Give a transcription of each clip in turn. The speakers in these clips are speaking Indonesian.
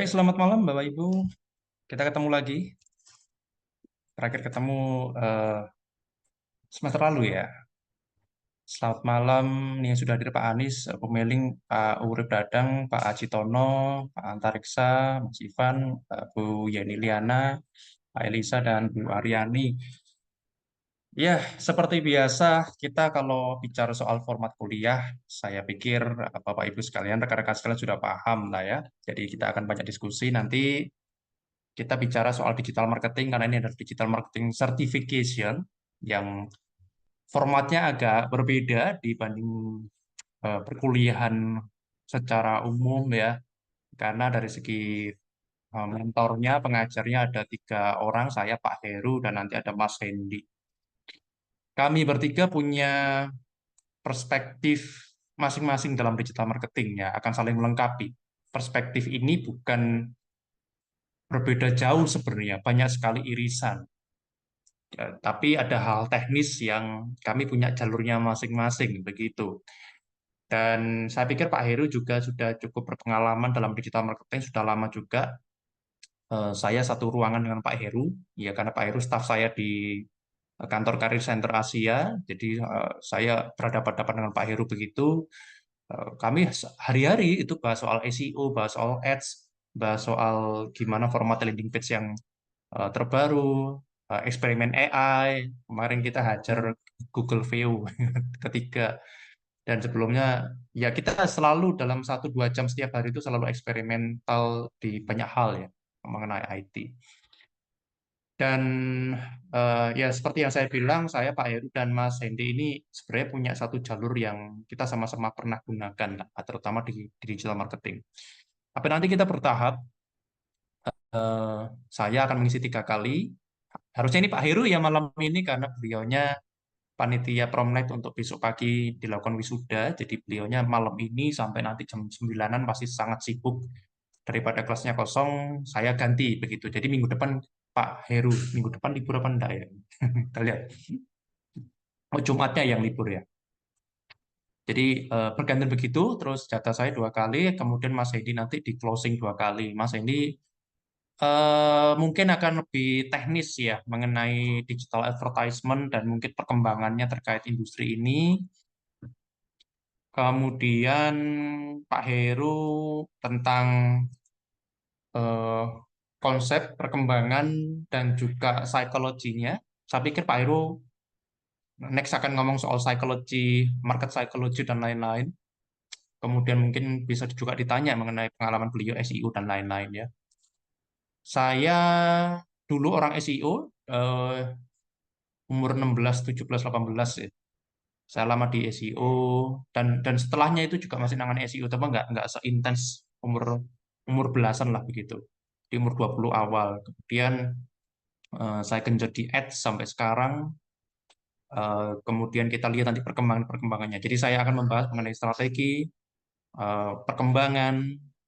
Baik, selamat malam Bapak Ibu. Kita ketemu lagi. Terakhir ketemu eh, semester lalu ya. Selamat malam nih yang sudah hadir Pak Anies, Pemiling, Pak Urip Dadang, Pak Aji Tono, Pak Antariksa, Mas Ivan, Bu Yeni Liana, Pak Elisa, dan Bu Aryani. Ya, seperti biasa, kita kalau bicara soal format kuliah, saya pikir Bapak Ibu sekalian, rekan-rekan sekalian sudah paham lah ya. Jadi kita akan banyak diskusi nanti. Kita bicara soal digital marketing karena ini adalah digital marketing certification yang formatnya agak berbeda dibanding perkuliahan secara umum ya. Karena dari segi mentornya, pengajarnya ada 3 orang, saya Pak Heru dan nanti ada Mas Hendy. Kami bertiga punya perspektif masing-masing dalam digital marketing ya, akan saling melengkapi. Perspektif ini bukan berbeda jauh sebenarnya, banyak sekali irisan. Ya, tapi ada hal teknis yang kami punya jalurnya masing-masing begitu. Dan saya pikir Pak Heru juga sudah cukup berpengalaman dalam digital marketing, sudah lama juga. Saya satu ruangan dengan Pak Heru, ya karena Pak Heru staf saya di kantor Karir Center Asia, jadi saya berhadapan-hadapan dengan Pak Heru begitu. Kami hari-hari itu bahas soal SEO, bahas soal ads, bahas soal gimana format landing page yang terbaru, eksperimen AI. Kemarin kita hajar Google View ketiga. Dan sebelumnya, ya kita selalu dalam 1-2 jam setiap hari itu selalu eksperimental di banyak hal ya, mengenai IT. Dan ya seperti yang saya bilang, saya Pak Heru dan Mas Hendy ini sebenarnya punya satu jalur yang kita sama-sama pernah gunakan, lah, terutama di digital marketing. Tapi nanti kita bertahap, eh, saya akan mengisi 3 kali. Harusnya ini Pak Heru ya malam ini karena beliaunya panitia prom night untuk besok pagi dilakukan wisuda. Jadi beliaunya malam ini sampai nanti jam 9-an pasti sangat sibuk. Daripada kelasnya kosong, saya ganti begitu. Jadi minggu depan Pak Heru, minggu depan libur apa enggak ya? Kita lihat. Oh, Jumatnya yang libur ya. Jadi bergantian begitu, terus jatah saya 2 kali, kemudian Mas Hendi nanti di closing 2 kali. Mas Hendi mungkin akan lebih teknis ya mengenai digital advertisement dan mungkin perkembangannya terkait industri ini. Kemudian Pak Heru tentang eh, konsep perkembangan dan juga psikologinya. Saya pikir Pak Heru next akan ngomong soal psikologi, market psychology dan lain-lain. Kemudian mungkin bisa juga ditanya mengenai pengalaman beliau SEO dan lain-lain ya. Saya dulu orang SEO, umur 16, 17, 18 ya. Saya lama di SEO dan setelahnya itu juga masih nangani SEO tapi nggak seintens umur umur belasan lah begitu. Di umur 20 awal. Kemudian saya genjot di ads sampai sekarang. Kemudian kita lihat nanti perkembangannya. Jadi saya akan membahas mengenai strategi, perkembangan,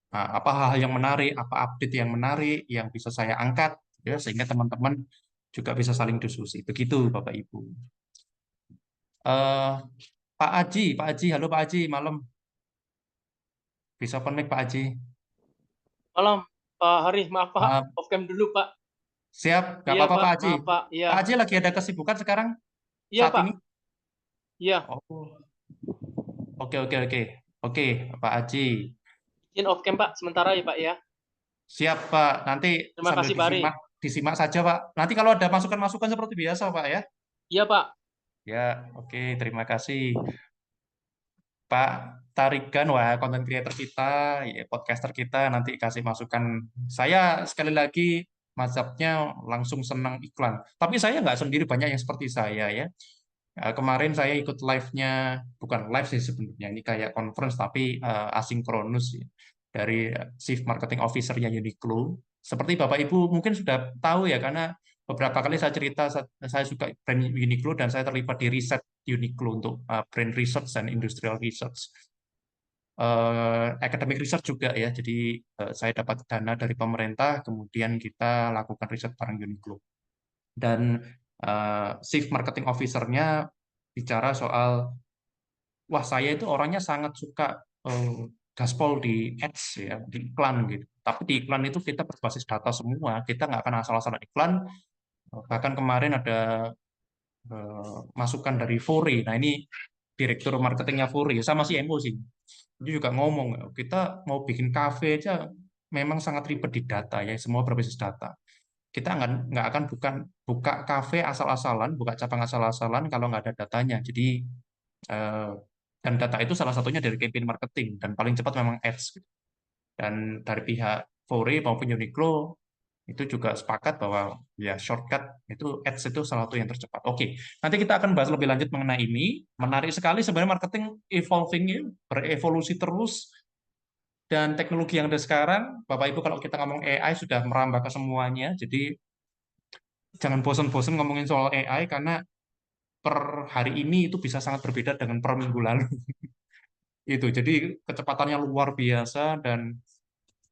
apa hal yang menarik, apa update yang menarik yang bisa saya angkat ya sehingga teman-teman juga bisa saling diskusi. Begitu Bapak Ibu. Eh, Pak Aji, halo Pak Aji, malam. Bisa connect Pak Aji. Malam, Pak Hari. Maaf Pak, Ah, off cam dulu Pak. siap, nggak Iya apa-apa Pak, Pak Aji. maaf Pak. Iya, Pak Aji lagi ada kesibukan sekarang iya saat Pak. ini? Iya, Oh, oke oke oke. Oke, Pak Aji. izin off cam Pak, sementara ya Pak ya. Siap Pak. Nanti Terima sambil kasih Pak Hari. disimak saja Pak. Nanti kalau ada masukan-masukan seperti biasa Pak ya. Iya Pak. Ya, oke, terima kasih. Pak Tarigan, wah konten creator kita, ya, podcaster kita nanti kasih masukan. Saya sekali lagi mazhabnya langsung senang iklan. Tapi saya nggak sendiri, banyak yang seperti saya ya. Kemarin saya ikut live-nya, bukan live sih sebenarnya, ini kayak conference tapi asinkronus ya, dari Chief Marketing Officer-nya Uniqlo. Seperti Bapak Ibu mungkin sudah tahu ya, karena beberapa kali saya cerita, saya suka brand Uniqlo dan saya terlibat di riset Uniqlo untuk brand research dan industrial research. Academic research juga ya, jadi saya dapat dana dari pemerintah, kemudian kita lakukan riset bareng Uniqlo. Dan Chief Marketing Officer-nya bicara soal, wah saya itu orangnya sangat suka gaspol di ads ya, di iklan gitu. Tapi di iklan itu kita berbasis data semua, kita nggak akan asal-asalan iklan. Bahkan kemarin ada masukan dari Fore. Nah ini direktur marketingnya Fore, sama CMO sih. Dia juga ngomong, kita mau bikin kafe aja memang sangat ribet di data ya, semua berbasis data. Kita nggak akan buka kafe asal-asalan, buka cabang asal-asalan kalau nggak ada datanya. Jadi eh, dan data itu salah satunya dari campaign marketing dan paling cepat memang ads. Gitu. Dan dari pihak Fore maupun Uniqlo itu juga sepakat bahwa ya shortcut itu ads itu salah satu yang tercepat. Oke, nanti kita akan bahas lebih lanjut mengenai ini. Menarik sekali sebenarnya marketing evolving ya, berevolusi terus dan teknologi yang ada sekarang, Bapak Ibu kalau kita ngomong AI sudah merambah ke semuanya. Jadi jangan bosan-bosan ngomongin soal AI karena per hari ini itu bisa sangat berbeda dengan per minggu lalu. Itu jadi kecepatannya luar biasa dan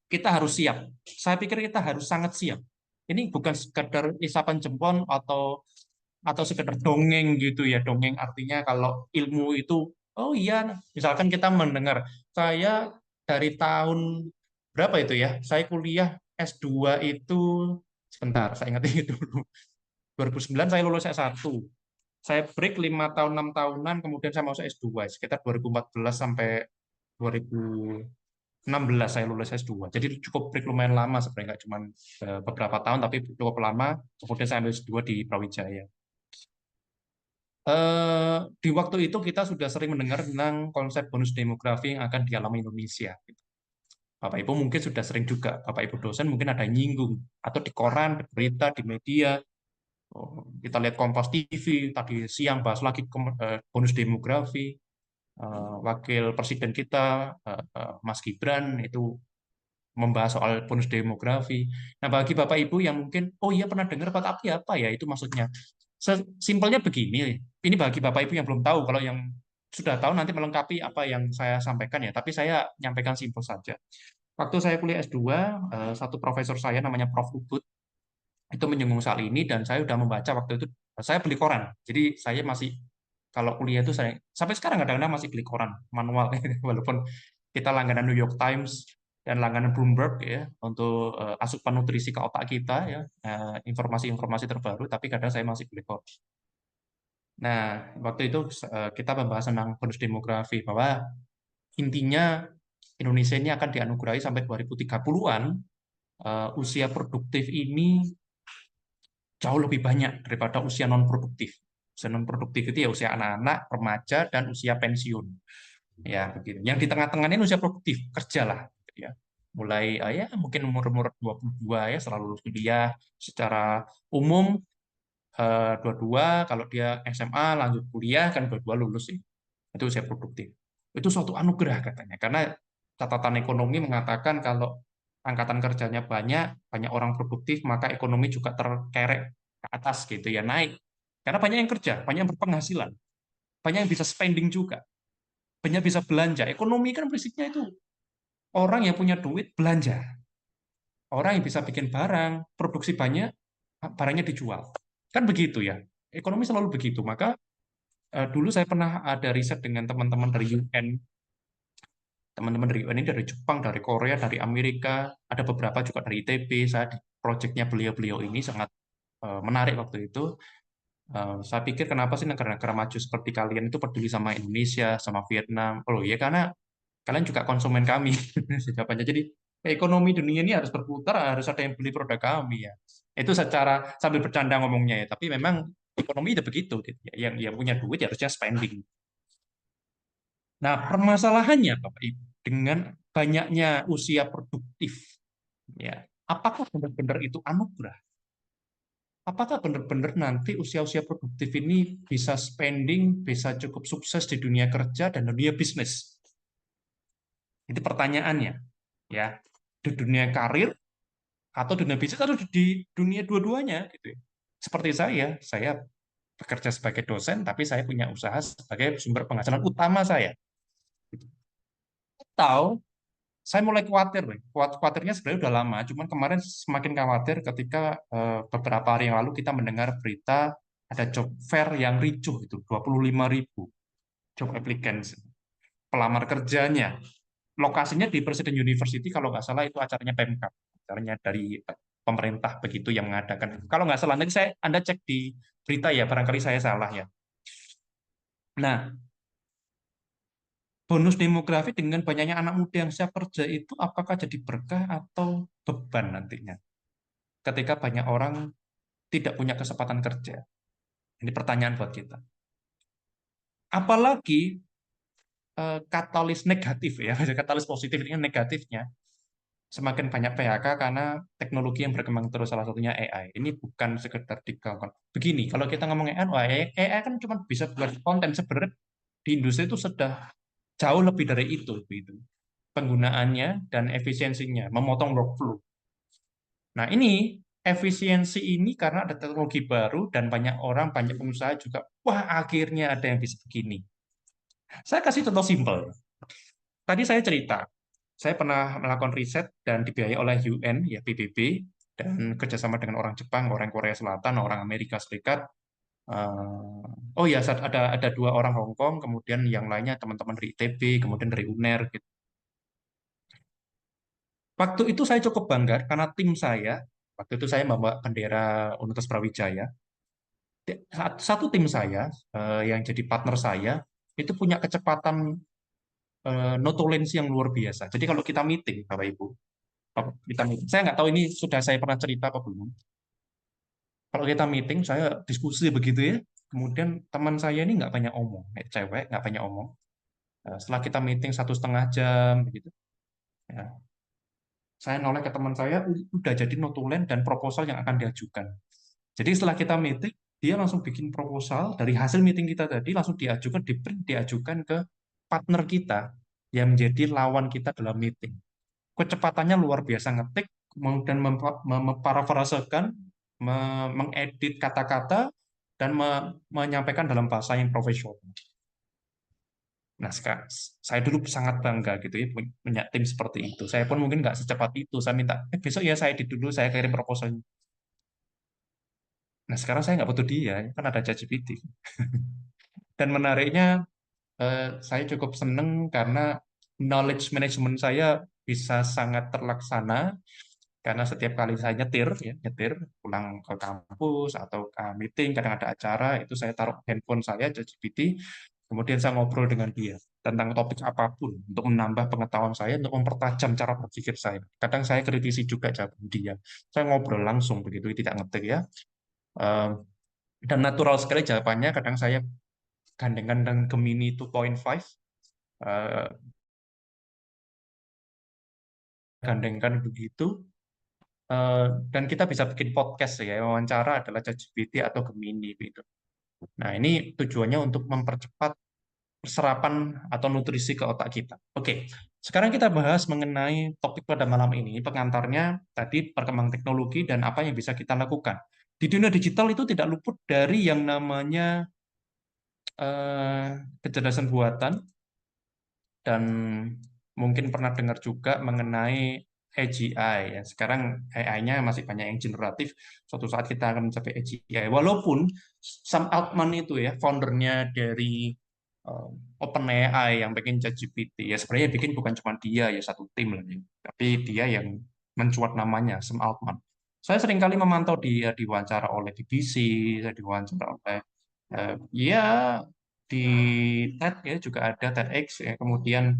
kita harus siap. Saya pikir kita harus sangat siap. Ini bukan sekedar isapan jempol atau sekedar dongeng gitu ya. Dongeng artinya kalau ilmu itu, oh iya, misalkan kita mendengar, saya dari tahun berapa itu ya, saya kuliah S2 itu, sebentar, saya ingat itu dulu, 2009 saya lulus S1, saya break 5 tahun, 6 tahunan, kemudian saya masuk S2, sekitar 2014 sampai 2016 saya lulus S2. Jadi cukup break lumayan lama sebenarnya, nggak cuma beberapa tahun, tapi cukup lama, kemudian saya ambil S2 di Brawijaya. Di waktu itu kita sudah sering mendengar tentang konsep bonus demografi yang akan dialami Indonesia. Bapak Ibu mungkin sudah sering juga, Bapak Ibu dosen mungkin ada nyinggung, atau di koran, di berita, di media, kita lihat Kompas TV, tadi siang bahas lagi bonus demografi, Wakil Presiden kita, Mas Gibran, itu membahas soal bonus demografi. Nah, bagi Bapak Ibu yang mungkin, oh iya pernah dengar, tapi apa ya itu maksudnya? Simpelnya begini, ini bagi Bapak Ibu yang belum tahu, kalau yang sudah tahu nanti melengkapi apa yang saya sampaikan ya, tapi saya nyampaikan simpel saja. Waktu saya kuliah S2, satu profesor saya namanya Prof. Ubud, itu menyinggung soal ini, dan saya sudah membaca waktu itu, saya beli koran. Jadi saya masih, kalau kuliah itu saya, sampai sekarang kadang-kadang masih beli koran, manual, walaupun kita langganan New York Times, dan langganan Bloomberg ya untuk asupan nutrisi ke otak kita ya, informasi-informasi terbaru, tapi kadang saya masih beli koran. Nah, waktu itu kita membahas tentang bonus demografi bahwa intinya Indonesia ini akan dianugerahi sampai 2030-an usia produktif ini jauh lebih banyak daripada usia non produktif. Usia non produktif itu ya usia anak-anak, remaja, dan usia pensiun. Ya, begitu. Yang di tengah-tengah ini usia produktif, kerjalah ya. Mulai ya mungkin umur-umur 22 ya selalu lulus kuliah secara umum, 22 kalau dia SMA lanjut kuliah kan 22 lulus sih. Itu usia produktif. Itu suatu anugerah katanya karena catatan ekonomi mengatakan kalau angkatan kerjanya banyak, banyak orang produktif, maka ekonomi juga terkerek ke atas gitu ya, naik. Karena banyak yang kerja, banyak yang berpenghasilan, banyak yang bisa spending juga, banyak bisa belanja. Ekonomi kan prinsipnya itu orang yang punya duit belanja. Orang yang bisa bikin barang, produksi banyak, barangnya dijual. Kan begitu ya. Ekonomi selalu begitu. Maka dulu saya pernah ada riset dengan teman-teman dari UN. Teman-teman dari UN ini dari Jepang, dari Korea, dari Amerika, ada beberapa juga dari ITB. Saya di proyeknya beliau-beliau ini sangat menarik waktu itu. Saya pikir kenapa sih negara-negara maju seperti kalian itu peduli sama Indonesia, sama Vietnam? Oh ya karena kalian juga konsumen kami. Jawabannya jadi ekonomi dunia ini harus berputar, harus ada yang beli produk kami ya. Itu secara sambil bercanda ngomongnya ya, tapi memang ekonomi itu begitu. Gitu. Yang punya duit ya harusnya spending. Nah, permasalahannya Bapak Ibu dengan banyaknya usia produktif ya, apakah benar-benar itu anugerah? Apakah benar-benar nanti usia-usia produktif ini bisa spending, bisa cukup sukses di dunia kerja dan dunia bisnis? Itu pertanyaannya, ya. Di dunia karir atau dunia bisnis atau di dunia dua-duanya gitu ya. Seperti saya bekerja sebagai dosen tapi saya punya usaha sebagai sumber penghasilan utama saya. Atau saya mulai khawatir nih. Khawatirnya sebenarnya udah lama, cuman kemarin semakin khawatir ketika beberapa hari yang lalu kita mendengar berita ada job fair yang ricuh itu 25.000 job applicants, pelamar kerjanya. lokasinya di Presiden University, kalau nggak salah itu acaranya Pemkab, acaranya dari pemerintah begitu yang mengadakan. Kalau nggak salah, nanti Anda cek di berita ya, barangkali saya salah ya. Nah, bonus demografi dengan banyaknya anak muda yang siap kerja itu apakah jadi berkah atau beban nantinya? Ketika banyak orang tidak punya kesempatan kerja. Ini pertanyaan buat kita. Apalagi katalis negatif ya, katalis positif ini negatifnya. Semakin banyak PHK karena teknologi yang berkembang terus, salah satunya AI. Ini bukan sekedar digaungkan. Begini, kalau kita ngomong AI, wah, AI kan cuma bisa buat konten. Sebenarnya di industri itu sudah jauh lebih dari itu, gitu. Penggunaannya dan efisiensinya, memotong workflow. Nah, ini efisiensi ini karena ada teknologi baru dan banyak orang, banyak pengusaha juga, wah akhirnya ada yang bisa begini. Saya kasih contoh simpel. Tadi saya cerita, saya pernah melakukan riset dan dibiayai oleh UN, ya PBB, dan kerjasama dengan orang Jepang, orang Korea Selatan, orang Amerika Serikat. Oh ya, ada dua orang Hong Kong, kemudian yang lainnya teman-teman dari ITB, kemudian dari UNER. Gitu. Waktu itu saya cukup bangga karena tim saya, waktu itu saya membawa bendera Universitas Brawijaya. Satu tim saya yang jadi partner saya itu punya kecepatan notulensi yang luar biasa. Jadi kalau kita meeting, Bapak Ibu, kita meeting. Saya nggak tahu ini sudah saya pernah cerita apa belum. Kalau kita meeting, saya diskusi begitu ya. Kemudian teman saya ini nggak banyak omong, cewek nggak banyak omong. Setelah kita meeting 1,5 jam begitu, ya, saya noleh ke teman saya, udah jadi notulen dan proposal yang akan diajukan. Jadi setelah kita meeting, dia langsung bikin proposal dari hasil meeting kita tadi langsung diajukan, di print, diajukan ke partner kita yang menjadi lawan kita dalam meeting. Kecepatannya luar biasa ngetik, kemudian memparafrasekan, mengedit kata-kata, dan menyampaikan dalam bahasa yang profesional. Nah, sekarang, saya dulu sangat bangga gitu ya punya tim seperti itu. Saya pun mungkin nggak secepat itu. Saya minta, besok ya saya edit dulu, saya kirim proposalnya. Nah, sekarang saya nggak butuh dia, kan ada ChatGPT. Dan menariknya, saya cukup seneng karena knowledge management saya bisa sangat terlaksana karena setiap kali saya nyetir, ya, nyetir pulang ke kampus atau ke meeting, kadang ada acara, itu saya taruh handphone saya, ChatGPT, kemudian saya ngobrol dengan dia tentang topik apapun untuk menambah pengetahuan saya, untuk mempertajam cara berpikir saya. Kadang saya kritisi juga jawaban dia. Saya ngobrol langsung begitu, tidak ngetik ya. Eh, dan natural sekali jawabannya, kadang saya gandengan dengan Gemini 2.5, eh, gandengkan begitu, dan kita bisa bikin podcast ya, wawancara adalah ChatGPT atau Gemini gitu. Nah, ini tujuannya untuk mempercepat serapan atau nutrisi ke otak kita. Oke, sekarang kita bahas mengenai topik pada malam ini. Pengantarnya tadi perkembangan teknologi dan apa yang bisa kita lakukan. Di dunia digital itu tidak luput dari yang namanya kecerdasan buatan, dan mungkin pernah dengar juga mengenai AGI ya. Sekarang AI-nya masih banyak yang generatif. Suatu saat kita akan mencapai AGI. Walaupun Sam Altman itu ya, foundernya dari uh, OpenAI yang bikin ChatGPT ya, sebenarnya bikin bukan cuma dia ya, satu tim lah ya. Tapi dia yang mencuat namanya Sam Altman. Saya seringkali memantau dia diwawancara oleh BBC, saya diwawancara oleh ya di TED ya, juga ada TEDx ya. Kemudian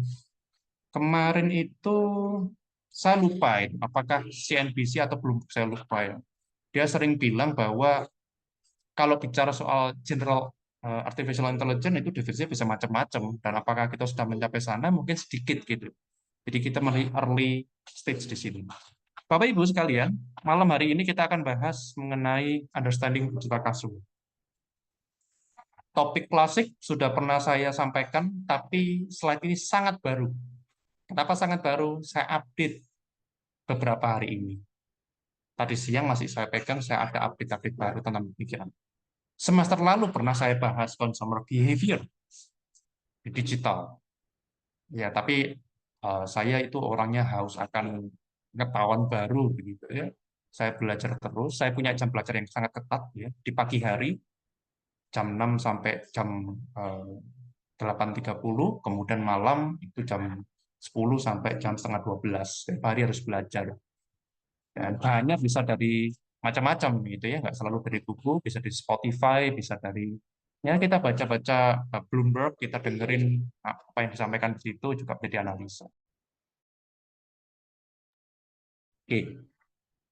kemarin itu saya lupa itu apakah CNBC atau belum, saya lupa ya. Dia sering bilang bahwa kalau bicara soal general artificial intelligence itu definisinya bisa macam-macam, dan apakah kita sudah mencapai sana mungkin sedikit gitu. Jadi kita masih early stage di sini. Bapak Ibu sekalian, malam hari ini kita akan bahas mengenai understanding digital classroom. Topik klasik sudah pernah saya sampaikan, tapi slide ini sangat baru. Kenapa sangat baru? Saya update beberapa hari ini. Tadi siang masih saya pegang, saya ada update-update baru tentang pemikiran. Semester lalu pernah saya bahas consumer behavior di digital. Ya, tapi saya itu orangnya haus akan pengetahuan baru begitu ya. Saya belajar terus, saya punya jam belajar yang sangat ketat ya. Di pagi hari jam 6 sampai jam 8.30, kemudian malam itu jam 10 sampai jam setengah 12. Setiap hari harus belajar. Dan bahannya bisa dari macam-macam gitu ya, nggak selalu dari buku, bisa dari Spotify, bisa dari ya kita baca-baca Bloomberg, kita dengerin apa yang disampaikan di situ juga menjadi analisa. Oke.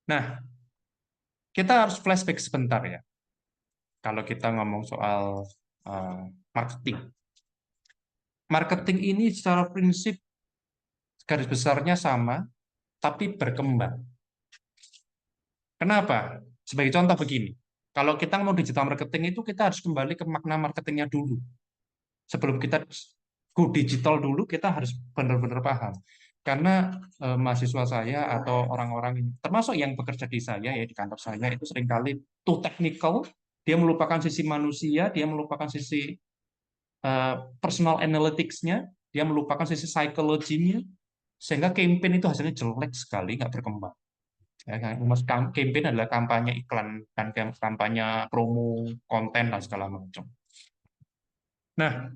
Nah, kita harus flashback sebentar ya. Kalau kita ngomong soal uh, marketing. Marketing ini secara prinsip garis besarnya sama, tapi berkembang. Kenapa? Sebagai contoh begini, kalau kita mau digital marketing itu kita harus kembali ke makna marketingnya dulu. Sebelum kita go digital dulu, kita harus benar-benar paham. Karena mahasiswa saya atau orang-orang termasuk yang bekerja di saya ya di kantor saya itu seringkali too technical, dia melupakan sisi manusia, dia melupakan sisi personal analytics-nya, dia melupakan sisi psikologinya, sehingga campaign itu hasilnya jelek sekali, nggak berkembang. Ya, kan? Campaign adalah kampanye iklan dan kampanye promo konten dan segala macam. Nah,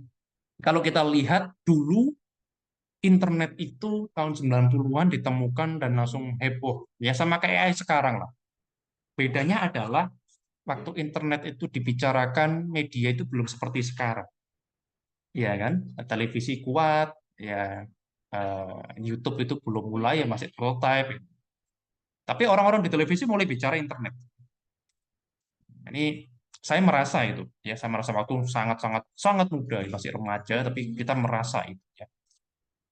kalau kita lihat dulu internet itu tahun 90-an ditemukan dan langsung heboh. Ya sama kayak AI sekarang lah. Bedanya adalah waktu internet itu dibicarakan media itu belum seperti sekarang. Ya kan? Televisi kuat, ya YouTube itu belum mulai ya masih prototype. Tapi orang-orang di televisi mulai bicara internet. Ini saya merasa itu, ya saya merasa waktu sangat-sangat sangat muda, masih remaja, tapi kita merasa itu. Ya.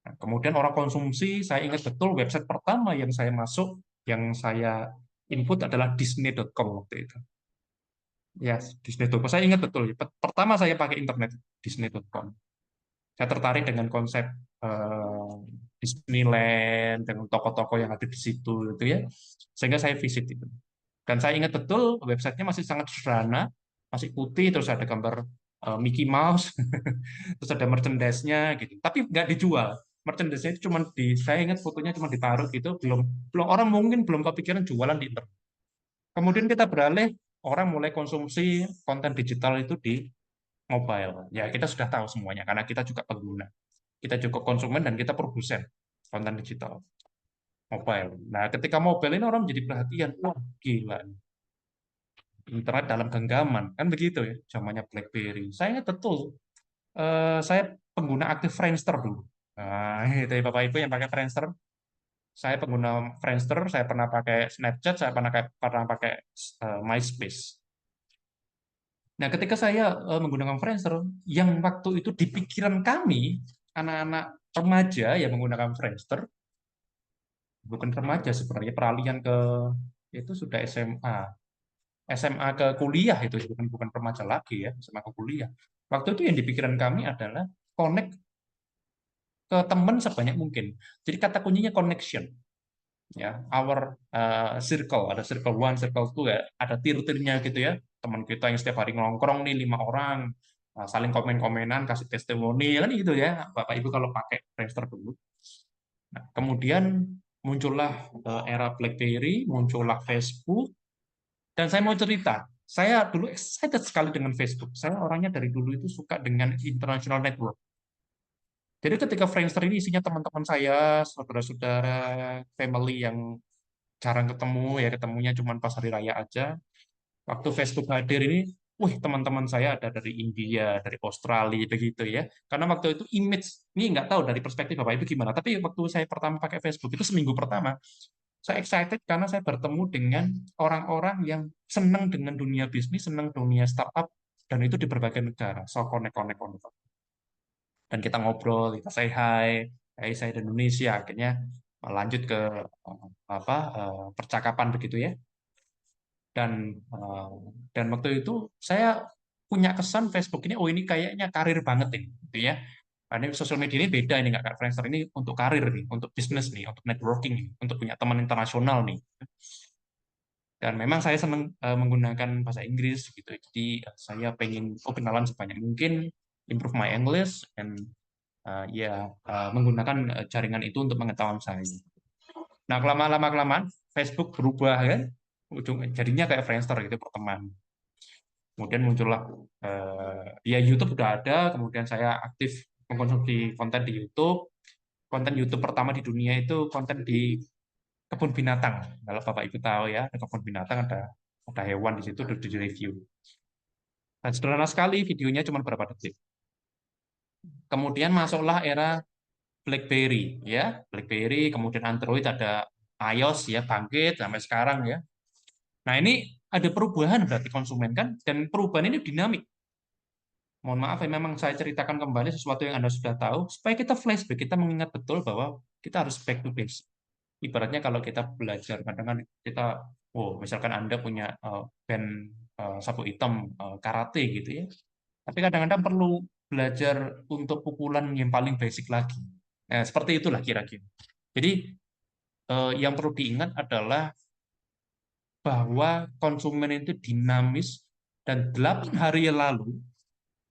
Nah, kemudian orang konsumsi, saya ingat betul website pertama yang saya masuk, yang saya input adalah Disney.com waktu itu. Ya, Disney.com. Saya ingat betul. Pertama saya pakai internet Disney.com. Saya tertarik dengan konsep eh, Disneyland dengan toko-toko yang ada di situ itu ya, sehingga saya visit itu. Dan saya ingat betul websitenya masih sangat sederhana, masih putih, terus ada gambar Mickey Mouse, terus ada merchandise-nya gitu. Tapi nggak dijual. Merchandise-nya itu cuma saya ingat fotonya cuma ditaruh gitu, belum belum orang mungkin belum kepikiran jualan di internet. Kemudian kita beralih, orang mulai konsumsi konten digital itu di mobile. Ya kita sudah tahu semuanya karena kita juga pengguna. Kita juga konsumen dan kita produsen konten digital mobile. Nah, ketika mobile ini orang menjadi perhatian, wah gila, internet dalam genggaman kan begitu ya, zamannya BlackBerry. Saya ingat betul, saya pengguna aktif Friendster dulu. Nah, itu ya, Bapak Ibu yang pakai Friendster. Saya pengguna Friendster, saya pernah pakai Snapchat, saya pernah pakai MySpace. Nah, ketika saya menggunakan Friendster, yang waktu itu di pikiran kami, anak-anak remaja yang menggunakan Friendster, bukan remaja sebenarnya, peralihan ke itu sudah SMA. SMA ke kuliah itu bukan bukan remaja lagi ya, SMA ke kuliah. Waktu itu yang dipikiran kami adalah connect ke teman sebanyak mungkin. Jadi kata kuncinya connection ya. Our circle, ada circle one, circle two ya, ada tier-tiernya gitu ya. Teman kita yang setiap hari nongkrong nih 5 orang, saling komen-komenan, kasih testimoni kan gitu ya. Bapak Ibu kalau pakai Friendster dulu. Nah, kemudian muncullah era BlackBerry, muncullah Facebook, dan saya mau cerita, saya dulu excited sekali dengan Facebook. Saya orangnya dari dulu itu suka dengan international network. Jadi ketika Friendster ini isinya teman-teman saya, saudara-saudara, family yang jarang ketemu, ya ketemunya cuma pas hari raya aja. Waktu Facebook hadir ini, wih teman-teman saya ada dari India, dari Australia, begitu ya. Karena waktu itu image, ini nggak tahu dari perspektif Bapak Ibu gimana, tapi waktu saya pertama pakai Facebook, itu seminggu pertama, saya excited karena saya bertemu dengan orang-orang yang senang dengan dunia bisnis, senang dunia startup, dan itu di berbagai negara. So, connect. Dan kita ngobrol, kita say hi, hey, saya di Indonesia, akhirnya lanjut ke percakapan begitu ya. Dan eh, dan waktu itu saya punya kesan Facebook ini, oh ini kayaknya karir banget nih, gitu ya. Nah, ini sosial media ini beda ini nggak kayak Friendster ini untuk karir nih, untuk bisnis nih, untuk networking nih, untuk punya teman internasional nih. Dan memang saya senang menggunakan bahasa Inggris gitu. Jadi saya pengen kenalan sebanyak mungkin, improve my English, dan menggunakan jaringan itu untuk pengetahuan saya. Nah, lama-lama kelamaan Facebook berubah kan, jadinya kayak Friendster gitu pertemanan. Kemudian muncullah ya YouTube udah ada, kemudian saya aktif mengkonsumsi konten di YouTube. konten YouTube pertama di dunia itu konten di kebun binatang. Kalau Bapak Ibu tahu ya, ada kebun binatang, ada hewan di situ di review. Dan sederhana sekali, videonya cuma berapa detik. Kemudian masuklah era BlackBerry, ya, BlackBerry, kemudian Android, ada iOS ya, bangkit sampai sekarang ya. Nah ini ada perubahan berarti konsumen kan, dan perubahan ini dinamik. Mohon maaf ya, memang saya ceritakan kembali sesuatu yang Anda sudah tahu, supaya kita flashback, kita mengingat betul bahwa kita harus back to basic. Ibaratnya kalau kita belajar, kadang-kadang kita, oh, misalkan Anda punya band sapu hitam karate gitu ya, tapi kadang-kadang perlu belajar untuk pukulan yang paling basic lagi. Seperti itulah kira-kira. Jadi yang perlu diingat adalah bahwa konsumen itu dinamis, dan 8 hari yang lalu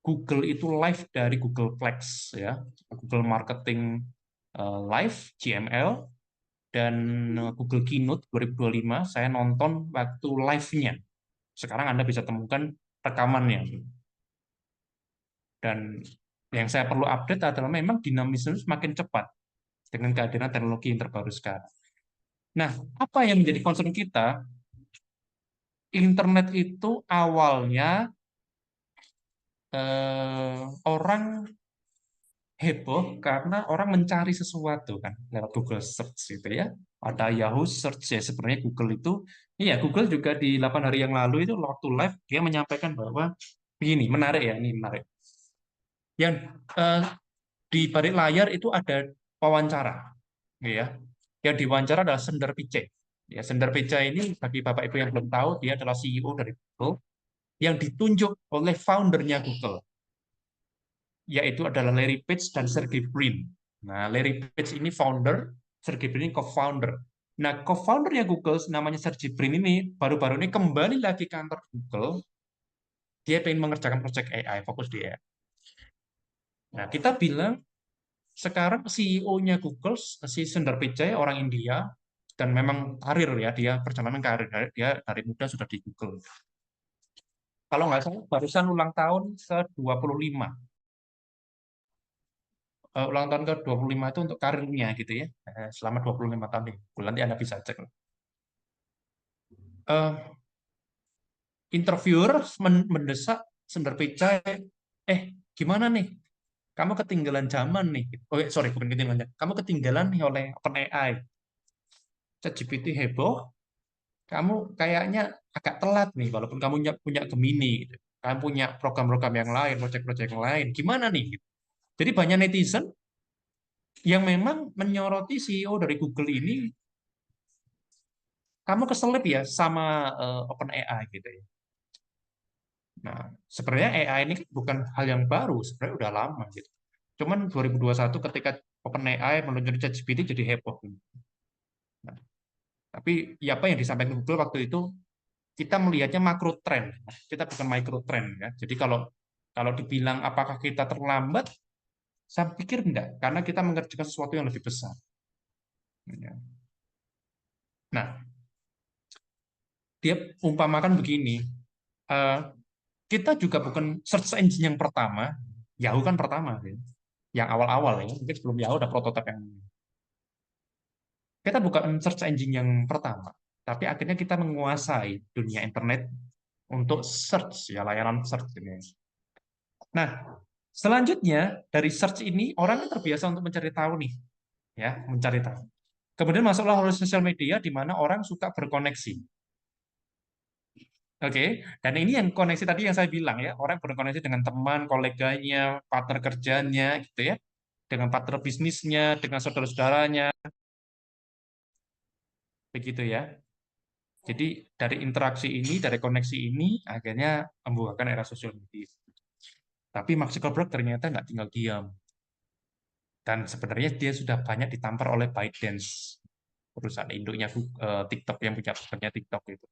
Google itu live dari Google Plex ya, Google Marketing Live GML, dan Google Keynote 2025 saya nonton waktu live-nya. Sekarang Anda bisa temukan rekamannya. Dan yang saya perlu update adalah memang dinamisme semakin cepat dengan kehadiran teknologi yang terbaru sekarang. Nah, apa yang menjadi concern kita? Internet itu awalnya orang heboh karena orang mencari sesuatu kan lewat Google Search gitu ya. Ada Yahoo Search ya, sebenarnya Google itu, iya, Google juga di 8 hari yang lalu itu waktu live dia menyampaikan bahwa begini, menarik ya, ini menarik. Yang di balik layar itu ada wawancara, ya. Yang diwawancara adalah Sundar Pichai. Ya, Sundar Pichai ini bagi Bapak Ibu yang belum tahu, dia adalah CEO dari Google yang ditunjuk oleh foundernya Google, yaitu adalah Larry Page dan Sergey Brin. Nah, Larry Page ini founder, Sergey Brin ini co-founder. Nah, co-foundernya Google namanya Sergey Brin ini baru-baru ini kembali lagi ke kantor Google. Dia ingin mengerjakan proyek AI, fokus di AI. Nah, kita bilang sekarang CEO-nya Google, si Sundar Pichai, orang India, dan memang karir ya, dia perjalanan karir, dia dari muda sudah di Google. Kalau nggak salah, barusan ulang tahun ke-25. Ulang tahun ke-25 itu untuk karirnya gitu ya. Selama 25 tahun nih. Nanti Anda bisa cek. Interviewer mendesak Sundar Pichai, gimana nih? Kamu ketinggalan zaman nih. Oh, sorry, bukan ketinggalan zaman. Kamu ketinggalan nih oleh OpenAI. ChatGPT heboh, kamu kayaknya agak telat nih, walaupun kamu punya Gemini, gitu. Kamu punya program-program yang lain, proyek-proyek yang lain. Gimana nih? Gitu. Jadi banyak netizen yang memang menyoroti CEO dari Google ini, kamu keselip ya sama OpenAI gitu ya. Nah, sebenarnya AI ini kan bukan hal yang baru, sebenarnya udah lama gitu. Cuman 2021 ketika OpenAI meluncurkan ChatGPT jadi heboh. Nah, tapi ya apa yang disampaikan Google waktu itu, kita melihatnya makro trend, kita bukan micro trend ya. Jadi kalau kalau dibilang apakah kita terlambat, saya pikir enggak, karena kita mengerjakan sesuatu yang lebih besar. Ya. Nah, dia umpamakan begini, eh, kita juga bukan search engine yang pertama, Yahoo kan pertama, ya. Yang awal-awal ya, mungkin sebelum Yahoo ada prototipe yang, kita bukan search engine yang pertama, tapi akhirnya kita menguasai dunia internet untuk search ya, layanan search ini. Nah, selanjutnya dari search ini orang kan terbiasa untuk mencari tahu nih, ya, mencari tahu. Kemudian masuklah oleh sosial media di mana orang suka berkoneksi. Oke, dan ini yang koneksi tadi yang saya bilang ya, orang berkoneksi dengan teman, koleganya, partner kerjanya, gitu ya, dengan partner bisnisnya, dengan saudara-saudaranya, begitu ya. Jadi dari interaksi ini, dari koneksi ini, akhirnya membuahkan era sosial media. Tapi Mark Zuckerberg ternyata nggak tinggal diam. Dan sebenarnya dia sudah banyak ditampar oleh ByteDance, perusahaan induknya TikTok, yang punya TikTok itu.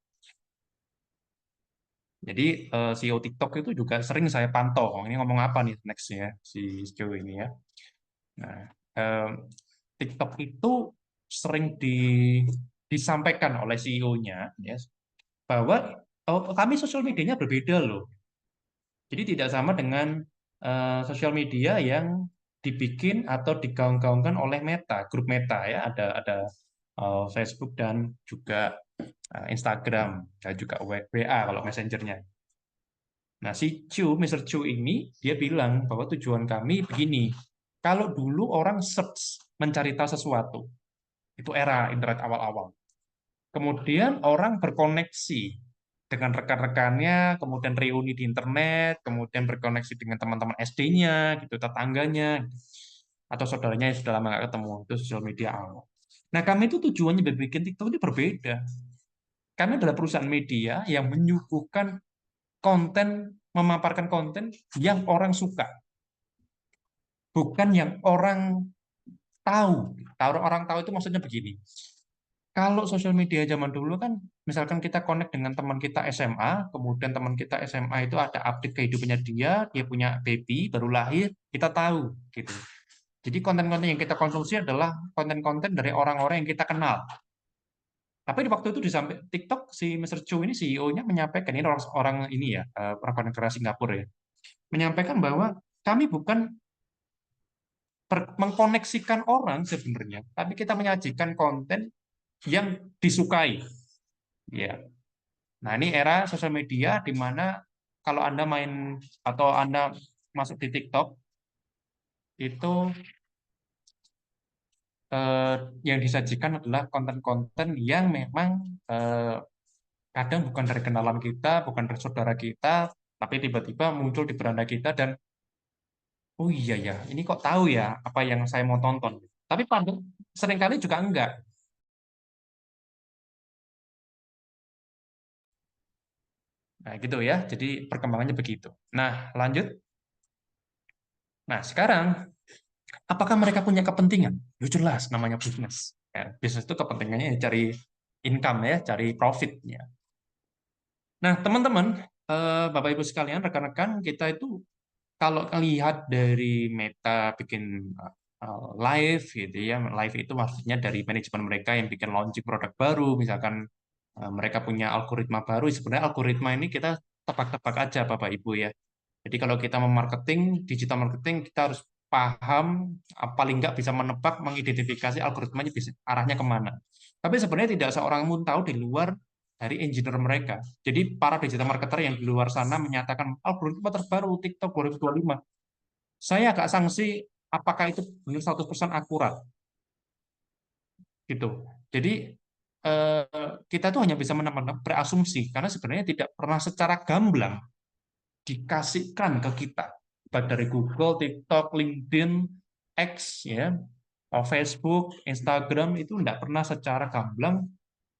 Jadi CEO TikTok itu juga sering saya pantau. Oh, ini ngomong apa nih next ya si CEO ini ya. Nah, eh, TikTok itu sering disampaikan oleh CEO-nya ya, bahwa kami sosial medianya berbeda loh. Jadi tidak sama dengan sosial media yang dibikin atau digaung-gaungkan oleh Meta, grup Meta ya, ada Facebook dan juga Instagram dan juga WA kalau messengernya. Nah, si Mr. Chu ini dia bilang bahwa tujuan kami begini. Kalau dulu orang search mencari tahu sesuatu, itu era internet awal-awal. Kemudian orang berkoneksi dengan rekan-rekannya, kemudian reuni di internet, kemudian berkoneksi dengan teman-teman SD-nya, gitu, tetangganya, atau saudaranya yang sudah lama nggak ketemu. Itu sosial media awal. Nah, kami itu tujuannya bikin TikTok ini berbeda. Kami adalah perusahaan media yang menyuguhkan konten, memaparkan konten yang orang suka, bukan yang orang tahu. Tahu orang tahu itu maksudnya begini. Kalau sosial media zaman dulu kan, misalkan kita connect dengan teman kita SMA, kemudian teman kita SMA itu ada update kehidupannya dia punya baby, baru lahir, kita tahu gitu. Jadi konten-konten yang kita konsumsi adalah konten-konten dari orang-orang yang kita kenal. Tapi di waktu itu di samping TikTok, si Mr. Chu ini CEO-nya menyampaikan, ini orang, orang ini ya, orang negara Singapura ya, menyampaikan bahwa kami bukan mengkoneksikan orang sebenarnya, tapi kita menyajikan konten yang disukai. Ya. Nah, ini era sosial media di mana kalau Anda main atau Anda masuk di TikTok, itu eh, yang disajikan adalah konten-konten yang memang kadang bukan dari kenalan kita, bukan dari saudara kita, tapi tiba-tiba muncul di beranda kita dan oh iya ya, ini kok tahu ya apa yang saya mau tonton. Tapi pada seringkali juga enggak. Nah, gitu ya. Jadi perkembangannya begitu. Nah, lanjut. Nah, sekarang apakah mereka punya kepentingan? Ya jelas namanya bisnis. Ya, bisnis itu kepentingannya ya cari income ya, cari profit ya. Nah, teman-teman, Bapak Ibu sekalian, rekan-rekan, kita itu kalau lihat dari Meta bikin live gitu ya, live itu maksudnya dari manajemen mereka yang bikin launching produk baru, misalkan mereka punya algoritma baru, sebenarnya algoritma ini kita tebak-tebak aja Bapak Ibu ya. Jadi kalau kita memarketing, digital marketing, kita harus paham, paling nggak bisa menebak, mengidentifikasi algoritmanya bisa arahnya kemana. Tapi sebenarnya tidak seorang pun tahu di luar dari engineer mereka. Jadi para digital marketer yang di luar sana menyatakan algoritma terbaru TikTok 2025. Saya agak sanksi apakah itu benar 100% akurat gitu. Jadi kita tuh hanya bisa berasumsi karena sebenarnya tidak pernah secara gamblang dikasihkan ke kita baik dari Google, TikTok, LinkedIn, X ya, Facebook, Instagram itu tidak pernah secara gamblang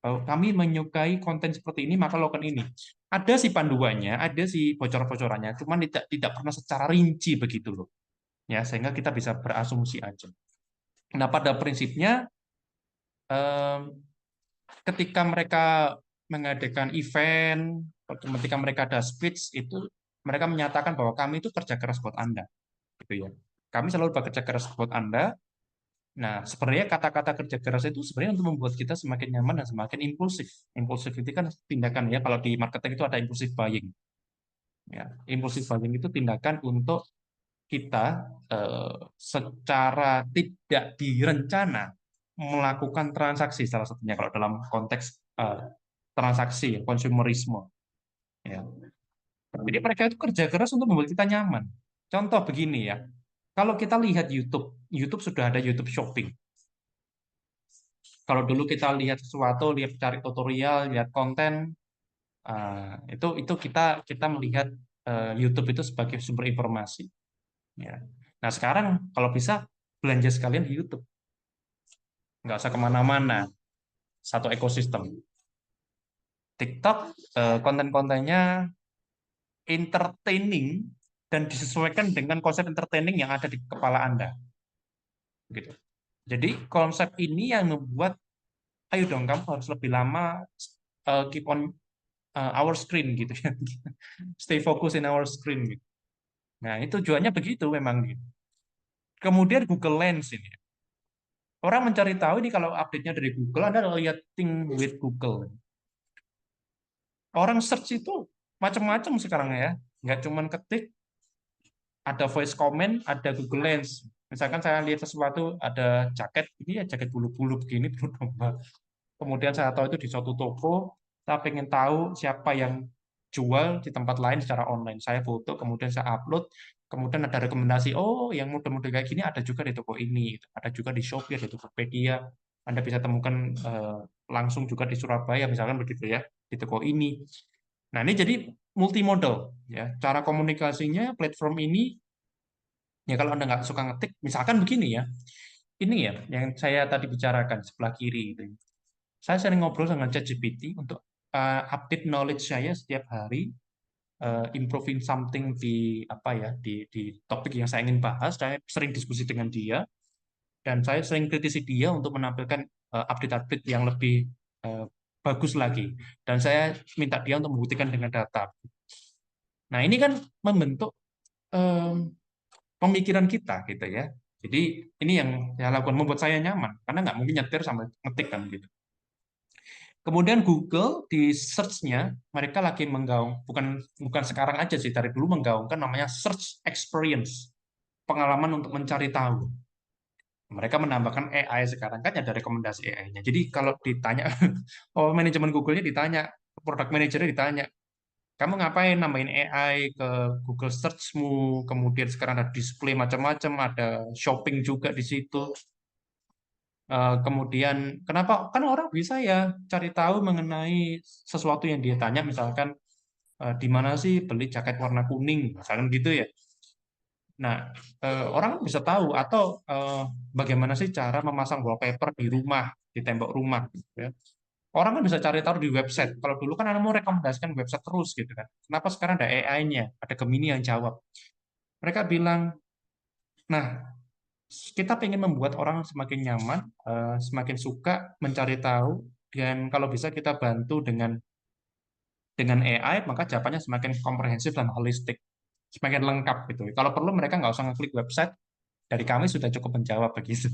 kami menyukai konten seperti ini maka lakukan ini. Ada sih panduannya, ada sih bocor-bocorannya, cuman tidak tidak pernah secara rinci begitu loh. Ya, sehingga kita bisa berasumsi aja. Nah, pada prinsipnya ketika mereka mengadakan event, ketika mereka ada speech itu mereka menyatakan bahwa kami itu kerja keras buat Anda, gitu ya. Kami selalu bekerja keras buat Anda. Nah, sebenarnya kata-kata kerja keras itu sebenarnya untuk membuat kita semakin nyaman dan semakin impulsif. Impulsif itu kan tindakan ya, kalau di marketing itu ada impulsif buying. Ya, impulsif buying itu tindakan untuk kita secara tidak direncana melakukan transaksi salah satunya kalau dalam konteks transaksi konsumerisme ya. Jadi mereka itu kerja keras untuk membuat kita nyaman. Contoh begini ya, kalau kita lihat YouTube, YouTube sudah ada YouTube Shopping. Kalau dulu kita lihat sesuatu, lihat cari tutorial, lihat konten, itu kita kita melihat YouTube itu sebagai sumber informasi. Ya. Nah sekarang kalau bisa belanja sekalian di YouTube, nggak usah kemana-mana, satu ekosistem. TikTok konten-kontennya entertaining dan disesuaikan dengan konsep entertaining yang ada di kepala Anda. Gitu. Jadi konsep ini yang membuat, ayo dong kamu harus lebih lama keep on our screen gitu ya, stay focus in our screen. Gitu. Nah itu tujuannya begitu memang. Gitu. Kemudian Google Lens ini, orang mencari tahu ini kalau update-nya dari Google, Anda lihat Think with Google. Orang search itu macam-macam sekarang ya, nggak cuma ketik, ada voice comment, ada Google Lens. Misalkan saya lihat sesuatu ada jaket, ini ya jaket bulu-bulu begini, bulu domba. Kemudian saya tahu itu di suatu toko, saya pengen tahu siapa yang jual di tempat lain secara online. Saya foto, kemudian saya upload, kemudian ada rekomendasi, oh yang model-model kayak gini ada juga di toko ini, ada juga di Shopee, ada di Tokopedia. Anda bisa temukan langsung juga di Surabaya, misalkan begitu ya, di toko ini. Nah ini jadi multimodal, ya. Cara komunikasinya platform ini, ya kalau Anda nggak suka ngetik, misalkan begini ya, ini ya yang saya tadi bicarakan sebelah kiri itu. Saya sering ngobrol dengan ChatGPT untuk update knowledge saya setiap hari, improving something di apa ya di topik yang saya ingin bahas. Saya sering diskusi dengan dia dan saya sering kritisi dia untuk menampilkan update-update yang lebih eh, bagus lagi. Dan saya minta dia untuk membuktikan dengan data. Nah, ini kan membentuk em, pemikiran kita gitu ya. Jadi ini yang saya lakukan membuat saya nyaman karena nggak mungkin nyetir sambil ngetik kan gitu. Kemudian Google di search-nya mereka lagi menggaung, bukan bukan sekarang aja sih, dari dulu menggaungkan namanya search experience, pengalaman untuk mencari tahu. Mereka menambahkan AI sekarang kan ada rekomendasi AI-nya. Jadi kalau ditanya, oh manajemen Google-nya ditanya, product manager-nya ditanya, kamu ngapain nambahin AI ke Google Search-mu, kemudian sekarang ada display macam-macam, ada shopping juga di situ. Kemudian kenapa kan orang bisa ya cari tahu mengenai sesuatu yang dia tanya, misalkan di mana sih beli jaket warna kuning misalkan gitu ya. Nah, orang bisa tahu atau bagaimana sih cara memasang wallpaper di rumah, di tembok rumah gitu ya. Orang kan bisa cari tahu di website. Kalau dulu kan Anda mau rekomendasikan website terus gitu kan. Kenapa sekarang ada AI-nya, ada Gemini yang jawab. Mereka bilang, nah, kita ingin membuat orang semakin nyaman, semakin suka mencari tahu, dan kalau bisa kita bantu dengan AI, maka jawabannya semakin komprehensif dan holistik, semakin lengkap gitu. Kalau perlu mereka nggak usah ngeklik website, dari kami sudah cukup menjawab begitu.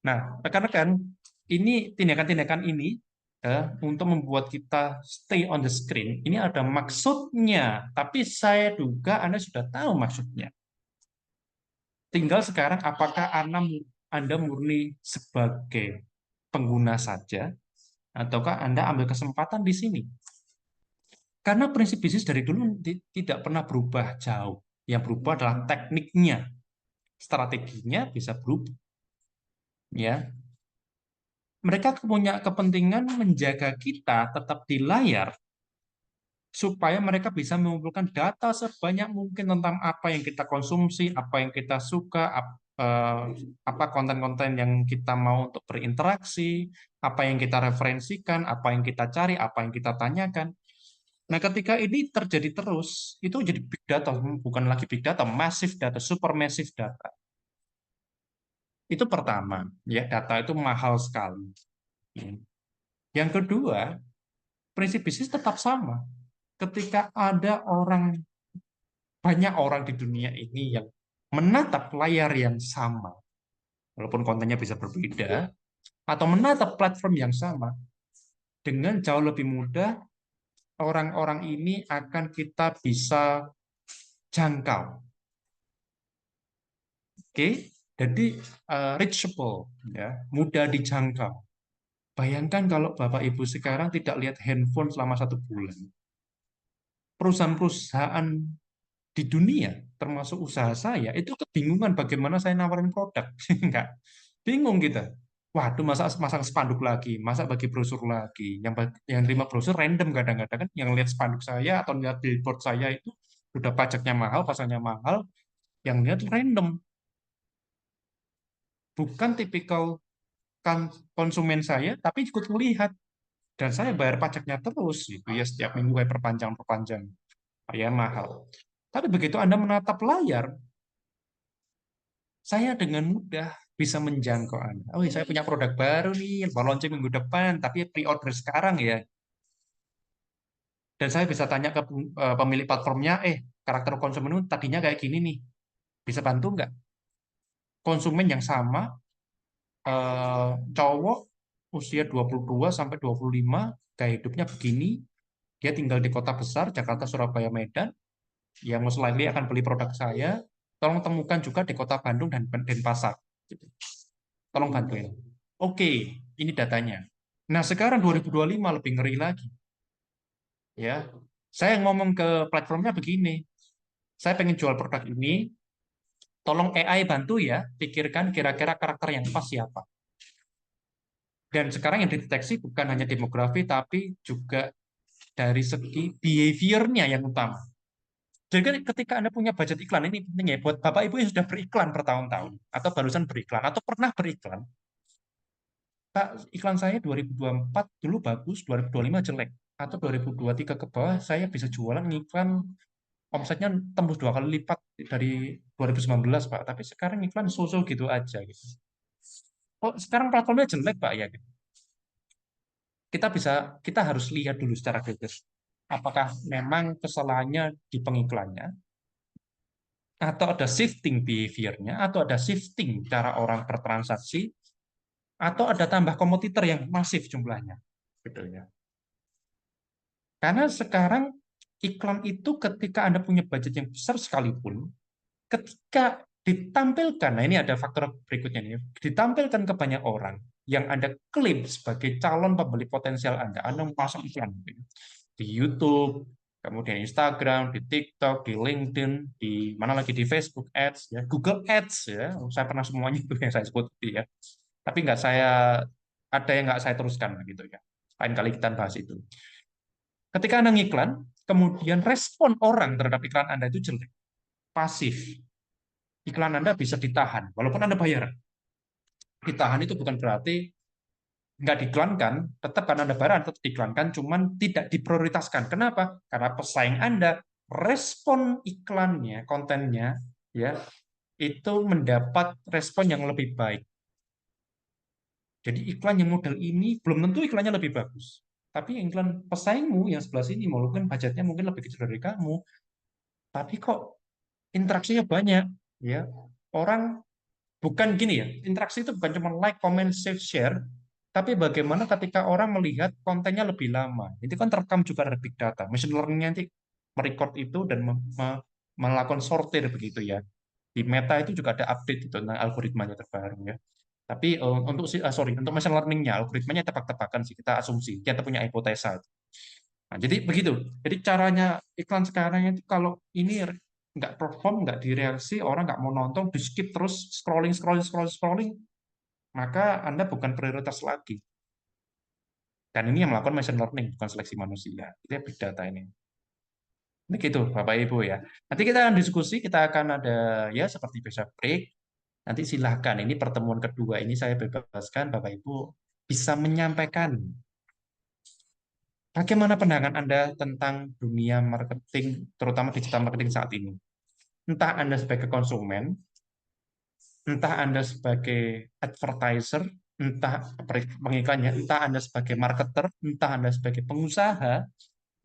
Nah, rekan-rekan, ini tindakan-tindakan ini untuk membuat kita stay on the screen, ini ada maksudnya, tapi saya duga Anda sudah tahu maksudnya. Tinggal sekarang apakah Anda murni sebagai pengguna saja, ataukah Anda ambil kesempatan di sini? Karena prinsip bisnis dari dulu tidak pernah berubah jauh. Yang berubah adalah tekniknya, strateginya bisa berubah. Ya, mereka punya kepentingan menjaga kita tetap di layar supaya mereka bisa mengumpulkan data sebanyak mungkin tentang apa yang kita konsumsi, apa yang kita suka, apa konten-konten yang kita mau untuk berinteraksi, apa yang kita referensikan, apa yang kita cari, apa yang kita tanyakan. Nah, ketika ini terjadi terus, itu jadi big data, bukan lagi big data, massive data, super massive data. Itu pertama, ya data itu mahal sekali. Yang kedua, prinsip bisnis tetap sama. Ketika ada banyak orang di dunia ini yang menatap layar yang sama, walaupun kontennya bisa berbeda, atau menatap platform yang sama, dengan jauh lebih mudah orang-orang ini akan kita bisa jangkau. Oke, jadi reachable, ya, mudah dijangkau. Bayangkan kalau Bapak Ibu sekarang tidak lihat handphone selama 1 bulan. Perusahaan-perusahaan di dunia, termasuk usaha saya, itu kebingungan bagaimana saya nawarin produk. Enggak. Bingung kita. Waduh, masa masang spanduk lagi, masa bagi brosur lagi. Yang terima brosur random kadang-kadang kan, yang lihat spanduk saya atau lihat billboard saya itu udah pajaknya mahal, pasarnya mahal, yang lihat random. Bukan tipikal kan konsumen saya, tapi ikut melihat. Dan saya bayar pajaknya terus, gitu ya, setiap minggu kayak perpanjang-perpanjang. Ya mahal. Tapi begitu Anda menatap layar, saya dengan mudah bisa menjangkau Anda. Oh, saya punya produk baru nih, baru launching minggu depan, tapi pre-order sekarang ya. Dan saya bisa tanya ke pemilik platformnya, karakter konsumen itu tadinya kayak gini nih, bisa bantu nggak? Konsumen yang sama, cowok, usia 22 sampai 25, gaya hidupnya begini, dia tinggal di kota besar, Jakarta, Surabaya, Medan, yang most likely akan beli produk saya, Tolong temukan juga di Kota Bandung dan Denpasar. Gitu. Tolong bantuin. Oke, ini datanya. Nah, sekarang 2025 lebih ngeri lagi. Ya, saya ngomong ke platformnya begini. Saya pengen jual produk ini, tolong AI bantu ya, pikirkan kira-kira karakter yang pas siapa. Dan sekarang yang dideteksi bukan hanya demografi, tapi juga dari segi behavior-nya yang utama. Jadi kan ketika Anda punya budget iklan, ini penting ya, buat Bapak Ibu yang sudah beriklan bertahun-tahun, atau barusan beriklan, atau pernah beriklan, Pak, iklan saya 2024 dulu bagus, 2025 jelek, atau 2023 ke bawah, saya bisa jualan iklan, omsetnya tembus 2 kali lipat dari 2019, Pak. Tapi sekarang iklan so-so gitu aja, gitu. Oh, sekarang platformnya jelek, Pak, ya, gitu. Kita harus lihat dulu secara kritis. Apakah memang kesalahannya di pengiklannya, atau ada shifting behavior-nya, atau ada shifting cara orang bertransaksi, atau ada tambah kompetitor yang masif jumlahnya, gitu ya. Karena sekarang iklan itu ketika Anda punya budget yang besar sekalipun, ketika ditampilkan, nah ini ada faktor berikutnya nih, ditampilkan ke banyak orang yang Anda klaim sebagai calon pembeli potensial Anda masuk iklan di YouTube, kemudian Instagram, di TikTok, di LinkedIn, di mana lagi di Facebook Ads, ya, Google Ads, ya, saya pernah semuanya itu yang saya sebut ya. Tapi nggak saya ada yang nggak saya teruskan begitu ya. Lain kali kita bahas itu. Ketika Anda ngiklan, kemudian respon orang terhadap iklan Anda itu jelek, pasif. Iklan Anda bisa ditahan, walaupun Anda bayar. Ditahan itu bukan berarti nggak diiklankan, tetap karena Anda bayar tetap diiklankan, cuman tidak diprioritaskan. Kenapa? Karena pesaing Anda, respon iklannya, kontennya, ya, itu mendapat respon yang lebih baik. Jadi iklan yang model ini belum tentu iklannya lebih bagus. Tapi iklan pesaingmu yang sebelah sini, walaupun budgetnya mungkin lebih kecil dari kamu, tapi kok interaksinya banyak, ya. Orang bukan gini ya, interaksi itu bukan cuma like, comment, save, share, tapi bagaimana ketika orang melihat kontennya lebih lama. Itu kan terekam juga dari big data. Machine learning nanti merecord itu dan melakukan sortir begitu ya. Di Meta itu juga ada update itu tentang algoritmanya terbaru ya. Tapi untuk machine learningnya, algoritmanya tebak-tebakan sih, kita asumsi, kita punya hipotesa. Nah, jadi begitu. Jadi caranya iklan sekarang itu kalau ini nggak perform, nggak direaksi, orang nggak mau nonton, di skip terus scrolling, scrolling, scrolling, scrolling, maka Anda bukan prioritas lagi. Dan ini yang melakukan machine learning, bukan seleksi manusia. Itu big data ini. Begitu, Bapak Ibu ya. Nanti kita akan diskusi, kita akan ada ya seperti biasa break. Nanti silahkan, ini pertemuan kedua ini saya bebaskan, Bapak Ibu bisa menyampaikan bagaimana pandangan Anda tentang dunia marketing, terutama digital marketing saat ini. Entah Anda sebagai konsumen, entah Anda sebagai advertiser, entah pengiklannya, entah Anda sebagai marketer, entah Anda sebagai pengusaha,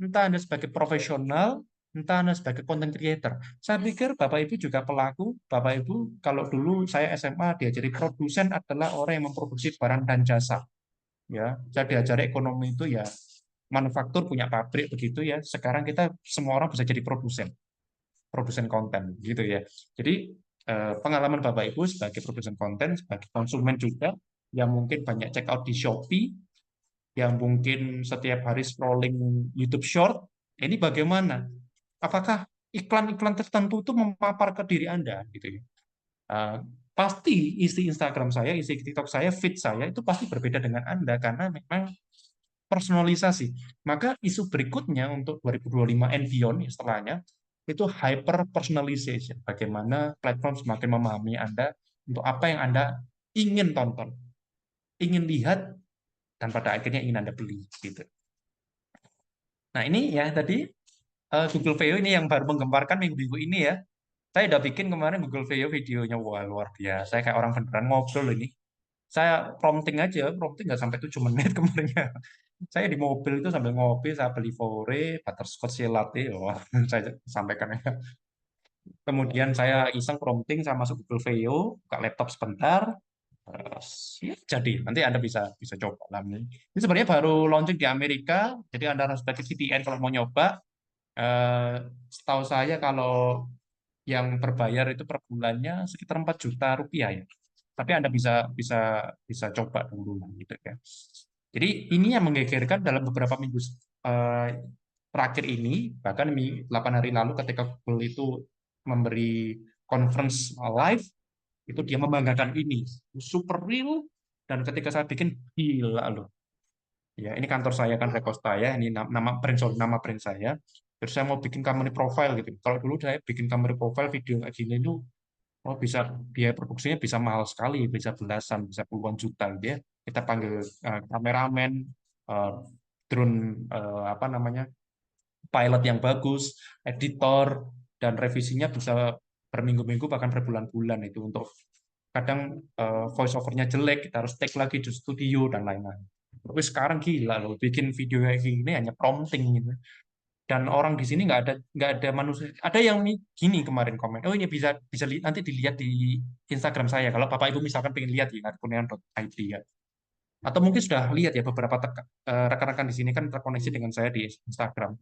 entah Anda sebagai profesional, entah Anda sebagai content creator. Saya pikir Bapak Ibu juga pelaku. Bapak Ibu, kalau dulu saya SMA diajari produsen adalah orang yang memproduksi barang dan jasa. Ya, saya diajari ekonomi itu ya manufaktur punya pabrik begitu ya. Sekarang kita semua orang bisa jadi produsen, produsen konten gitu ya. Jadi pengalaman Bapak Ibu sebagai produsen konten, sebagai konsumen juga yang mungkin banyak check out di Shopee, yang mungkin setiap hari scrolling YouTube Short, ini bagaimana? Apakah iklan-iklan tertentu itu memapar ke diri Anda gitu ya? Uh, Pasti isi Instagram saya, isi TikTok saya, feed saya itu pasti berbeda dengan Anda karena memang personalisasi. Maka isu berikutnya untuk 2025 and beyond setelahnya itu hyper personalization. Bagaimana platform semakin memahami Anda untuk apa yang Anda ingin tonton, ingin lihat, dan pada akhirnya ingin Anda beli gitu. Nah, ini ya tadi Google VO ini yang baru menggemparkan minggu-minggu ini ya. Saya udah bikin kemarin Google VO videonya, wah luar biasa. Saya kayak orang beneran ngobrol ini. Saya prompting nggak sampai 7 menit kemarinnya. Saya di mobil itu sambil ngopi, saya beli Fore, butterscotch latte, wah, saya sampaikan ya. Kemudian saya iseng prompting, saya masuk Google VO, buka laptop sebentar, terus ya, jadi nanti Anda bisa bisa coba lah. Ini sebenarnya baru launching di Amerika, jadi Anda harus pakai VPN kalau mau nyoba. Eh, Setahu saya kalau yang berbayar itu per bulannya sekitar 4 juta rupiah ya. Tapi Anda bisa bisa bisa coba dulu gitu ya. Jadi ini yang menggegerkan dalam beberapa minggu eh, terakhir ini, bahkan 8 hari lalu ketika Google itu memberi conference live, itu dia membanggakan ini super real, dan ketika saya bikin gila loh. Ya, ini kantor saya kan Rekosta ya. Ini nama brand, sorry, nama brand saya. Terus saya mau bikin company profile gitu. Kalau dulu saya bikin company profile video kayak gini itu, oh bisa biaya produksinya bisa mahal sekali, bisa belasan, bisa puluhan juta gitu ya. Kita panggil kameramen, eh, drone, apa namanya, pilot yang bagus, editor, dan revisinya bisa berminggu-minggu bahkan berbulan-bulan itu untuk kadang voice overnya jelek, kita harus take lagi di studio dan lain-lain. Tapi sekarang gila loh, bikin video kayak gini hanya prompting gitu. Dan orang di sini nggak ada manusia. Ada yang gini kemarin komen, oh ini bisa bisa nanti dilihat di Instagram saya. Kalau Bapak Ibu misalkan pengen lihat ya, kurniawan.id ya. Atau mungkin sudah lihat ya beberapa rekan-rekan di sini kan terkoneksi dengan saya di Instagram.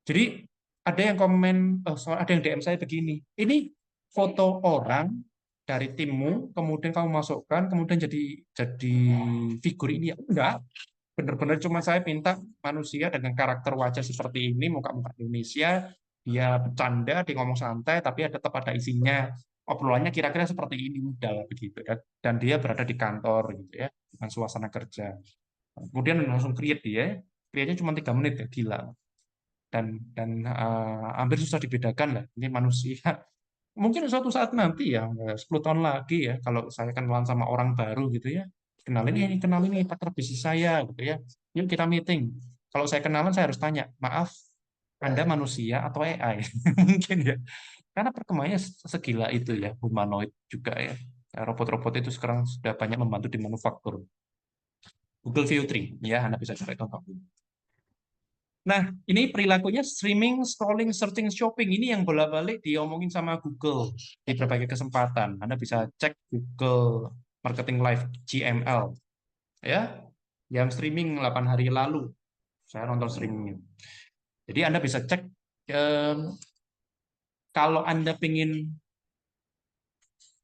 Jadi ada yang komen, oh, ada yang DM saya begini, ini foto orang dari timmu, kemudian kamu masukkan, kemudian jadi figur ini. Ya, enggak, benar-benar cuma saya minta manusia dengan karakter wajah seperti ini, muka-muka Indonesia, dia bercanda, dia ngomong santai, tapi tetap ada isinya. Obrolannya kira-kira seperti ini, udah begitu. Dan dia berada di kantor gitu ya, dengan suasana kerja. Kemudian langsung create dia, create-nya cuma 3 menit ya, gila. Dan hampir susah dibedakan lah, ini manusia. Mungkin suatu saat nanti ya, 10 tahun lagi ya, kalau saya kenalan sama orang baru gitu ya, kenalin ini partner bisnis saya gitu ya, yuk kita meeting. Kalau saya kenalan saya harus tanya, maaf, Anda manusia atau AI? Mungkin ya, karena perkembangannya segila itu ya, humanoid juga ya. Robot-robot itu sekarang sudah banyak membantu di manufaktur. Google View 3 ya, Anda bisa cari contoh. Nah, ini perilakunya streaming, scrolling, searching, shopping. Ini yang bolak-balik diomongin sama Google di berbagai kesempatan. Anda bisa cek Google Marketing Live GML ya, yang streaming 8 hari lalu. Saya nonton streamingnya. Jadi Anda bisa cek, kalau Anda pengen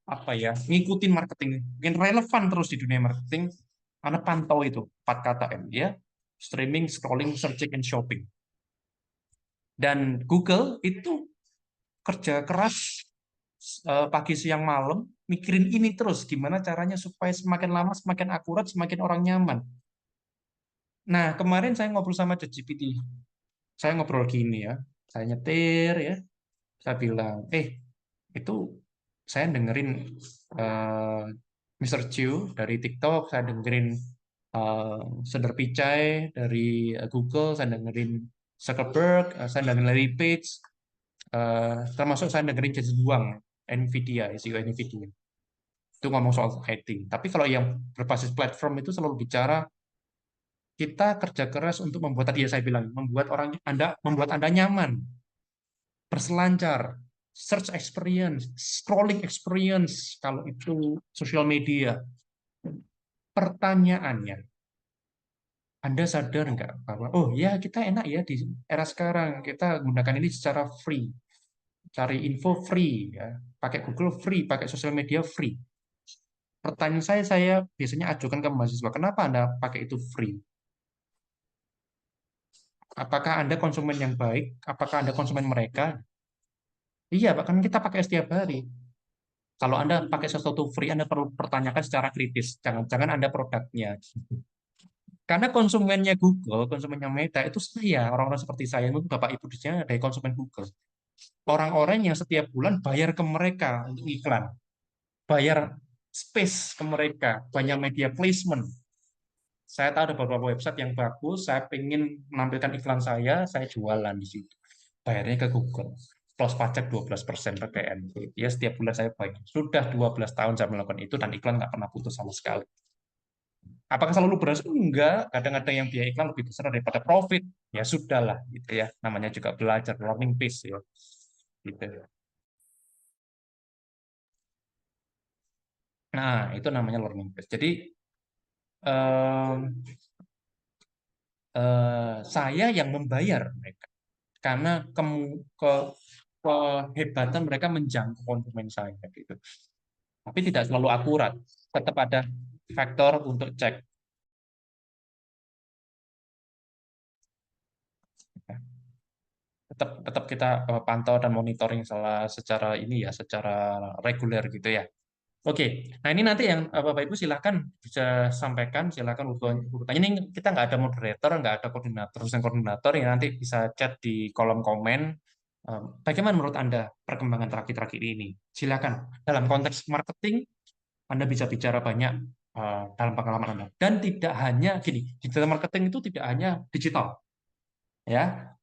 apa ya, ngikutin marketing, ingin relevan terus di dunia marketing, Anda pantau itu 4 kata M ya, streaming, scrolling, searching, and shopping. Dan Google itu kerja keras pagi siang malam mikirin ini terus gimana caranya supaya semakin lama semakin akurat, semakin orang nyaman. Nah, kemarin saya ngobrol sama ChatGPT. Saya ngobrol gini ya. Saya nyetir ya. Saya bilang, itu saya dengerin eh, Mr. Chu dari TikTok, saya dengerin eh, Sundar Pichai dari Google, saya dengerin Zuckerberg, saya dengerin Larry Page, termasuk saya dengerin Jensen Huang, Nvidia, CEO Nvidia. Itu ngomong soal IT. Tapi kalau yang berbasis platform itu selalu bicara kita kerja keras untuk membuat, tadi ya saya bilang, membuat Anda nyaman, berselancar, search experience, scrolling experience, kalau itu sosial media. Pertanyaannya, Anda sadar nggak bahwa, oh ya kita enak ya di era sekarang, kita gunakan ini secara free, cari info free, ya, pakai Google free, pakai sosial media free. Pertanyaan saya biasanya ajukan ke mahasiswa, kenapa Anda pakai itu free? Apakah Anda konsumen yang baik? Apakah Anda konsumen mereka? Iya, Pak, kan kita pakai setiap hari. Kalau Anda pakai sesuatu free, Anda perlu pertanyakan secara kritis. Jangan-jangan Anda produknya. Karena konsumennya Google, konsumennya Meta, itu saya, orang-orang seperti saya, itu Bapak Ibu di sini dari konsumen Google. Orang-orang yang setiap bulan bayar ke mereka untuk iklan. Bayar space ke mereka, banyak media placement. Saya tahu ada beberapa website yang bagus, saya ingin menampilkan iklan saya jualan di situ. Bayarnya ke Google. Plus pajak 12% PPN. Ya setiap bulan saya bayar. Sudah 12 tahun saya melakukan itu dan iklan nggak pernah putus sama sekali. Apakah selalu berhasil? Enggak. Kadang-kadang yang biaya iklan lebih besar daripada profit. Ya sudahlah, gitu ya. Namanya juga belajar, learning pace ya. Gitu. Nah, itu namanya learning pace. Jadi em, saya yang membayar mereka karena kehebatan mereka menjangkau konsumen saya gitu. Tapi tidak selalu akurat. Tetap ada faktor untuk cek. Tetap tetap kita pantau dan monitoring secara ini ya, secara reguler gitu ya. Oke, nah ini nanti yang Bapak Ibu silahkan bisa sampaikan, silahkan urutannya. Ini kita nggak ada moderator, nggak ada koordinator, dosen koordinator yang nanti bisa chat di kolom komen. Bagaimana menurut Anda perkembangan terakhir-terakhir ini? Silakan. Dalam konteks marketing, Anda bisa bicara banyak dalam pengalaman Anda. Dan tidak hanya gini, digital marketing itu tidak hanya digital, ya.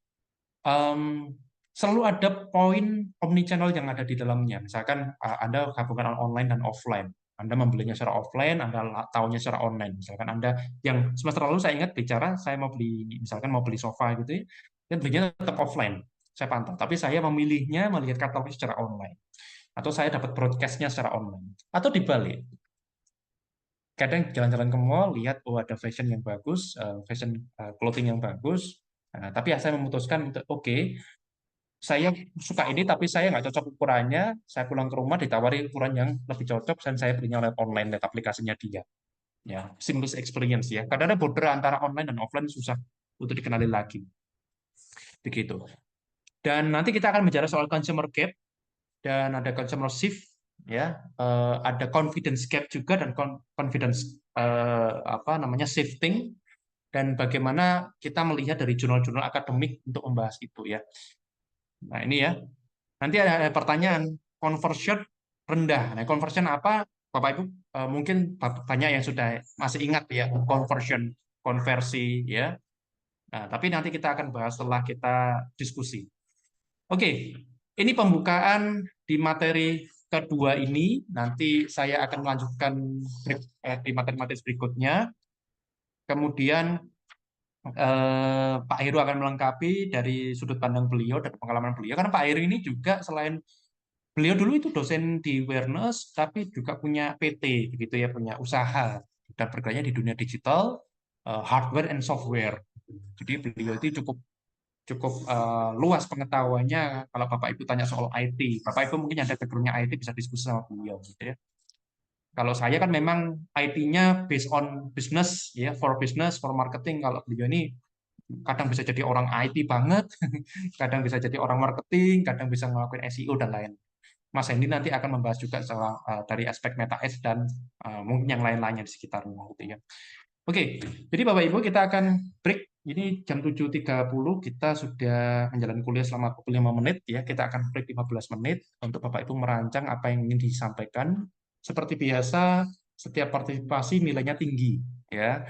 Em, Selalu ada poin omnichannel yang ada di dalamnya. Misalkan Anda gabungan online dan offline. Anda membelinya secara offline, Anda tahunya secara online. Misalkan Anda yang semester lalu saya ingat bicara, saya mau beli, misalkan mau beli sofa gitu ya, dan belinya tetap offline. Saya pantau, tapi saya memilihnya melihat katalognya secara online. Atau saya dapat broadcast-nya secara online. Atau dibalik, kadang jalan-jalan ke mall, lihat, oh ada fashion yang bagus, fashion clothing yang bagus, tapi saya memutuskan untuk oke, saya suka ini tapi saya nggak cocok ukurannya, saya pulang ke rumah ditawari ukuran yang lebih cocok dan saya belinya lewat online, lewat aplikasinya dia. Ya, seamless experience ya. Kadang-kadang border antara online dan offline susah untuk dikenali lagi. Begitu. Dan nanti kita akan bicara soal consumer gap dan ada consumer shift ya. Ada confidence gap juga dan confidence apa namanya shifting dan bagaimana kita melihat dari jurnal-jurnal akademik untuk membahas itu ya. Nah, ini ya. Nanti ada pertanyaan conversion rendah. Nah, conversion apa? Bapak Ibu mungkin banyak yang sudah masih ingat ya conversion, konversi ya. Nah, tapi nanti kita akan bahas setelah kita diskusi. Oke, ini pembukaan di materi kedua ini. Nanti saya akan melanjutkan di materi-materi berikutnya. Kemudian Pak Heru akan melengkapi dari sudut pandang beliau dan pengalaman beliau. Karena Pak Heru ini juga selain beliau dulu itu dosen di Awareness, tapi juga punya PT, begitu ya, punya usaha dan bergeraknya di dunia digital, hardware and software. Jadi beliau itu cukup cukup luas pengetahuannya. Kalau Bapak Ibu tanya soal IT, Bapak Ibu mungkin ada background-nya IT bisa diskusi sama beliau, gitu ya. Kalau saya kan memang IT-nya based on business, ya, for business, for marketing. Kalau beliau ini kadang bisa jadi orang IT banget, kadang bisa jadi orang marketing, kadang bisa ngelakuin SEO dan lain. Mas Hendy nanti akan membahas juga soal dari aspek meta ads dan mungkin yang lain-lainnya di sekitarnya gitu ya. Oke, jadi Bapak Ibu kita akan break. Ini jam 7.30 kita sudah menjalani kuliah selama 45 menit ya. Kita akan break 15 menit untuk Bapak Ibu merancang apa yang ingin disampaikan. Seperti biasa, setiap partisipasi nilainya tinggi ya.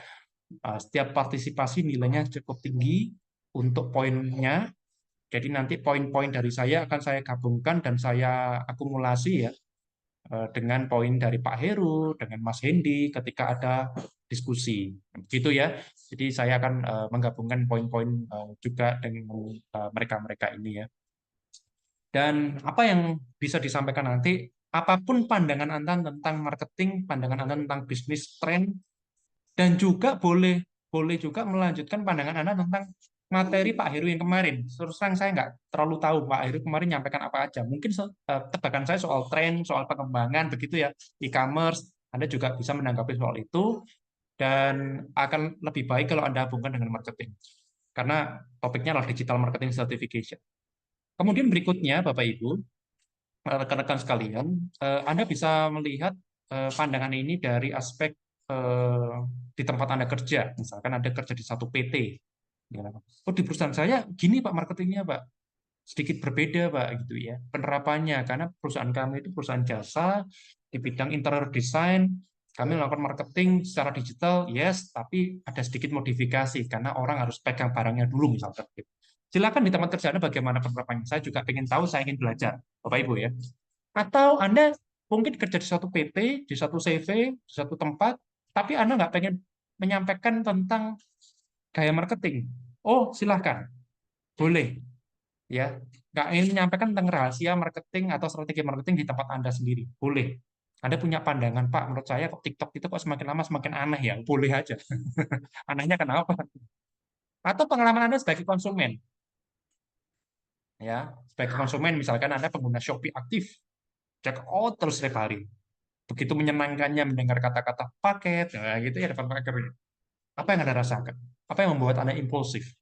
Setiap partisipasi nilainya cukup tinggi untuk poinnya. Jadi nanti poin-poin dari saya akan saya gabungkan dan saya akumulasi ya dengan poin dari Pak Heru, dengan Mas Hendy ketika ada diskusi. Begitu ya. Jadi saya akan menggabungkan poin-poin juga dengan mereka-mereka ini ya. Dan apa yang bisa disampaikan nanti, apapun pandangan Anda tentang marketing, pandangan Anda tentang bisnis, tren, dan juga boleh boleh juga melanjutkan pandangan Anda tentang materi Pak Heru yang kemarin. Terus terang saya nggak terlalu tahu Pak Heru kemarin nyampaikan apa aja. Mungkin tebakan saya soal tren, soal perkembangan begitu ya, e-commerce. Anda juga bisa menanggapi soal itu dan akan lebih baik kalau Anda hubungkan dengan marketing. Karena topiknya adalah digital marketing certification. Kemudian berikutnya Bapak Ibu, rekan-rekan sekalian, Anda bisa melihat pandangan ini dari aspek eh, di tempat Anda kerja. Misalkan Anda kerja di satu PT. Ya. Oh, di perusahaan saya gini Pak marketingnya Pak. Sedikit berbeda Pak gitu ya. Penerapannya karena perusahaan kami itu perusahaan jasa di bidang interior design. Kami melakukan marketing secara digital, yes, tapi ada sedikit modifikasi karena orang harus pegang barangnya dulu misalkan. Silakan di tempat kerja Anda bagaimana penerapannya. Saya juga ingin tahu, saya ingin belajar, Bapak Ibu ya. Atau Anda mungkin kerja di satu PT, di satu CV, di satu tempat, tapi Anda nggak pengen menyampaikan tentang gaya marketing. Oh, silahkan. Boleh. Ya. Nggak ingin menyampaikan tentang rahasia marketing atau strategi marketing di tempat Anda sendiri. Boleh. Anda punya pandangan, Pak, menurut saya kok TikTok itu kok semakin lama semakin aneh ya. Boleh aja. Anehnya kenapa? Atau pengalaman Anda sebagai konsumen. Ya, sebagai konsumen misalkan Anda pengguna Shopee aktif, check out terus setiap hari. Begitu menyenangkannya mendengar kata-kata paket, nah gitu ya dapat paket. Apa yang Anda rasakan? Apa yang membuat Anda impulsif?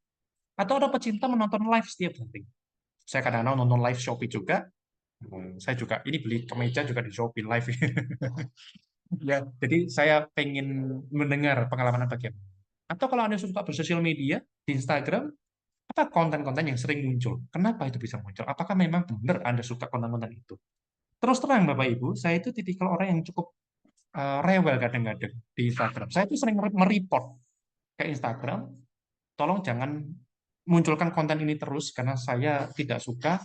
Atau ada pecinta menonton live setiap hari? Saya kadang-kadang nonton live Shopee juga. Saya juga ini beli kemeja juga di Shopee live. Ya, jadi saya pengen mendengar pengalaman Anda bagaimana. Atau kalau Anda suka bersosial media di Instagram, apa konten-konten yang sering muncul? Kenapa itu bisa muncul? Apakah memang benar Anda suka konten-konten itu? Terus terang Bapak Ibu, saya itu tipikal orang yang cukup rewel kadang-kadang di Instagram. Saya itu sering mereport ke Instagram, tolong jangan munculkan konten ini terus karena saya tidak suka,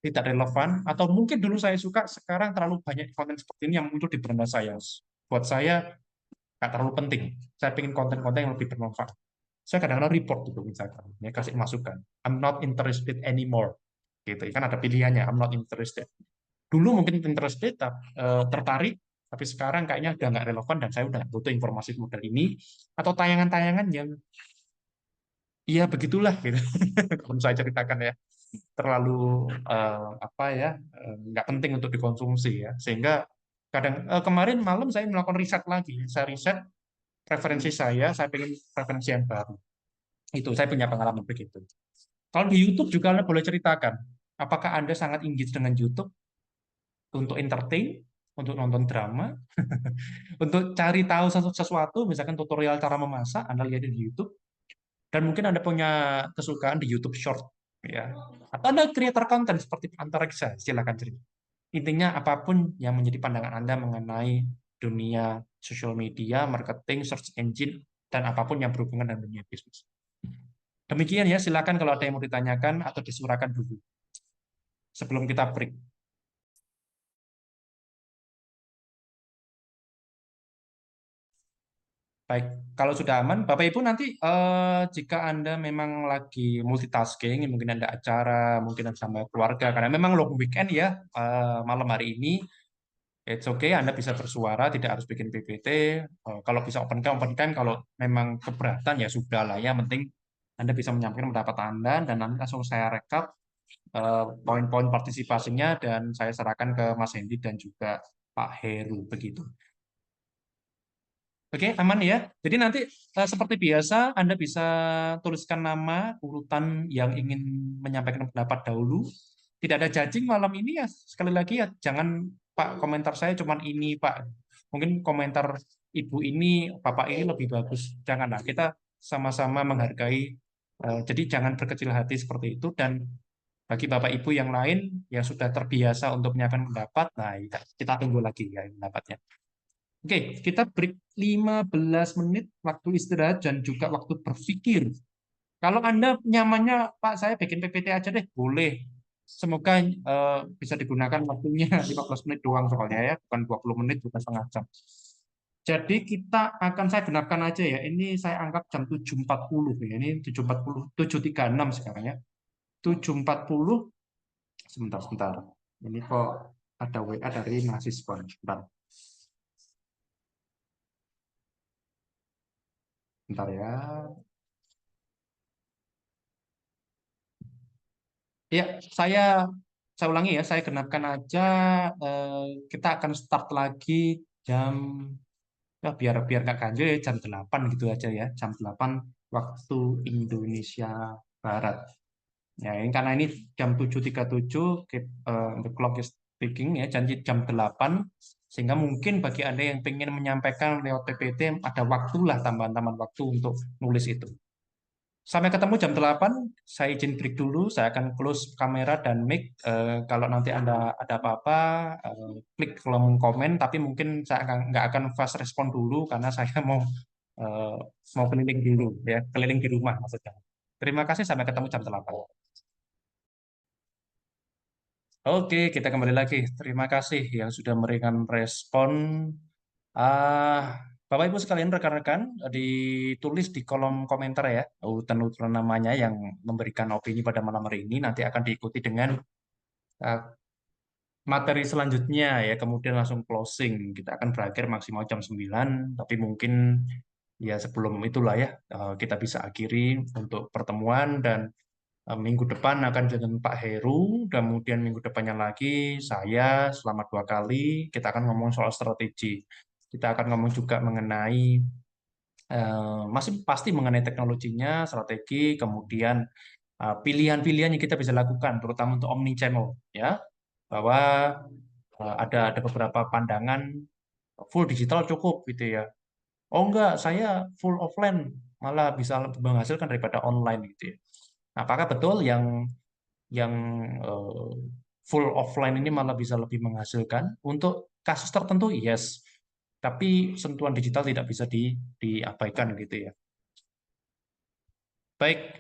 tidak relevan, atau mungkin dulu saya suka, sekarang terlalu banyak konten seperti ini yang muncul di beranda saya. Buat saya nggak terlalu penting. Saya pengen konten-konten yang lebih bermanfaat. Saya kadang-kadang report gitu Instagram, ya kasih masukan. I'm not interested anymore. Gitu kan ada pilihannya. I'm not interested. Dulu mungkin interested, tertarik, tapi sekarang kayaknya udah nggak relevan dan saya udah nggak butuh informasi model ini atau tayangan-tayangan yang ya begitulah gitu. Kalau saya ceritakan ya terlalu apa ya nggak penting untuk dikonsumsi ya sehingga kadang kemarin malam saya melakukan riset lagi. Saya riset preferensi saya pengen preferensi yang baru. Itu saya punya pengalaman begitu. Kalau di YouTube juga Anda boleh ceritakan, apakah Anda sangat engage dengan YouTube untuk entertain, untuk nonton drama, untuk cari tahu sesuatu, misalkan tutorial cara memasak, Anda lihat di YouTube, dan mungkin Anda punya kesukaan di YouTube Short, ya. Atau Anda creator content seperti Antareksa, silakan cerita. Intinya apapun yang menjadi pandangan Anda mengenai dunia sosial media, marketing, search engine, dan apapun yang berhubungan dengan dunia bisnis. Demikian ya, silakan kalau ada yang mau ditanyakan atau disuarakan dulu sebelum kita break. Baik, kalau sudah aman, Bapak Ibu nanti jika Anda memang lagi multitasking, mungkin ada acara, mungkin ada sama keluarga, karena memang long weekend ya, malam hari ini, it's okay, Anda bisa bersuara, tidak harus bikin PPT. Kalau bisa open cam, kalau memang keberatan ya sudah lah, ya penting Anda bisa menyampaikan pendapat Anda, dan nanti langsung saya rekap poin-poin partisipasinya, dan saya serahkan ke Mas Hendy dan juga Pak Heru, begitu. Oke, aman ya. Jadi nanti seperti biasa Anda bisa tuliskan nama, urutan yang ingin menyampaikan pendapat dahulu. Tidak ada judging malam ini ya. Sekali lagi ya, jangan Pak komentar saya cuman ini Pak. Mungkin komentar Ibu ini, Bapak ini lebih bagus. Janganlah. Kita sama-sama menghargai. Jadi jangan berkecil hati seperti itu. Dan bagi Bapak Ibu yang lain yang sudah terbiasa untuk menyampaikan pendapat, nah kita tunggu lagi ya pendapatnya. Oke, kita break 15 menit waktu istirahat dan juga waktu berpikir. Kalau Anda nyamannya, Pak, saya bikin PPT aja deh, boleh. Semoga bisa digunakan waktunya 15 menit doang soalnya ya, bukan 20 menit, bukan setengah jam. Jadi kita akan, saya genapkan aja ya, ini saya anggap jam 7.40 ya, ini 7.40, 7.36 sekarang ya. 7.40, sebentar. Ini kok ada WA dari mahasiswa. Bentar ya. Ya, saya saya ulangi ya, saya genapkan aja. eh, kita akan start lagi jam ya biar biar nggak ganjil ya jam 8 gitu aja ya, jam 8 waktu Indonesia Barat. Ya, ini karena ini jam 7.37 the clock is ticking ya, janji jam 8 sehingga mungkin bagi Anda yang pengen menyampaikan lewat PPT ada waktulah tambahan-tambahan waktu untuk nulis itu. Sampai ketemu jam 8, saya izin break dulu, saya akan close kamera dan mic. Kalau nanti Anda ada apa-apa, klik kolom komen, tapi mungkin saya nggak akan fast respon dulu karena saya eh, mau keliling dulu, ya, keliling di rumah maksudnya. Terima kasih, sampai ketemu jam 8. Oke, kita kembali lagi. Terima kasih yang sudah memberikan respon. Ah, Bapak Ibu sekalian, rekan-rekan, ditulis di kolom komentar ya, urutan-urutan namanya yang memberikan opini pada malam hari ini nanti akan diikuti dengan ah, materi selanjutnya ya, kemudian langsung closing. Kita akan berakhir maksimal jam 9, tapi mungkin ya sebelum itulah ya kita bisa akhiri untuk pertemuan dan Minggu depan akan dengan Pak Heru, kemudian minggu depannya lagi saya selama 2 kali kita akan ngomong soal strategi. Kita akan ngomong juga mengenai masih pasti mengenai teknologinya, strategi, kemudian pilihan-pilihan yang kita bisa lakukan, terutama untuk omni channel, ya, bahwa ada beberapa pandangan full digital cukup gitu ya. Oh enggak, saya full offline malah bisa lebih menghasilkan daripada online gitu ya. Nah, apakah betul yang eh, full offline ini malah bisa lebih menghasilkan? Untuk kasus tertentu, yes. Tapi sentuhan digital tidak bisa diabaikan gitu ya. Baik,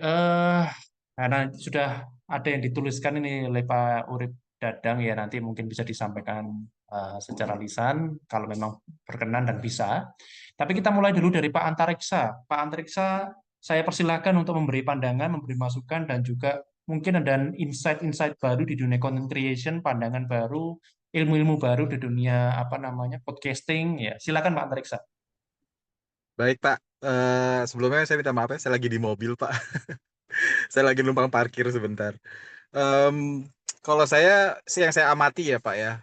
karena sudah ada yang dituliskan ini oleh Pak Urip Dadang ya, nanti mungkin bisa disampaikan secara lisan kalau memang berkenan dan bisa. Tapi kita mulai dulu dari Pak Antariksa. Pak Antariksa, saya persilahkan untuk memberi pandangan, memberi masukan, dan juga mungkin ada insight-insight baru di dunia content creation, pandangan baru, ilmu-ilmu baru di dunia apa namanya podcasting. Ya, silakan Pak Antariksa. Baik, Pak. Sebelumnya saya minta maaf ya, saya lagi di mobil, Pak. Saya lagi numpang parkir sebentar. Em, Kalau saya sih yang saya amati ya, Pak ya,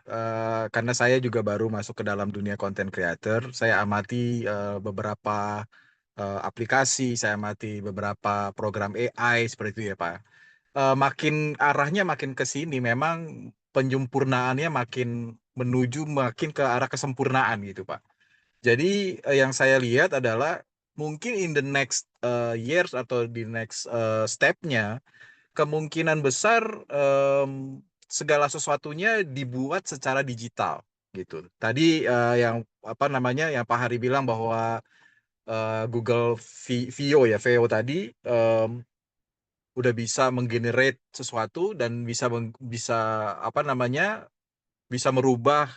karena saya juga baru masuk ke dalam dunia content creator, saya amati beberapa aplikasi, saya amati beberapa program AI seperti itu ya, Pak. Makin arahnya makin ke sini, memang penyempurnaannya makin menuju makin ke arah kesempurnaan gitu, Pak. Jadi yang saya lihat adalah mungkin in the next years atau di next stepnya kemungkinan besar segala sesuatunya dibuat secara digital gitu. Tadi yang apa namanya yang Pak Hari bilang bahwa Google VO ya VO tadi udah bisa menggenerate sesuatu dan bisa apa namanya bisa merubah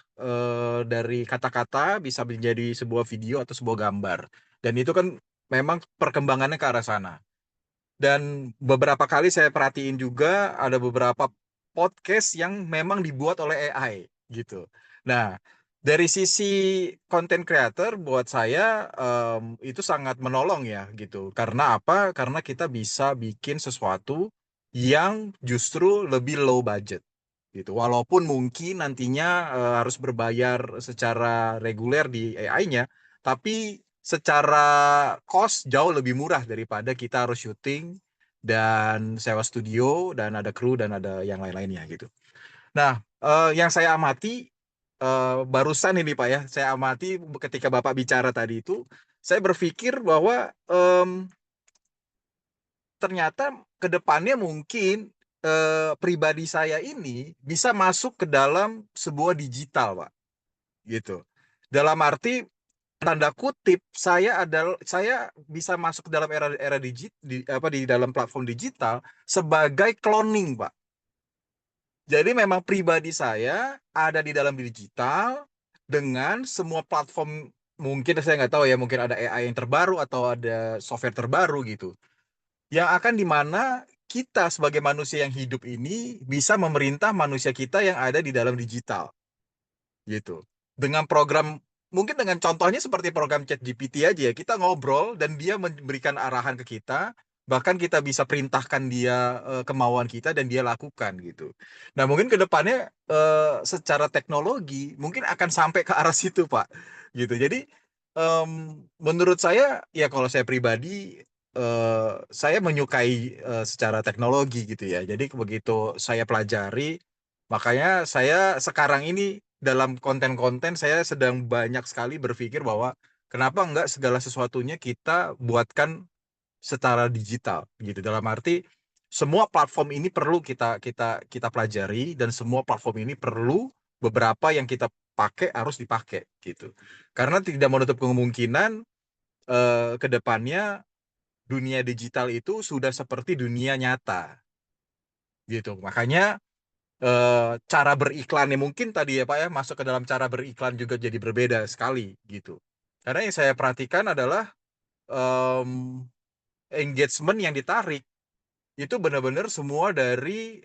dari kata-kata bisa menjadi sebuah video atau sebuah gambar. Dan itu kan memang perkembangannya ke arah sana. Dan beberapa kali saya perhatiin juga ada beberapa podcast yang memang dibuat oleh AI gitu. Nah, dari sisi content creator buat saya itu sangat menolong ya gitu. Karena apa? Karena kita bisa bikin sesuatu yang justru lebih low budget gitu. Walaupun mungkin nantinya harus berbayar secara reguler di AI-nya, tapi secara cost jauh lebih murah daripada kita harus syuting dan sewa studio dan ada kru dan ada yang lain-lainnya gitu. Nah, yang saya amati barusan ini Pak ya, saya amati ketika Bapak bicara tadi itu, saya berpikir bahwa ternyata ke depannya mungkin pribadi saya ini bisa masuk ke dalam sebuah digital, Pak. Gitu. Dalam arti tanda kutip saya bisa masuk ke dalam era di dalam platform digital sebagai cloning, Pak. Jadi memang pribadi saya ada di dalam digital dengan semua platform, mungkin saya nggak tahu ya, mungkin ada AI yang terbaru atau ada software terbaru gitu yang akan dimana kita sebagai manusia yang hidup ini bisa memerintah manusia kita yang ada di dalam digital gitu. Dengan program, mungkin dengan contohnya seperti program ChatGPT aja ya, kita ngobrol dan dia memberikan arahan ke kita, bahkan kita bisa perintahkan dia kemauan kita dan dia lakukan gitu. Nah, mungkin ke depannya secara teknologi mungkin akan sampai ke arah situ, Pak. Gitu. Jadi menurut saya ya kalau saya pribadi saya menyukai secara teknologi gitu ya. Jadi begitu saya pelajari, makanya saya sekarang ini dalam konten-konten saya sedang banyak sekali berpikir bahwa kenapa enggak segala sesuatunya kita buatkan secara digital gitu. Dalam arti semua platform ini perlu kita pelajari dan semua platform ini perlu beberapa yang kita pakai harus dipakai gitu. Karena tidak menutup kemungkinan ke depannya dunia digital itu sudah seperti dunia nyata gitu. Makanya cara beriklannya mungkin tadi ya Pak ya masuk ke dalam cara beriklan juga jadi berbeda sekali gitu. Karena yang saya perhatikan adalah em, engagement yang ditarik itu benar-benar semua dari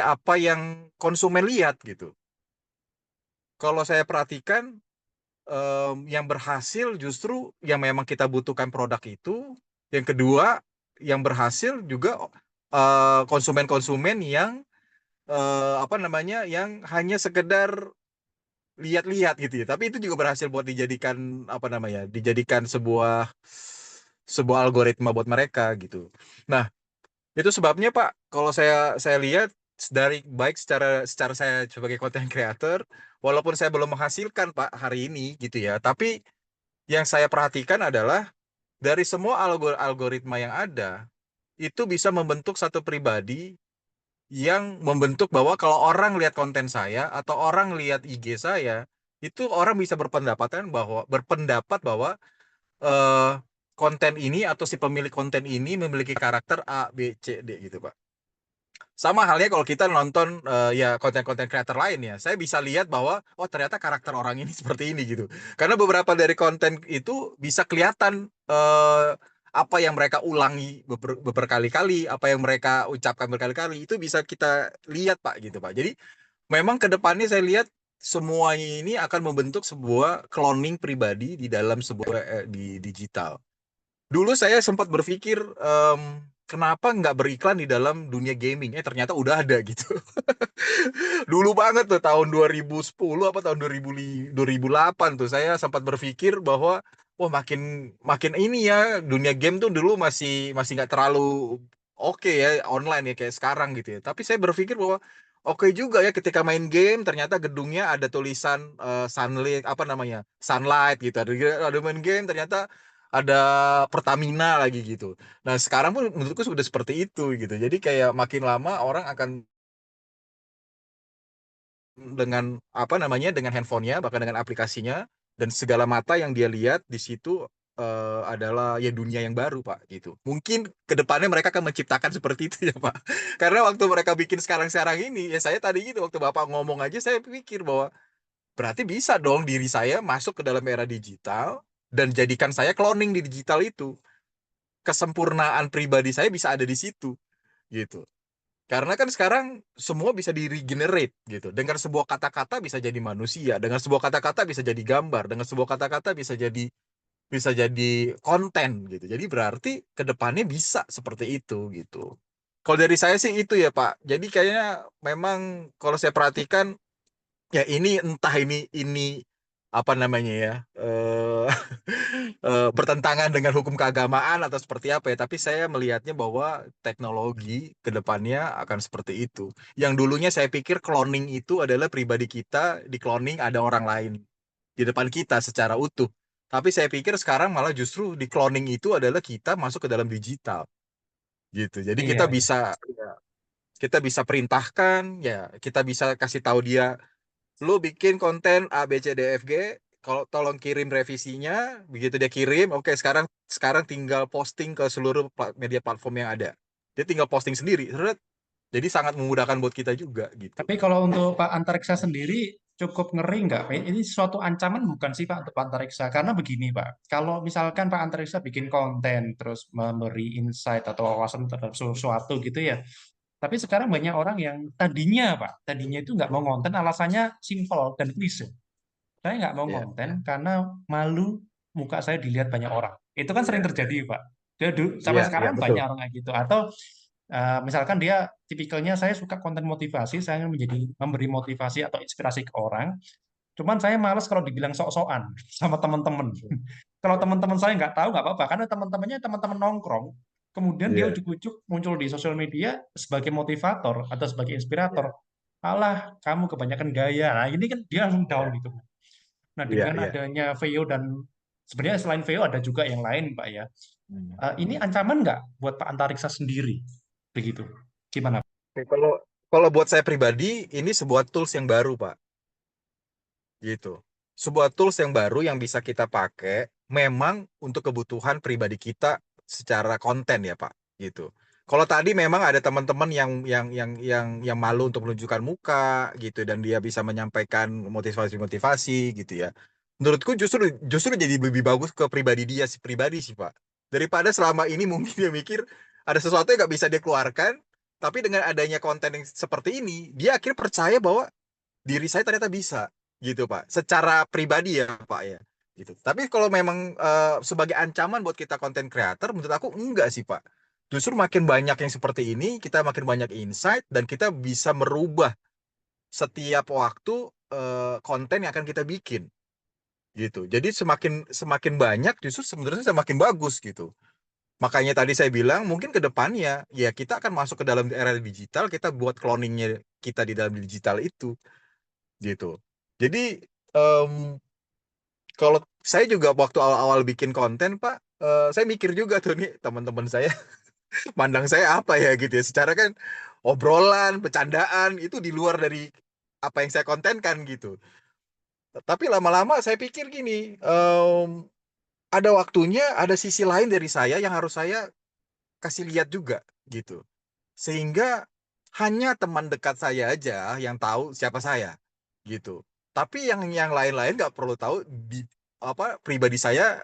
apa yang konsumen lihat gitu. Kalau saya perhatikan yang berhasil justru yang memang kita butuhkan produk itu. Yang kedua yang berhasil juga konsumen-konsumen yang apa namanya, yang hanya sekedar lihat-lihat gitu ya. Tapi itu juga berhasil buat dijadikan apa namanya, dijadikan sebuah algoritma buat mereka gitu. Nah, itu sebabnya Pak, kalau saya lihat dari baik secara secara saya sebagai content creator, walaupun saya belum menghasilkan Pak hari ini gitu ya, tapi yang saya perhatikan adalah dari semua algoritma yang ada, itu bisa membentuk satu pribadi yang membentuk bahwa kalau orang lihat konten saya atau orang lihat IG saya, itu orang bisa berpendapat bahwa eh, konten ini atau si pemilik konten ini memiliki karakter A, B, C, D gitu, Pak. Sama halnya kalau kita nonton ya konten-konten kreator lain ya, saya bisa lihat bahwa oh ternyata karakter orang ini seperti ini gitu. Karena beberapa dari konten itu bisa kelihatan apa yang mereka ulangi berkali-kali, apa yang mereka ucapkan berkali-kali itu bisa kita lihat Pak gitu Pak. Jadi memang ke depannya saya lihat semuanya ini akan membentuk sebuah cloning pribadi di dalam sebuah di digital. Dulu saya sempat berpikir kenapa nggak beriklan di dalam dunia gaming? Ternyata udah ada gitu. Dulu banget tuh tahun 2010 apa tahun 2008 tuh saya sempat berpikir bahwa wah makin makin ini ya dunia game tuh dulu masih masih nggak terlalu oke ya online ya kayak sekarang gitu ya. Tapi saya berpikir bahwa oke juga ya ketika main game ternyata gedungnya ada tulisan sunlight apa namanya sunlight gitu. Ada main game ternyata ada Pertamina lagi gitu. Nah sekarang pun menurutku sudah seperti itu gitu. Jadi kayak makin lama orang akan dengan apa namanya dengan handphonenya bahkan dengan aplikasinya dan segala mata yang dia lihat di situ adalah ya dunia yang baru Pak gitu. Mungkin kedepannya mereka akan menciptakan seperti itu ya Pak. Karena waktu mereka bikin sekarang-sekarang ini ya saya tadi gitu waktu Bapak ngomong aja saya pikir bahwa berarti bisa dong diri saya masuk ke dalam era digital dan jadikan saya cloning di digital itu. Kesempurnaan pribadi saya bisa ada di situ gitu. Karena kan sekarang semua bisa di regenerate gitu. Dengan sebuah kata-kata bisa jadi manusia, dengan sebuah kata-kata bisa jadi gambar, dengan sebuah kata-kata bisa jadi konten gitu. Jadi berarti kedepannya bisa seperti itu gitu. Kalau dari saya sih itu ya Pak. Jadi kayaknya memang kalau saya perhatikan ya ini entah ini apa namanya ya bertentangan dengan hukum keagamaan atau seperti apa ya, tapi saya melihatnya bahwa teknologi ke depannya akan seperti itu. Yang dulunya saya pikir cloning itu adalah pribadi kita di cloning ada orang lain di depan kita secara utuh. Tapi saya pikir sekarang malah justru di cloning itu adalah kita masuk ke dalam digital gitu. Jadi Iya, iya. kita bisa perintahkan ya, kita bisa kasih tahu dia lu bikin konten A B C D F G, kalau tolong kirim revisinya, begitu dia kirim oke sekarang sekarang tinggal posting ke seluruh media platform yang ada, dia tinggal posting sendiri. Jadi sangat memudahkan buat kita juga gitu. Tapi kalau untuk Pak Antariksa sendiri cukup ngeri nggak? Ini suatu ancaman bukan sih Pak untuk Pak Antariksa? Karena begini Pak, kalau misalkan Pak Antariksa bikin konten terus memberi insight atau wawasan terhadap sesuatu gitu ya. Tapi sekarang banyak orang yang tadinya Pak, tadinya itu nggak mau konten alasannya simpel dan klise. Saya nggak mau Iya, konten karena malu muka saya dilihat banyak orang. Itu kan sering iya, terjadi Pak. Jadi sampai iya, iya sekarang betul. banyak orang kayak gitu. Atau misalkan dia tipikalnya saya suka konten motivasi, saya ingin memberi motivasi atau inspirasi ke orang. Cuman saya males kalau dibilang sok-sokan sama teman-teman. Kalau teman-teman saya nggak tahu nggak apa-apa, karena teman-temannya teman-teman nongkrong. Kemudian dia Iya, ujuk-ujuk muncul di sosial media sebagai motivator atau sebagai inspirator. Alah, kamu kebanyakan gaya. Nah, ini kan dia langsung down iya, gitu. Nah, iya, dengan iya. adanya VO dan sebenarnya selain VO ada juga yang lain, Pak ya. Hmm, Ini hmm. ancaman nggak buat Pak Antariksa sendiri? Begitu. Gimana? Oke, kalau kalau buat saya pribadi ini sebuah tools yang baru Pak gitu. Sebuah tools yang baru yang bisa kita pakai memang untuk kebutuhan pribadi kita secara konten ya Pak gitu. Kalau tadi memang ada teman-teman yang malu untuk menunjukkan muka gitu dan dia bisa menyampaikan motivasi-motivasi gitu ya. Menurutku justru justru jadi lebih bagus ke pribadi dia si pribadi sih Pak. Daripada selama ini mungkin dia mikir ada sesuatu yang nggak bisa dia keluarkan, tapi dengan adanya konten yang seperti ini, dia akhirnya percaya bahwa diri saya ternyata bisa gitu Pak secara pribadi ya Pak ya gitu. Tapi kalau memang sebagai ancaman buat kita konten creator menurut aku enggak sih Pak Justru makin banyak yang seperti ini, kita makin banyak insight dan kita bisa merubah setiap waktu konten yang akan kita bikin gitu. Jadi semakin semakin banyak justru sebenarnya semakin bagus gitu. Makanya tadi saya bilang mungkin ke depannya ya kita akan masuk ke dalam era digital, kita buat cloningnya kita di dalam digital itu gitu. Jadi em, kalau saya juga waktu awal-awal bikin konten Pak, saya mikir juga tuh nih teman-teman saya pandang saya apa ya gitu ya. Secara kan obrolan, bercandaan itu di luar dari apa yang saya kontenkan gitu. Tapi lama-lama saya pikir gini, ada waktunya, ada sisi lain dari saya yang harus saya kasih lihat juga gitu. Sehingga hanya teman dekat saya aja yang tahu siapa saya gitu. Tapi yang lain-lain nggak perlu tahu di apa pribadi saya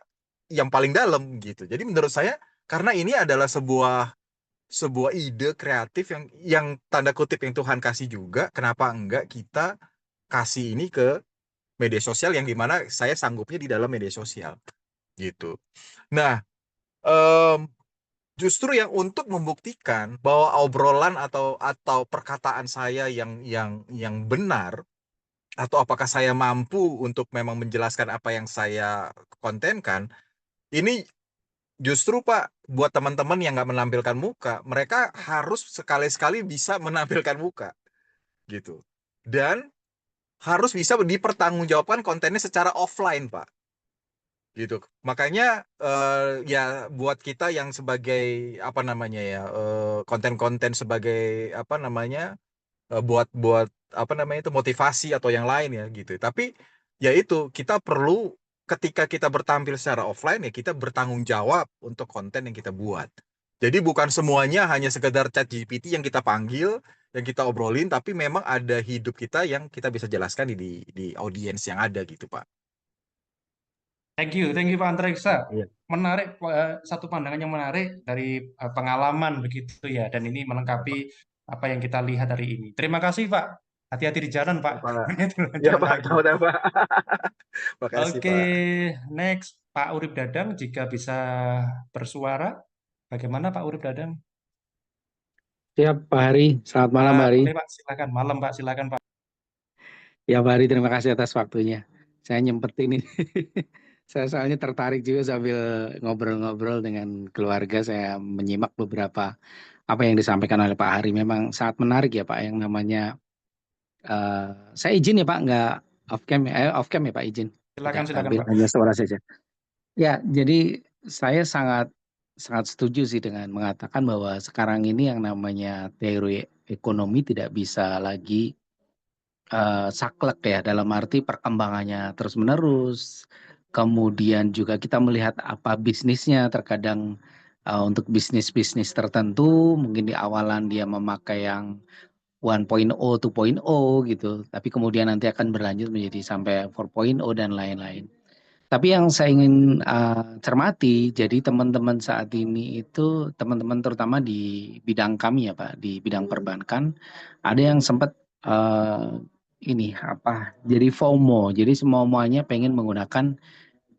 yang paling dalam gitu. Jadi menurut saya karena ini adalah sebuah sebuah ide kreatif yang tanda kutip yang Tuhan kasih juga, kenapa enggak kita kasih ini ke media sosial yang dimana saya sanggupnya di dalam media sosial gitu. Nah, em, justru yang untuk membuktikan bahwa obrolan atau perkataan saya yang benar atau apakah saya mampu untuk memang menjelaskan apa yang saya kontenkan, ini justru Pak buat teman-teman yang nggak menampilkan muka, mereka harus sekali-sekali bisa menampilkan muka gitu. Dan harus bisa dipertanggungjawabkan kontennya secara offline, Pak. Gitu. Makanya ya buat kita yang sebagai apa namanya ya konten-konten sebagai apa namanya buat buat apa namanya itu motivasi atau yang lain ya gitu. Tapi ya itu kita perlu ketika kita bertampil secara offline ya kita bertanggung jawab untuk konten yang kita buat. Jadi bukan semuanya hanya sekedar chat GPT yang kita panggil, yang kita obrolin, tapi memang ada hidup kita yang kita bisa jelaskan di audiens yang ada gitu, Pak. Thank you Pak Antariksa. Iya. Menarik, satu pandangan yang menarik dari pengalaman begitu ya, dan ini Ya, melengkapi Pak. apa yang kita lihat hari ini. Terima kasih Pak. Hati-hati di jalan Pak. Ya, Pak. Itu Ya, lanjut Pak. lagi. Tahu dah, Pak. Makasih, Oke, Pak. next Pak Urip Dadang jika bisa bersuara. Bagaimana Pak Urip Dadang? Siap, Pak Hari. Selamat malam, Pak Hari. Boleh Pak, silakan. Malam Pak, silakan Pak. Ya, Pak Hari, terima kasih atas waktunya. Saya nyempetin ini. Saya soalnya tertarik juga sambil ngobrol-ngobrol dengan keluarga. Saya menyimak beberapa apa yang disampaikan oleh Pak Hari. Memang sangat menarik ya, Pak. Yang namanya, saya izin ya, Pak, nggak off cam ya, Pak, izin. Silakan, Tidak silakan tampil, Pak. hanya suara saja. Ya, jadi saya sangat setuju sih dengan mengatakan bahwa sekarang ini yang namanya teori ekonomi tidak bisa lagi saklek ya, dalam arti perkembangannya terus-menerus, kemudian juga kita melihat apa bisnisnya terkadang, untuk bisnis-bisnis tertentu mungkin di awalan dia memakai yang 1.0, 2.0 gitu, tapi kemudian nanti akan berlanjut menjadi sampai 4.0 dan lain-lain. Tapi yang saya ingin, cermati, jadi teman-teman saat ini itu teman-teman terutama di bidang kami ya Pak, di bidang perbankan, ada yang sempat, ini apa, jadi FOMO. Jadi semua-muanya pengen menggunakan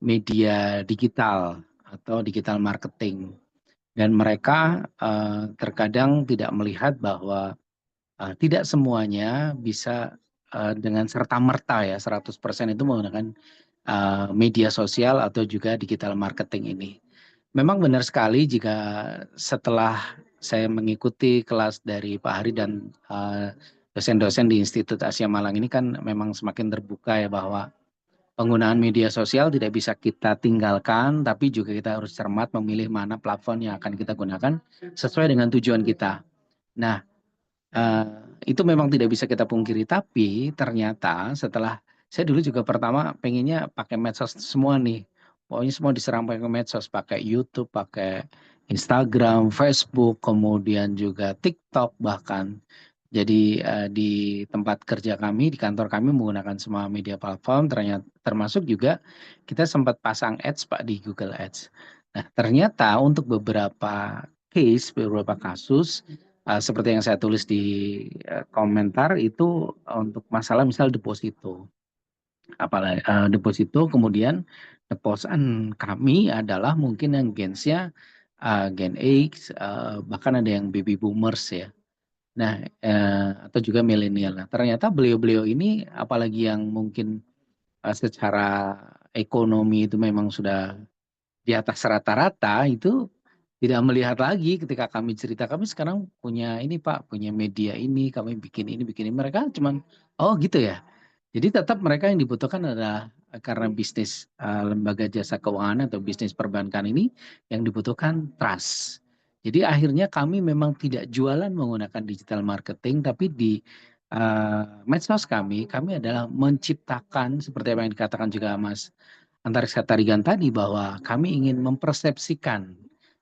media digital atau digital marketing. Dan mereka, terkadang tidak melihat bahwa, tidak semuanya bisa, dengan serta-merta ya 100% itu menggunakan media sosial atau juga digital marketing ini. Memang benar sekali jika setelah saya mengikuti kelas dari Pak Hari dan dosen-dosen di Institut Asia Malang ini kan memang semakin terbuka ya bahwa penggunaan media sosial tidak bisa kita tinggalkan, tapi juga kita harus cermat memilih mana platform yang akan kita gunakan sesuai dengan tujuan kita. Nah, itu memang tidak bisa kita pungkiri, tapi ternyata setelah saya dulu juga pertama pengennya pakai medsos semua nih. Pokoknya semua diserang pakai medsos, pakai YouTube, pakai Instagram, Facebook, kemudian juga TikTok bahkan. Jadi di tempat kerja kami, di kantor kami menggunakan semua media platform, ternyata termasuk juga kita sempat pasang ads Pak di Google Ads. Nah ternyata untuk beberapa case, beberapa kasus, seperti yang saya tulis di komentar itu untuk masalah misal deposito. Apalagi deposito kemudian deposan kami adalah mungkin yang gensnya Gen X, bahkan ada yang baby boomers ya. Nah, atau juga milenial. Nah, ternyata beliau-beliau ini apalagi yang mungkin secara ekonomi itu memang sudah di atas rata-rata, itu tidak melihat lagi ketika kami cerita kami sekarang punya ini Pak, punya media ini, kami bikin ini, bikin ini. Mereka cuman oh gitu ya. Jadi tetap mereka yang dibutuhkan adalah karena bisnis lembaga jasa keuangan atau bisnis perbankan ini yang dibutuhkan trust. Jadi akhirnya kami memang tidak jualan menggunakan digital marketing, tapi di medsos kami adalah menciptakan seperti apa yang dikatakan juga Mas Antares Katarigan tadi bahwa kami ingin mempersepsikan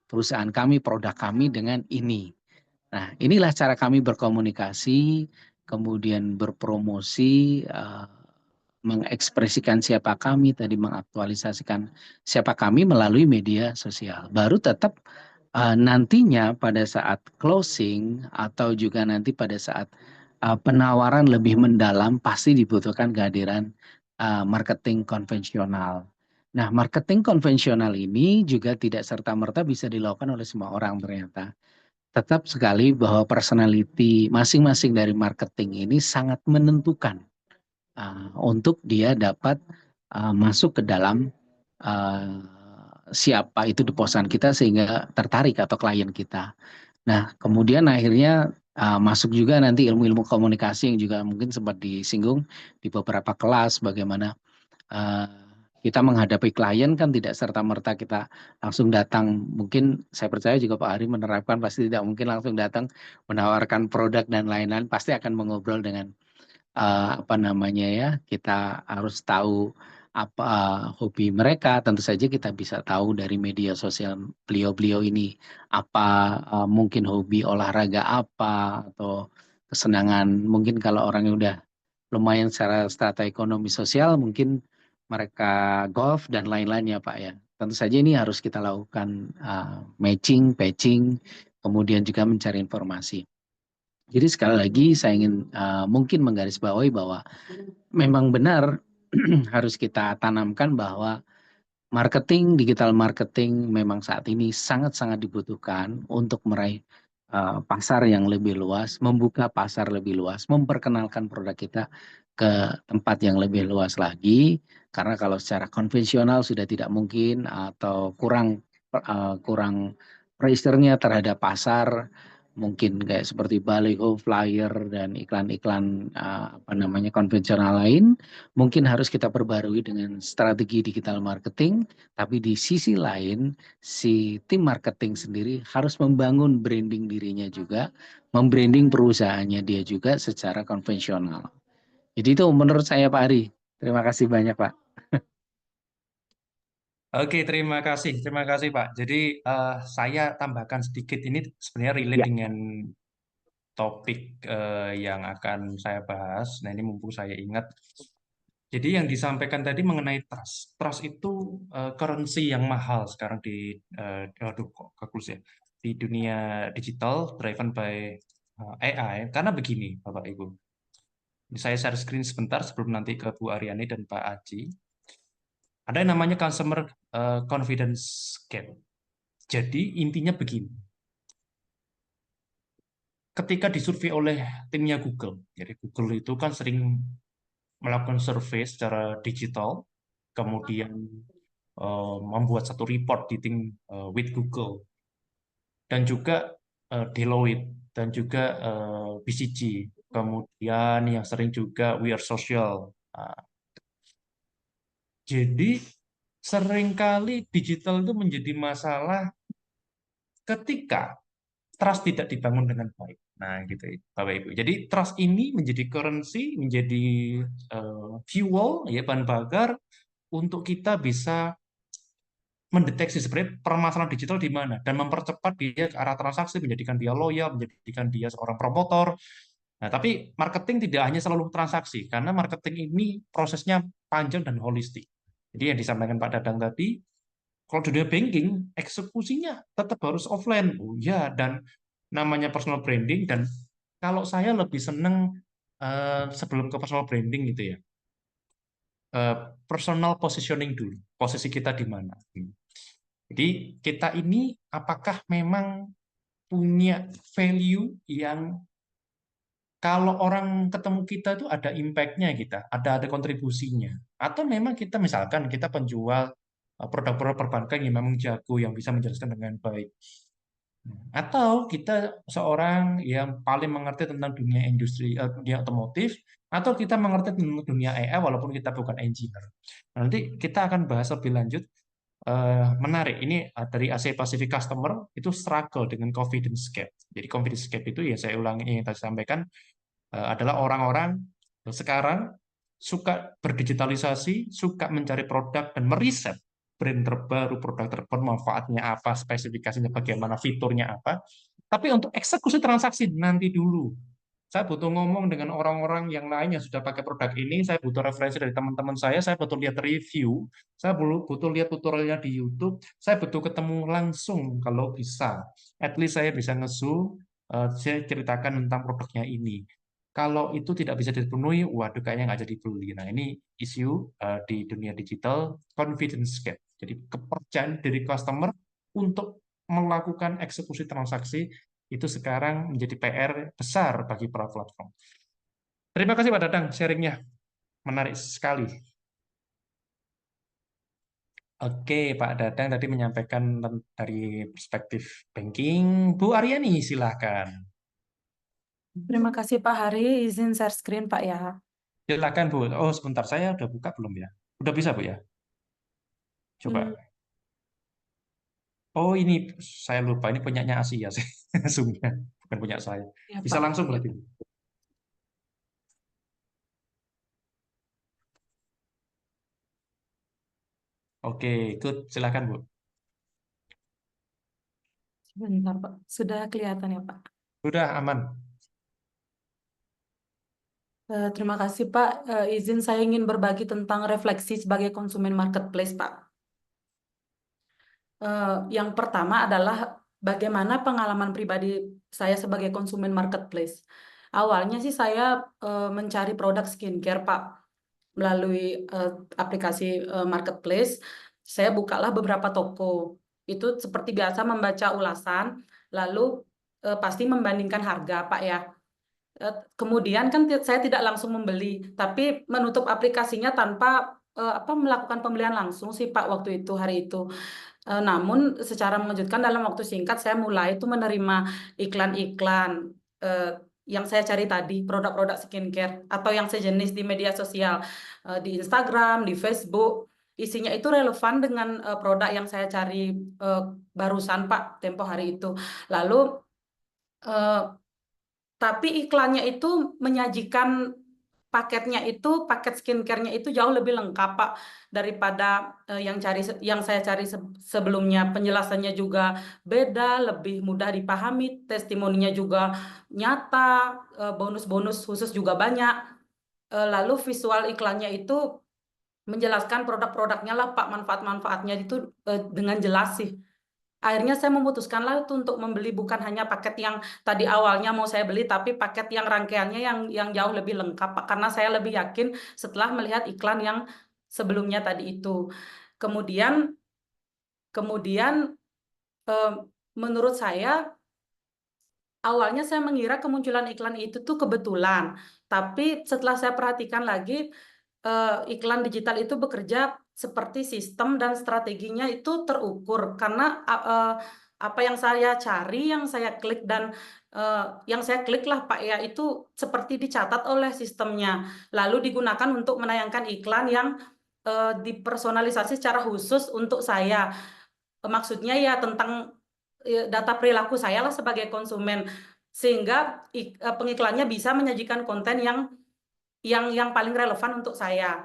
perusahaan kami, produk kami dengan ini. Nah, inilah cara kami berkomunikasi, kemudian berpromosi, mengekspresikan siapa kami, tadi mengaktualisasikan siapa kami melalui media sosial. Baru tetap nantinya pada saat closing atau juga nanti pada saat penawaran lebih mendalam pasti dibutuhkan kehadiran marketing konvensional. Nah, marketing konvensional ini juga tidak serta-merta bisa dilakukan oleh semua orang ternyata. Tetap sekali bahwa personality masing-masing dari marketing ini sangat menentukan untuk dia dapat masuk ke dalam siapa itu di perusahaan kita sehingga tertarik atau klien kita. Nah, kemudian akhirnya masuk juga nanti ilmu-ilmu komunikasi yang juga mungkin sempat disinggung di beberapa kelas bagaimana kita menghadapi klien kan tidak serta-merta kita langsung datang. Mungkin saya percaya juga Pak Ari menerapkan pasti tidak mungkin langsung datang menawarkan produk dan lain-lain. Pasti akan mengobrol dengan apa namanya ya, kita harus tahu apa hobi mereka. Tentu saja kita bisa tahu dari media sosial beliau-beliau ini apa mungkin hobi olahraga apa atau kesenangan. Mungkin kalau orang yang udah lumayan secara strata ekonomi sosial mungkin mereka golf dan lain-lainnya Pak ya. Tentu saja ini harus kita lakukan matching, patching, kemudian juga mencari informasi. Jadi sekali lagi saya ingin mungkin menggarisbawahi bahwa memang benar harus kita tanamkan bahwa marketing, digital marketing memang saat ini sangat-sangat dibutuhkan untuk meraih pasar yang lebih luas, membuka pasar lebih luas, memperkenalkan produk kita ke tempat yang lebih luas lagi. Karena kalau secara konvensional sudah tidak mungkin atau kurang pressure-nya terhadap pasar, mungkin kayak seperti baliho, flyer dan iklan-iklan apa namanya konvensional lain, mungkin harus kita perbarui dengan strategi digital marketing. Tapi di sisi lain, si tim marketing sendiri harus membangun branding dirinya juga, membranding perusahaannya dia juga secara konvensional. Jadi itu menurut saya Pak Ari. Terima kasih banyak Pak. Oke, terima kasih Pak. Jadi saya tambahkan sedikit ini sebenarnya relate Ya. dengan topik yang akan saya bahas. Nah ini mumpung saya ingat. Jadi yang disampaikan tadi mengenai trust. Trust itu currency yang mahal sekarang di aduh kok keklus ya. Di dunia digital driven by AI. Karena begini, Bapak Ibu. Saya share screen sebentar sebelum nanti ke Bu Aryani dan Pak Aji. Ada yang namanya consumer confidence gap. Jadi intinya begini. Ketika disurvei oleh timnya Google, jadi Google itu kan sering melakukan survei secara digital, kemudian membuat satu report di tim with Google, dan juga Deloitte, dan juga BCG, kemudian yang sering juga We Are Social. Nah, jadi seringkali digital itu menjadi masalah ketika trust tidak dibangun dengan baik. Nah, gitu ya, Bapak Ibu. Jadi trust ini menjadi currency, menjadi fuel, ya bahan bakar untuk kita bisa mendeteksi sebenarnya permasalahan digital di mana dan mempercepat dia ke arah transaksi, menjadikan dia loyal, menjadikan dia seorang promotor. Nah, tapi marketing tidak hanya selalu transaksi, karena marketing ini prosesnya panjang dan holistik. Jadi yang disampaikan Pak Dadang tadi, kalau dunia banking, eksekusinya tetap harus offline. Oh ya, dan namanya personal branding, dan kalau saya lebih seneng sebelum ke personal branding gitu ya, personal positioning dulu, posisi kita di mana. Jadi kita ini apakah memang punya value yang kalau orang ketemu kita itu ada impact-nya kita, ada kontribusinya. Atau memang kita misalkan kita penjual produk-produk perbankan yang memang jago, yang bisa menjelaskan dengan baik. Atau kita seorang yang paling mengerti tentang dunia industri, dunia otomotif, atau kita mengerti tentang dunia AI walaupun kita bukan engineer. Nanti kita akan bahas lebih lanjut. Menarik, ini dari Asia Pacific Customer itu struggle dengan confidence gap. Jadi confidence gap itu ya saya ulangi yang tadi sampaikan, adalah orang-orang sekarang suka berdigitalisasi, suka mencari produk dan meriset brand terbaru, produk terbaru, manfaatnya apa, spesifikasinya bagaimana, fiturnya apa. Tapi untuk eksekusi transaksi nanti dulu. Saya butuh ngomong dengan orang-orang yang lain yang sudah pakai produk ini, saya butuh referensi dari teman-teman saya butuh lihat review, saya butuh lihat tutorialnya di YouTube, saya butuh ketemu langsung kalau bisa. At least saya bisa saya ceritakan tentang produknya ini. Kalau itu tidak bisa dipenuhi, waduh kayaknya nggak jadi beli. Nah, ini isu di dunia digital, confidence gap. Jadi kepercayaan diri customer untuk melakukan eksekusi transaksi itu sekarang menjadi PR besar bagi para platform. Terima kasih Pak Dadang, sharingnya menarik sekali. Oke, Pak Dadang tadi menyampaikan dari perspektif banking. Bu Aryani, silahkan. Terima kasih Pak Hari, izin share screen Pak ya. Silakan Bu. Oh sebentar, saya udah buka belum ya? Udah bisa Bu ya? Coba. Oh ini saya lupa, ini punyanya Asia sih, Zoom-nya, bukan punya saya. Ya, Bisa Pak. langsung berarti. Oke, ikut silakan Bu. Sebentar Pak, sudah kelihatan ya Pak. Sudah aman. Terima kasih Pak, izin saya ingin berbagi tentang refleksi sebagai konsumen marketplace Pak. Yang pertama adalah bagaimana pengalaman pribadi saya sebagai konsumen marketplace. Awalnya sih saya mencari produk skincare Pak melalui aplikasi marketplace. Saya bukalah beberapa toko. Itu seperti biasa membaca ulasan, lalu pasti membandingkan harga Pak ya. Kemudian kan saya tidak langsung membeli, tapi menutup aplikasinya tanpa melakukan pembelian langsung sih Pak waktu itu hari itu. Namun secara mengejutkan dalam waktu singkat saya mulai itu menerima iklan-iklan yang saya cari tadi, produk-produk skincare atau yang sejenis di media sosial, di Instagram, di Facebook. Isinya itu relevan dengan produk yang saya cari barusan Pak tempo hari itu. Lalu tapi iklannya itu menyajikan paket skincare-nya itu jauh lebih lengkap Pak daripada yang saya cari sebelumnya. Penjelasannya juga beda, lebih mudah dipahami, testimoninya juga nyata, bonus-bonus khusus juga banyak. Lalu visual iklannya itu menjelaskan produk-produknya lah Pak, manfaat-manfaatnya itu dengan jelas sih. Akhirnya saya memutuskanlah itu untuk membeli bukan hanya paket yang tadi awalnya mau saya beli, tapi paket yang rangkaiannya yang jauh lebih lengkap, Pak. Karena saya lebih yakin setelah melihat iklan yang sebelumnya tadi itu. Kemudian menurut saya awalnya saya mengira kemunculan iklan itu tuh kebetulan, tapi setelah saya perhatikan lagi iklan digital itu bekerja seperti sistem dan strateginya itu terukur karena apa yang saya cari, yang saya klik dan yang saya klik lah Pak ya itu seperti dicatat oleh sistemnya, lalu digunakan untuk menayangkan iklan yang dipersonalisasi secara khusus untuk saya. Maksudnya ya tentang data perilaku saya lah sebagai konsumen, sehingga pengiklannya bisa menyajikan konten yang paling relevan untuk saya.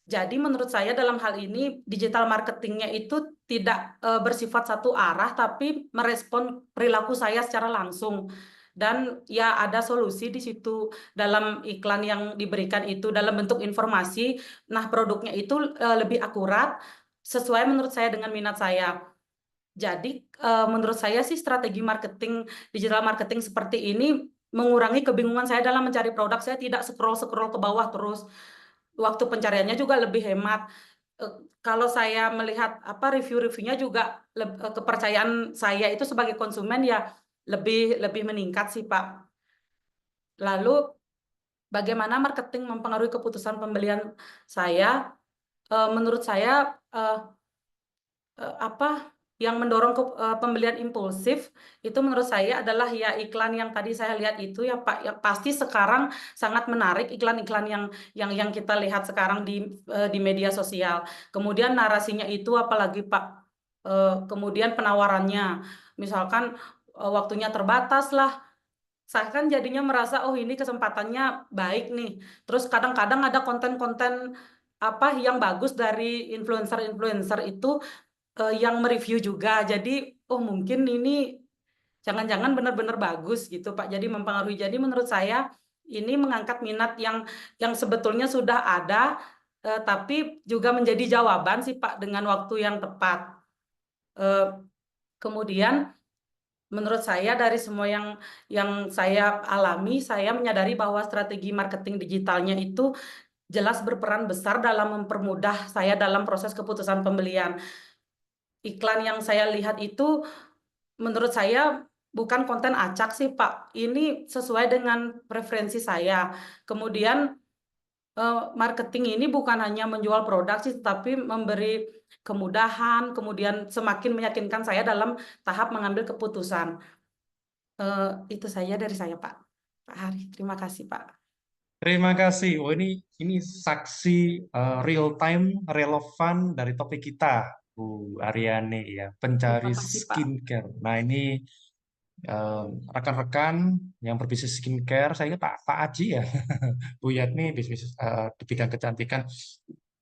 Jadi menurut saya dalam hal ini digital marketingnya itu tidak bersifat satu arah, tapi merespon perilaku saya secara langsung. Dan ya ada solusi di situ dalam iklan yang diberikan itu dalam bentuk informasi. Nah produknya itu lebih akurat sesuai menurut saya dengan minat saya. Jadi menurut saya sih strategi digital marketing seperti ini mengurangi kebingungan saya dalam mencari produk. Saya tidak scroll ke bawah terus. Waktu pencariannya juga lebih hemat. kalau saya melihat review-reviewnya juga kepercayaan saya itu sebagai konsumen ya lebih meningkat sih Pak. Lalu bagaimana marketing mempengaruhi keputusan pembelian saya? Menurut saya yang mendorong pembelian impulsif itu menurut saya adalah ya iklan yang tadi saya lihat itu ya Pak, yang pasti sekarang sangat menarik iklan-iklan yang kita lihat sekarang di media sosial. Kemudian narasinya itu apalagi Pak, kemudian penawarannya, misalkan waktunya terbatas lah. Saya kan jadinya merasa oh ini kesempatannya baik nih. Terus kadang-kadang ada konten-konten yang bagus dari influencer-influencer itu yang mereview juga. Jadi oh mungkin ini jangan-jangan benar-benar bagus gitu Pak. Jadi mempengaruhi. Jadi menurut saya ini mengangkat minat yang sebetulnya sudah ada tapi juga menjadi jawaban sih Pak dengan waktu yang tepat. Kemudian menurut saya dari semua yang saya alami, saya menyadari bahwa strategi marketing digitalnya itu jelas berperan besar dalam mempermudah saya dalam proses keputusan pembelian. Iklan yang saya lihat itu menurut saya bukan konten acak sih Pak. Ini sesuai dengan preferensi saya. Kemudian marketing ini bukan hanya menjual produk sih, tapi memberi kemudahan, kemudian semakin meyakinkan saya dalam tahap mengambil keputusan. Itu saja dari saya Pak. Pak Hari, terima kasih Pak. Terima kasih. Oh ini saksi real time relevan dari topik kita, Bu Aryani ya, pencari Terima kasih Pak. skincare. Nah ini rekan-rekan yang berbisnis skincare, saya ingat Pak Aji ya, Bu Yatni bisnis di bidang kecantikan.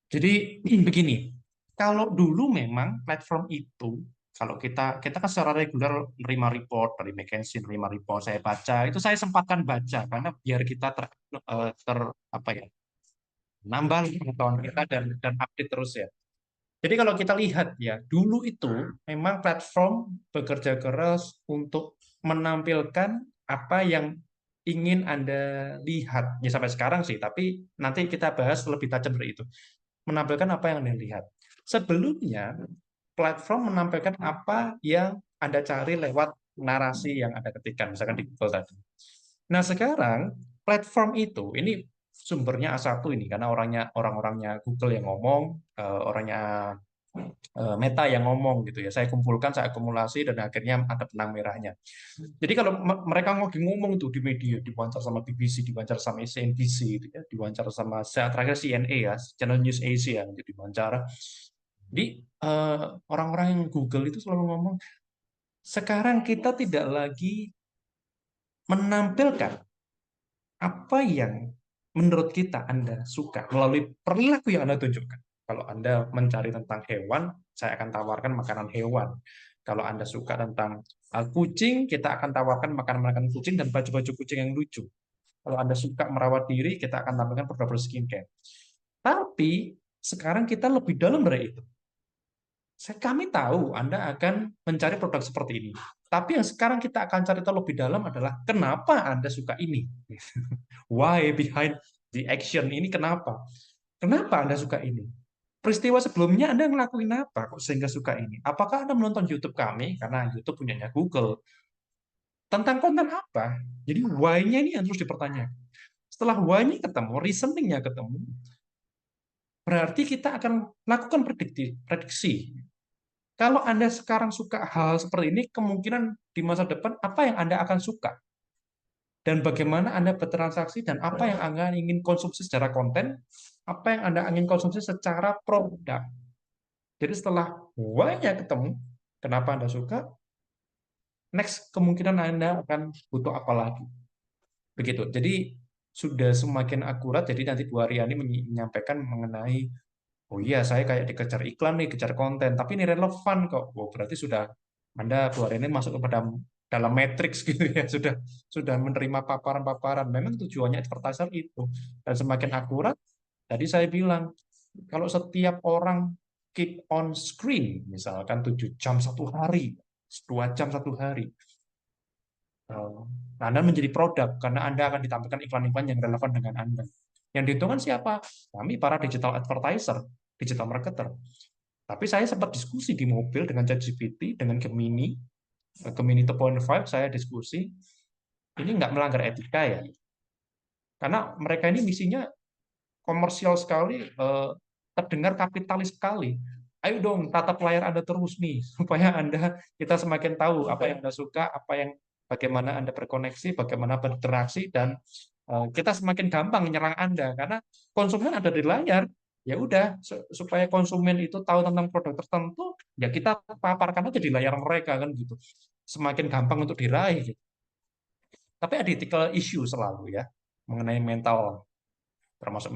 Jadi begini, kalau dulu memang platform itu, kalau kita kan secara reguler nerima report dari McKinsey, nerima report saya baca, itu saya sempatkan baca karena biar kita nambah pengetahuan kita dan update terus ya. Jadi kalau kita lihat ya, dulu itu memang platform bekerja keras untuk menampilkan apa yang ingin Anda lihat. Ya sampai sekarang sih, tapi nanti kita bahas lebih tajam dari itu. Menampilkan apa yang Anda lihat. Sebelumnya, platform menampilkan apa yang Anda cari lewat narasi yang Anda ketikkan, misalkan di Google tadi. Nah, sekarang platform itu, ini sumbernya A1 ini, karena orang-orangnya Google yang ngomong, orangnya Meta yang ngomong gitu ya. Saya kumpulkan, saya akumulasi, dan akhirnya ada benang merahnya. Jadi kalau mereka ngomong tuh di media, diwawancara sama BBC, diwawancara sama CNBC, gitu ya, diwawancara sama terakhir CNA ya, Channel News Asia, jadi diwawancara. Jadi orang-orang yang Google itu selalu ngomong, sekarang kita tidak lagi menampilkan apa yang menurut kita Anda suka melalui perilaku yang Anda tunjukkan. Kalau Anda mencari tentang hewan, saya akan tawarkan makanan hewan. Kalau Anda suka tentang kucing, kita akan tawarkan makanan-makanan kucing dan baju-baju kucing yang lucu. Kalau Anda suka merawat diri, kita akan tampilkan produk-produk skincare. Tapi sekarang kita lebih dalam dari itu. Kami tahu Anda akan mencari produk seperti ini. Tapi yang sekarang kita akan cari tahu lebih dalam adalah kenapa Anda suka ini. Why behind the action ini kenapa? Kenapa Anda suka ini? Peristiwa sebelumnya Anda ngelakuin apa kok sehingga suka ini? Apakah Anda menonton YouTube kami? Karena YouTube punyanya Google. Tentang konten apa? Jadi why-nya ini yang terus dipertanyakan. Setelah why-nya ketemu, reasoning-nya ketemu, berarti kita akan lakukan prediksi. Kalau Anda sekarang suka hal seperti ini, kemungkinan di masa depan apa yang Anda akan suka? Dan bagaimana Anda bertransaksi dan apa yang Anda ingin konsumsi secara konten, apa yang Anda ingin konsumsi secara produk. Jadi setelah why-nya ketemu, kenapa Anda suka, next kemungkinan Anda akan butuh apa lagi. Begitu. Jadi sudah semakin akurat, jadi nanti Bu Aryani menyampaikan mengenai, oh iya saya kayak dikejar iklan nih, kejar konten, tapi ini relevan kok. Oh, berarti sudah Anda Bu Aryani masuk kepada dalam matriks gitu ya, sudah menerima paparan-paparan. Memang tujuannya advertiser itu. Dan semakin akurat, tadi saya bilang, kalau setiap orang keep on screen, misalkan 7 jam satu hari, 2 jam satu hari, Anda menjadi produk, karena Anda akan ditampilkan iklan-iklan yang relevan dengan Anda. Yang diuntungkan siapa? Kami para digital advertiser. digital marketer. Tapi saya sempat diskusi di mobil dengan ChatGPT, dengan Gemini 2.5 saya diskusi, ini nggak melanggar etika ya? Karena mereka ini misinya komersial sekali, terdengar kapitalis sekali. Ayo dong, tatap layar Anda terus nih, supaya kita semakin tahu apa yang Anda suka, bagaimana Anda berkoneksi, bagaimana berinteraksi, dan kita semakin gampang menyerang Anda karena konsumen ada di layar. Ya udah, supaya konsumen itu tahu tentang produk tertentu, ya kita paparkan aja di layar mereka kan gitu. Semakin gampang untuk diraih. Gitu. Tapi ada ethical issue selalu ya mengenai mental, termasuk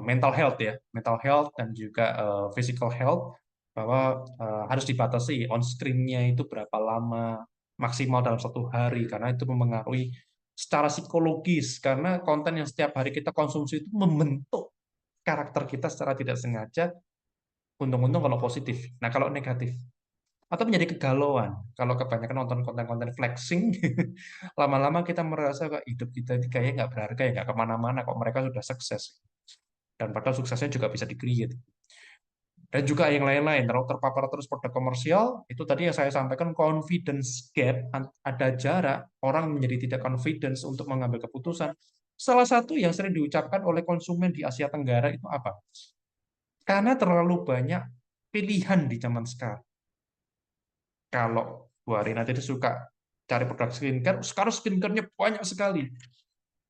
mental health ya, mental health dan juga physical health, bahwa harus dibatasi on screen-nya itu berapa lama maksimal dalam 1 hari, karena itu mempengaruhi secara psikologis, karena konten yang setiap hari kita konsumsi itu membentuk karakter kita secara tidak sengaja. Untung-untung kalau positif. Nah kalau negatif atau menjadi kegalauan kalau kebanyakan nonton konten-konten flexing, lama-lama kita merasa kok hidup kita ini kayaknya nggak berharga ya, nggak kemana-mana kok, mereka sudah sukses, dan padahal suksesnya juga bisa di-create. Dan juga yang lain-lain, terpapar terus produk komersial, itu tadi yang saya sampaikan, confidence gap, ada jarak, orang menjadi tidak confidence untuk mengambil keputusan. Salah satu yang sering diucapkan oleh konsumen di Asia Tenggara itu apa? Karena terlalu banyak pilihan di zaman sekarang. Kalau Bu Ari nanti suka cari produk skincare, sekarang skincare-nya banyak sekali.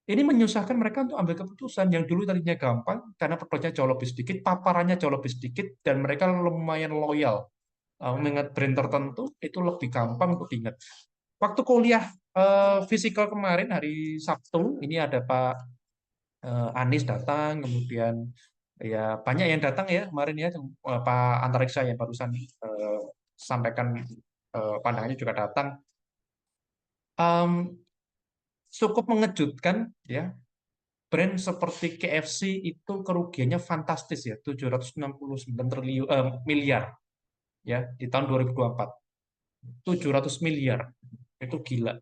Ini menyusahkan mereka untuk ambil keputusan yang dulu tadinya gampang, karena produknya jauh lebih sedikit, paparannya jauh lebih sedikit, dan mereka lumayan loyal. Mengingat brand tertentu, itu lebih gampang untuk diingat. Waktu kuliah fisikal kemarin, hari Sabtu, ini ada Pak Anies datang, kemudian ya banyak yang datang ya kemarin ya, Pak Antariksa yang barusan sampaikan pandangannya juga datang. Cukup mengejutkan ya, brand seperti KFC itu kerugiannya fantastis ya, 769 miliar ya di tahun 2024. 700 miliar. Itu gila.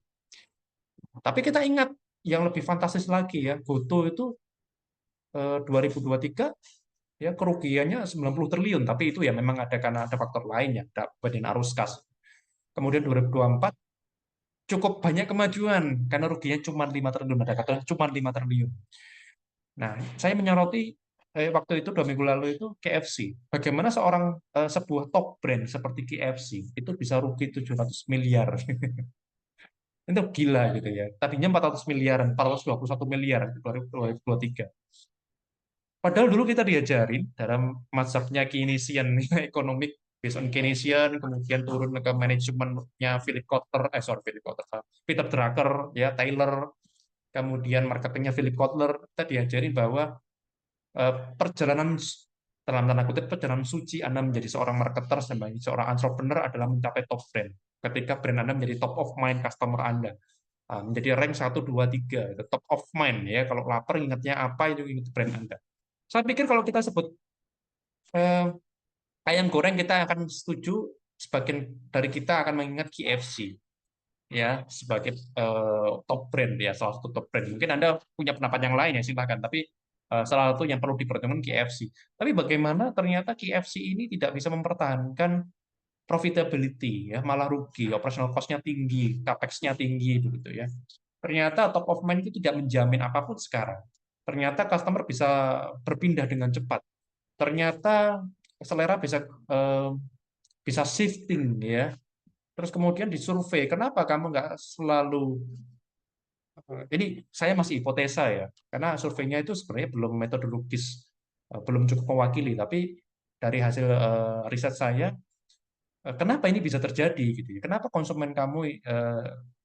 Tapi kita ingat yang lebih fantastis lagi ya, GoTo itu 2023 ya kerugiannya 90 triliun, tapi itu ya memang ada karena ada faktor lain ya, ada badan arus kas. Kemudian 2024 cukup banyak kemajuan karena ruginya cuma 5 triliun, ada kata cuma 5 triliun. Nah, saya menyoroti waktu itu 2 minggu lalu itu KFC. Bagaimana sebuah top brand seperti KFC itu bisa rugi 700 miliar. Itu gila gitu ya. Tadinya 400 miliaran, 421 miliar di 2023. Padahal dulu kita diajarin dalam mazhabnya Keynesian economic, based on Keynesian, kemudian turun ke manajemennya Peter Drucker, ya Taylor, kemudian marketingnya Philip Kotler. Kita diajarin bahwa perjalanan dalam tanda kutip perjalanan suci Anda menjadi seorang marketer, sebagai seorang entrepreneur adalah mencapai top brand. Ketika brand Anda menjadi top of mind customer Anda, menjadi rank 1, 2, 3, top of mind ya. Kalau lapar ingatnya apa, itu ingat brand Anda. Saya pikir kalau kita sebut ayam goreng, kita akan setuju, sebagian dari kita akan mengingat KFC ya sebagai top brand ya, salah satu top brand. Mungkin Anda punya pendapat yang lain ya, silakan. Tapi salah satu yang perlu dipertimbangkan KFC. Tapi bagaimana ternyata KFC ini tidak bisa mempertahankan profitability ya, malah rugi, operational cost-nya tinggi, capex-nya tinggi begitu ya. Ternyata top of mind itu tidak menjamin apapun sekarang. Ternyata customer bisa berpindah dengan cepat. Ternyata selera bisa shifting ya. Terus kemudian disurvei, kenapa kamu nggak selalu, ini saya masih hipotesa ya, karena surveinya itu sebenarnya belum metodologis, belum cukup mewakili, tapi dari hasil riset saya, kenapa ini bisa terjadi gitu ya? Kenapa konsumen kamu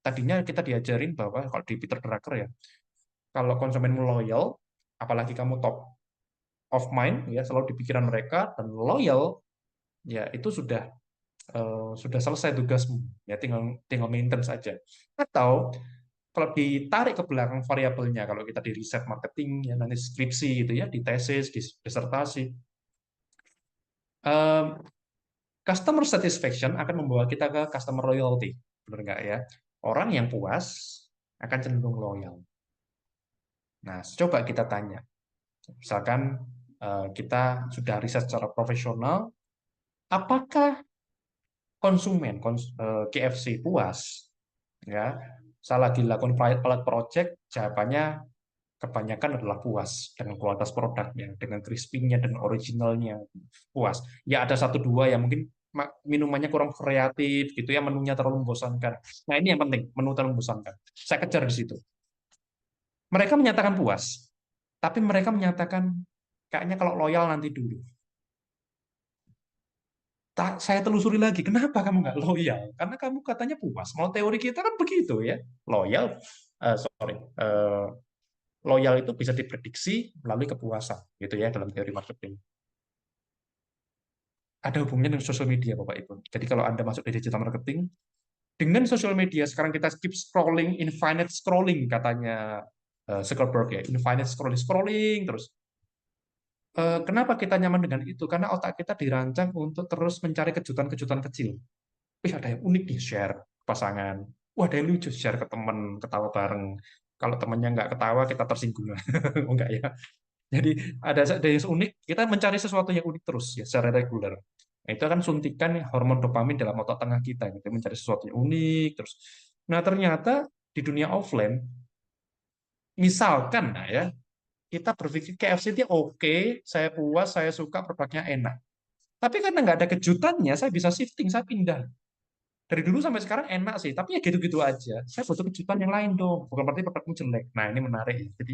tadinya kita diajarin bahwa kalau di Peter Drucker ya, kalau konsumenmu loyal, apalagi kamu top of mind ya, selalu di pikiran mereka dan loyal, ya itu sudah selesai tugasmu ya, tinggal maintain saja. Atau kalau ditarik ke belakang variabelnya, kalau kita di riset marketing ya, nanti skripsi gitu ya, di tesis, di disertasi, customer satisfaction akan membawa kita ke customer loyalty, benar nggak ya? Orang yang puas akan cenderung loyal. Nah, coba kita tanya, misalkan kita sudah riset secara profesional, apakah konsumen KFC puas? Ya, salah dilakukan pilot project, jawabannya kebanyakan adalah puas dengan kualitas produknya, dengan crispy-nya dan originalnya puas. Ya ada satu dua yang mungkin minumannya kurang kreatif gitu ya, menunya terlalu membosankan. Nah ini yang penting, menu terlalu membosankan. Saya kejar di situ. Mereka menyatakan puas, tapi mereka menyatakan kayaknya kalau loyal nanti dulu. Saya telusuri lagi, kenapa kamu nggak loyal? Karena kamu katanya puas. Mau teori kita kan begitu ya, loyal, loyal itu bisa diprediksi melalui kepuasan, gitu ya dalam teori marketing. Ada hubungannya dengan sosial media, Bapak Ibu. Jadi kalau Anda masuk di digital marketing, dengan sosial media sekarang kita keep scrolling, infinite scrolling katanya Zuckerberg ya, infinite scrolling, scrolling terus. Kenapa kita nyaman dengan itu? Karena otak kita dirancang untuk terus mencari kejutan-kejutan kecil. Ada yang unik nih, share pasangan. Wah, ada yang lucu, share ke teman, ketawa bareng. Kalau temannya nggak ketawa, kita tersinggung. Enggak ya. Jadi ada yang unik, kita mencari sesuatu yang unik terus ya secara reguler. Nah, itu akan suntikan hormon dopamin dalam otak tengah kita, gitu, mencari sesuatu yang unik terus. Nah, ternyata di dunia offline, misalkan, nah ya, kita berpikir KFC itu oke, saya puas, saya suka, produknya enak. Tapi karena nggak ada kejutannya, saya bisa shifting, saya pindah. Dari dulu sampai sekarang enak sih, tapi ya gitu-gitu aja. Saya butuh kejutan yang lain dong, bukan berarti produkmu jelek. Nah, ini menarik ya. Jadi,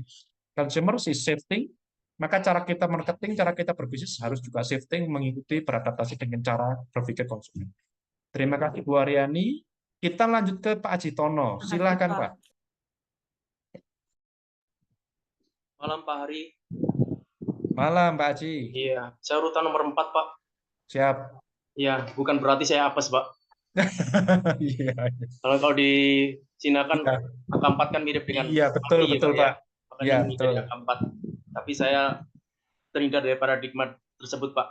consumer sih shifting, maka cara kita marketing, cara kita berbisnis harus juga shifting, mengikuti beradaptasi dengan cara berpikir konsumen. Terima kasih Bu Aryani. Kita lanjut ke Pak Aji Tono. Silakan Pak. Malam Pak Hari. Malam Pak Aji. Iya, saya urutan nomor 4 Pak. Siap. Iya, bukan berarti saya apes Pak. Iya. Kalau di Cina kan Iya. angka 4 kan mirip dengan Iya, betul mati, betul Pak. Makanya Iya, ini betul. jadi angka 4. Tapi saya terhindar dari paradigma tersebut Pak.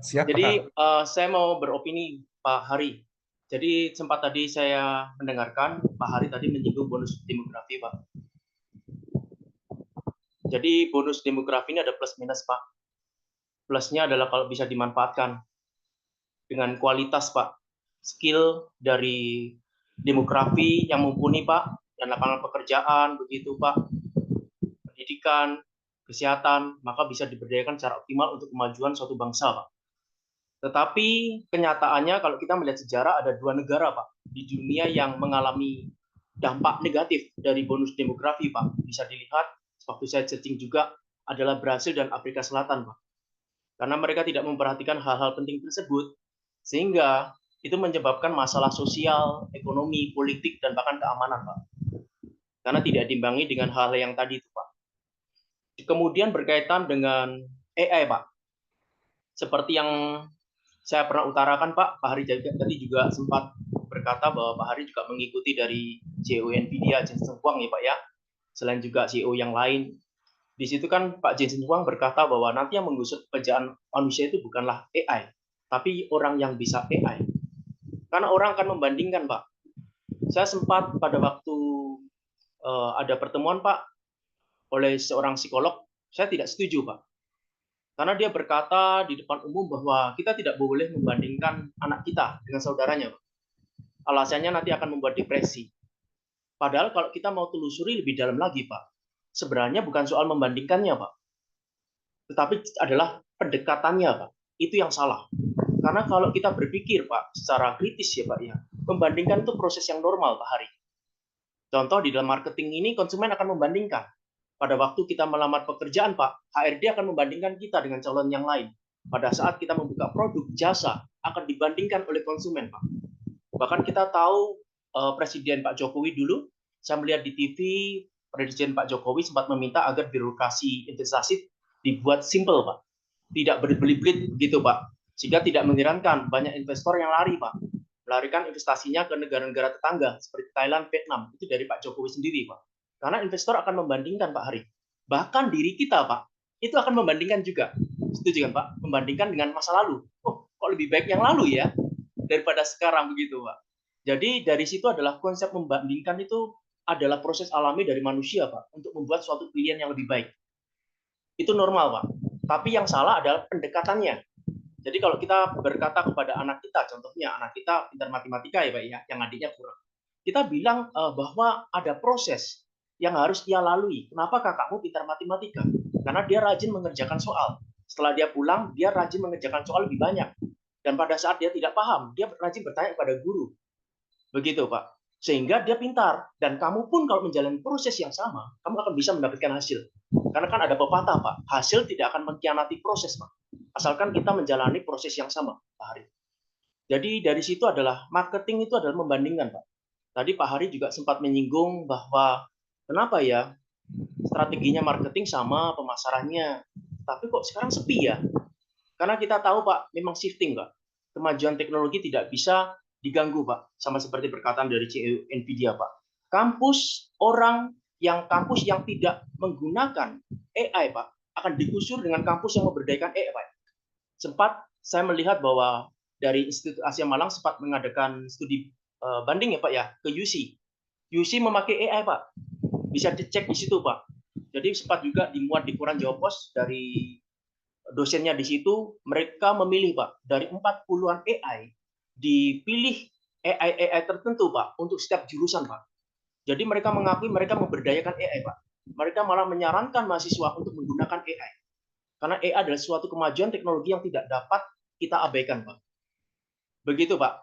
Siap. Jadi saya mau beropini Pak Hari. Jadi sempat tadi saya mendengarkan Pak Hari tadi menyinggung bonus demografi Pak. Jadi bonus demografi ini ada plus minus Pak. Plusnya adalah kalau bisa dimanfaatkan dengan kualitas Pak. Skill dari demografi yang mumpuni Pak, dan lapangan pekerjaan begitu Pak, pendidikan, kesehatan, maka bisa diberdayakan secara optimal untuk kemajuan suatu bangsa Pak. Tetapi kenyataannya kalau kita melihat sejarah ada 2 negara Pak di dunia yang mengalami dampak negatif dari bonus demografi Pak. Bisa dilihat waktu saya searching juga adalah Brasil dan Afrika Selatan Pak. Karena mereka tidak memperhatikan hal-hal penting tersebut, sehingga itu menyebabkan masalah sosial, ekonomi, politik, dan bahkan keamanan Pak. Karena tidak diimbangi dengan hal yang tadi itu Pak. Kemudian berkaitan dengan AI Pak. Seperti yang saya pernah utarakan Pak Hari tadi juga sempat berkata bahwa Pak Hari juga mengikuti dari CEO Nvidia, Jensen Huang ya Pak ya. Selain juga CEO yang lain. Di situ kan Pak Jensen Huang berkata bahwa nanti yang menggusur pekerjaan manusia itu bukanlah AI, tapi orang yang bisa AI. Karena orang akan membandingkan Pak. Saya sempat pada waktu ada pertemuan Pak oleh seorang psikolog, saya tidak setuju Pak. Karena dia berkata di depan umum bahwa kita tidak boleh membandingkan anak kita dengan saudaranya. Alasannya nanti akan membuat depresi. Padahal kalau kita mau telusuri lebih dalam lagi, Pak, sebenarnya bukan soal membandingkannya, Pak. Tetapi adalah pendekatannya, Pak. Itu yang salah. Karena kalau kita berpikir, Pak, secara kritis ya, Pak, ya, membandingkan itu proses yang normal, Pak Hari. Contoh di dalam marketing ini, konsumen akan membandingkan. Pada waktu kita melamar pekerjaan, Pak, HRD akan membandingkan kita dengan calon yang lain. Pada saat kita membuka produk, jasa, akan dibandingkan oleh konsumen, Pak. Bahkan kita tahu Presiden Pak Jokowi dulu, saya melihat di TV, Presiden Pak Jokowi sempat meminta agar birokrasi investasi dibuat simple, Pak. Tidak berbelit-belit begitu, Pak. Sehingga tidak mengherankan banyak investor yang lari, Pak. Melarikan investasinya ke negara-negara tetangga, seperti Thailand, Vietnam. Itu dari Pak Jokowi sendiri, Pak. Karena investor akan membandingkan Pak Hari. Bahkan diri kita Pak, itu akan membandingkan juga. Setuju kan Pak? Membandingkan dengan masa lalu. Oh, kok lebih baik yang lalu ya daripada sekarang begitu Pak. Jadi dari situ adalah konsep membandingkan itu adalah proses alami dari manusia Pak untuk membuat suatu pilihan yang lebih baik. Itu normal Pak. Tapi yang salah adalah pendekatannya. Jadi kalau kita berkata kepada anak kita, contohnya anak kita pintar matematika ya Pak ya, yang adiknya kurang. Kita bilang bahwa ada proses yang harus ia lalui. Kenapa kakakmu pintar matematika? Karena dia rajin mengerjakan soal. Setelah dia pulang, dia rajin mengerjakan soal lebih banyak. Dan pada saat dia tidak paham, dia rajin bertanya kepada guru. Begitu, Pak. Sehingga dia pintar. Dan kamu pun kalau menjalani proses yang sama, kamu akan bisa mendapatkan hasil. Karena kan ada pepatah, Pak. Hasil tidak akan mengkhianati proses, Pak. Asalkan kita menjalani proses yang sama, Pak Hari. Jadi dari situ adalah, marketing itu adalah membandingkan, Pak. Tadi Pak Hari juga sempat menyinggung bahwa, kenapa ya strateginya marketing sama pemasarannya, tapi kok sekarang sepi ya? Karena kita tahu Pak, memang shifting Pak. Kemajuan teknologi tidak bisa diganggu Pak, sama seperti perkataan dari CEO Nvidia Pak. Kampus yang tidak menggunakan AI Pak, akan digusur dengan kampus yang memberdayakan AI Pak. Sempat saya melihat bahwa dari Institut Asia Malang sempat mengadakan studi banding ya Pak ya, ke UC. UC memakai AI Pak. Bisa dicek di situ Pak. Jadi sempat juga dimuat di koran Jawa Pos dari dosennya di situ, mereka memilih Pak, dari 40-an AI, dipilih AI tertentu Pak, untuk setiap jurusan Pak. Jadi mereka mengakui mereka memberdayakan AI Pak. Mereka malah menyarankan mahasiswa untuk menggunakan AI. Karena AI adalah suatu kemajuan teknologi yang tidak dapat kita abaikan Pak. Begitu Pak.